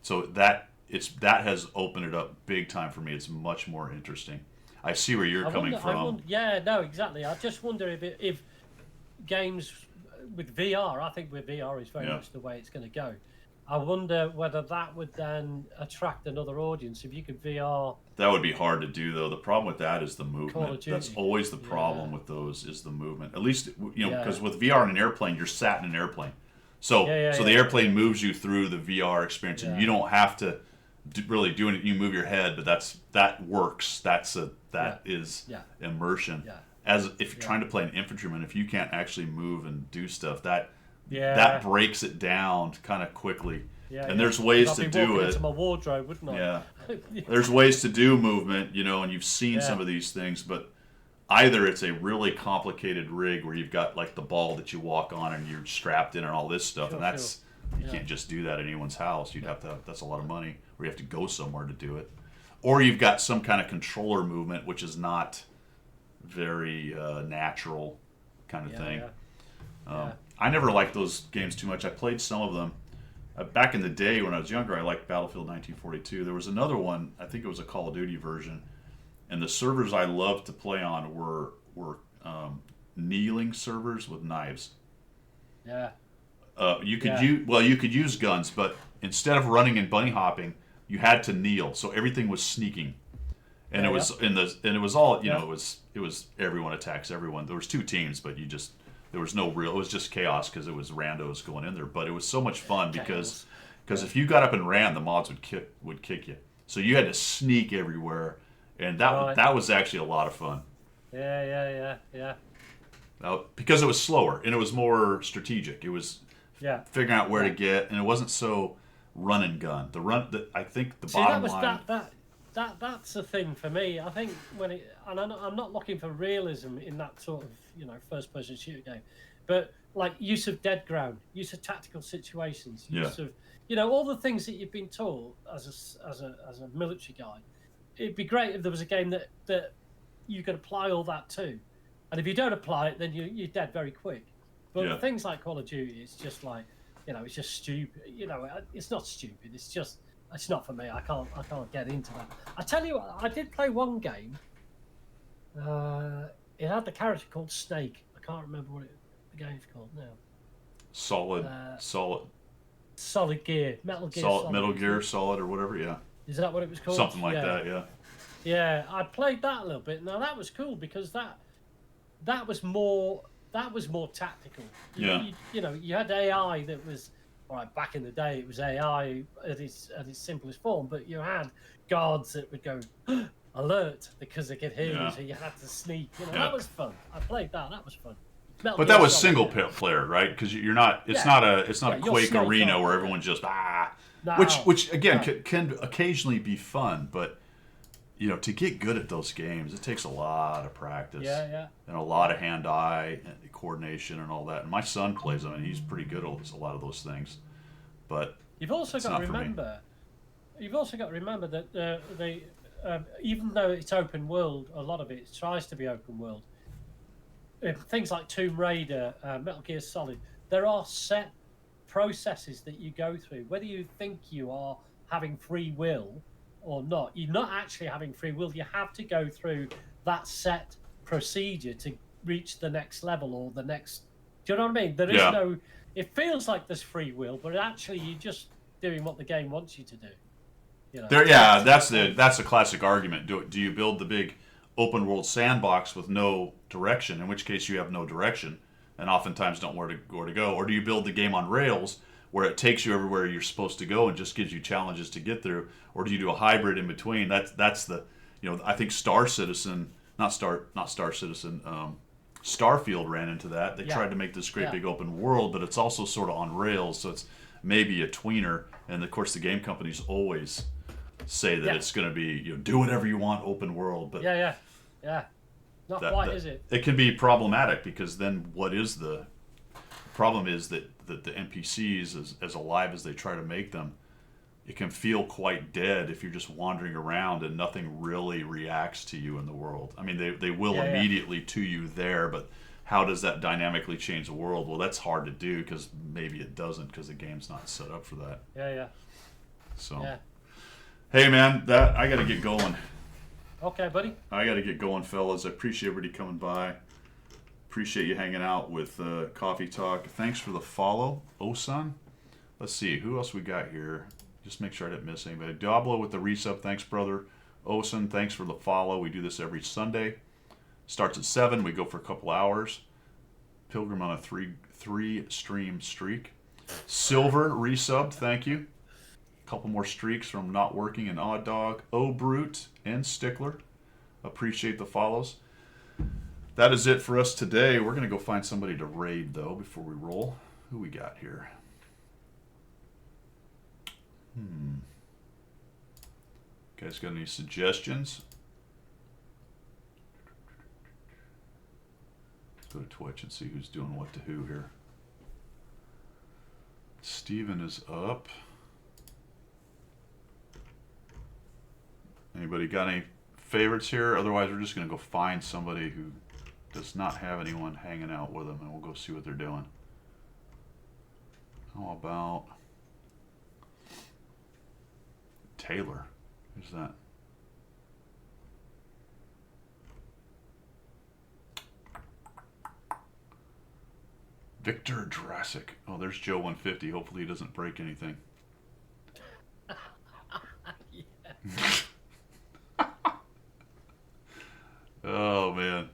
So that has opened it up big time for me. It's much more interesting. I see where you're coming from. Exactly. I just wonder if games with VR, I think with VR is very much the way it's going to go. I wonder whether that would then attract another audience if you could VR. That would be hard to do, though. The problem with that is the movement. That's always the problem with those is the movement. At least, because with VR in an airplane, you're sat in an airplane. So the airplane moves you through the VR experience, and you don't have to really do it. You move your head, but that works. That is immersion. Yeah. As if you're trying to play an infantryman, if you can't actually move and do stuff, that breaks it down kind of quickly. Yeah, and there's ways to do it. Into my wardrobe, wouldn't I? Yeah. There's ways to do movement, and you've seen some of these things, but either it's a really complicated rig where you've got like the ball that you walk on and you're strapped in and all this stuff, and you can't just do that at anyone's house. You'd have to. That's a lot of money. Or you have to go somewhere to do it. Or you've got some kind of controller movement, which is not very natural kind of thing. I never liked those games too much. I played some of them. Back in the day when I was younger, I liked Battlefield 1942. There was another one, I think it was a Call of Duty version, and the servers I loved to play on were kneeling servers with knives. Yeah. You could use guns, but instead of running and bunny hopping, you had to kneel. So everything was sneaking, and it was it was all it was everyone attacks everyone. There was two teams, but there was no real. It was just chaos because it was randos going in there. But it was so much fun because if you got up and ran, the mods would kick you. So you had to sneak everywhere, and that was actually a lot of fun. Yeah. Because it was slower and it was more strategic. It was Yeah. figuring out where to get, and it wasn't so run and gun. I think the See, bottom that was line. that's the thing for me. I think and I'm not looking for realism in that sort of first person shooter game, but like use of dead ground, use of tactical situations, use of all the things that you've been taught as a military guy. It'd be great if there was a game that you could apply all that to, and if you don't apply it, then you're dead very quick. But things like Call of Duty, it's just like it's just stupid. It's not stupid. It's not for me. I can't get into that. I tell you what, I did play one game. It had the character called Snake. I can't remember what the game's called now. Solid Gear, Metal Gear, Metal Gear Solid or whatever. Yeah. Is that what it was called? Something like that. Yeah. Yeah, I played that a little bit. Now that was cool because that was more tactical. You had AI that was all right back in the day. It was AI at its simplest form, but you had guards that would go alert because they could hear you, so you had to sneak. That was fun. I played that. That was fun. But that was single player, right? Because you're not. It's not a Quake arena where everyone's just No, which again can occasionally be fun, but to get good at those games, it takes a lot of practice. And a lot of hand-eye coordination and all that. And my son plays them, and he's pretty good at a lot of those things. But you've also got to remember. You've also got to remember that even though it's open world, a lot of it tries to be open world. Things like Tomb Raider, Metal Gear Solid, there are set processes that you go through. Whether you think you are having free will or not, you're not actually having free will. You have to go through that set procedure to reach the next level or the next. Do you know what I mean? There is no. It feels like there's free will, but actually you're just doing what the game wants you to do. That's the classic argument. Do you build the big open world sandbox with no direction, in which case you have no direction and oftentimes don't know where to go, or do you build the game on rails where it takes you everywhere you're supposed to go and just gives you challenges to get through, or do you do a hybrid in between? That's the I think Starfield ran into that. They tried to make this great big open world, but it's also sort of on rails, so it's maybe a tweener. And of course, the game companies always say that it's going to be do whatever you want, open world. But not quite, is it? It can be problematic because then what is the problem is that the NPCs, as alive as they try to make them, it can feel quite dead if you're just wandering around and nothing really reacts to you in the world. I mean, they will immediately to you there, but how does that dynamically change the world? Well, that's hard to do because maybe it doesn't because the game's not set up for that. So, hey man, I got to get going. Okay, buddy. I got to get going, fellas. I appreciate everybody coming by. Appreciate you hanging out with Coffee Talk. Thanks for the follow, Osan. Let's see, who else we got here? Just make sure I didn't miss anybody. Diablo with the resub. Thanks, brother. Osan, thanks for the follow. We do this every Sunday. Starts at 7. We go for a couple hours. Pilgrim on a three stream streak. Silver resub. Thank you. A couple more streaks from Not Working and Odd Dog. O Brute and Stickler. Appreciate the follows. That is it for us today. We're going to go find somebody to raid, though, before we roll. Who we got here? Guys got any suggestions? Let's go to Twitch and see who's doing what to who here. Steven is up. Anybody got any favorites here? Otherwise, we're just going to go find somebody who does not have anyone hanging out with them, and we'll go see what they're doing. How about Taylor? Who's that? Victor Jurassic. Oh, there's Joe 150. Hopefully he doesn't break anything. Oh, man.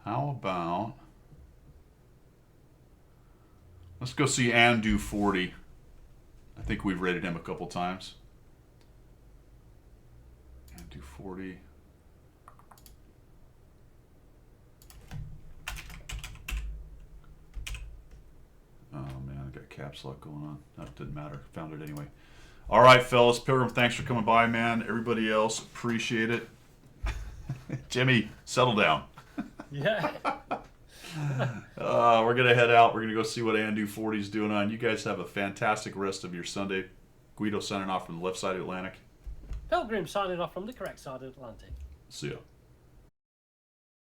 How about... Let's go see Andu 40. I think we've rated him a couple times. Andu 40. 40. Oh man, I got caps lock going on. That didn't matter. Found it anyway. All right, fellas. Pilgrim, thanks for coming by, man. Everybody else, appreciate it. Jimmy, settle down. Yeah. We're going to head out. We're going to go see what Andu 40 is doing on. You guys have a fantastic rest of your Sunday. Guido signing off from the left side of the Atlantic. Pilgrim signing off from the correct side of the Atlantic. See ya.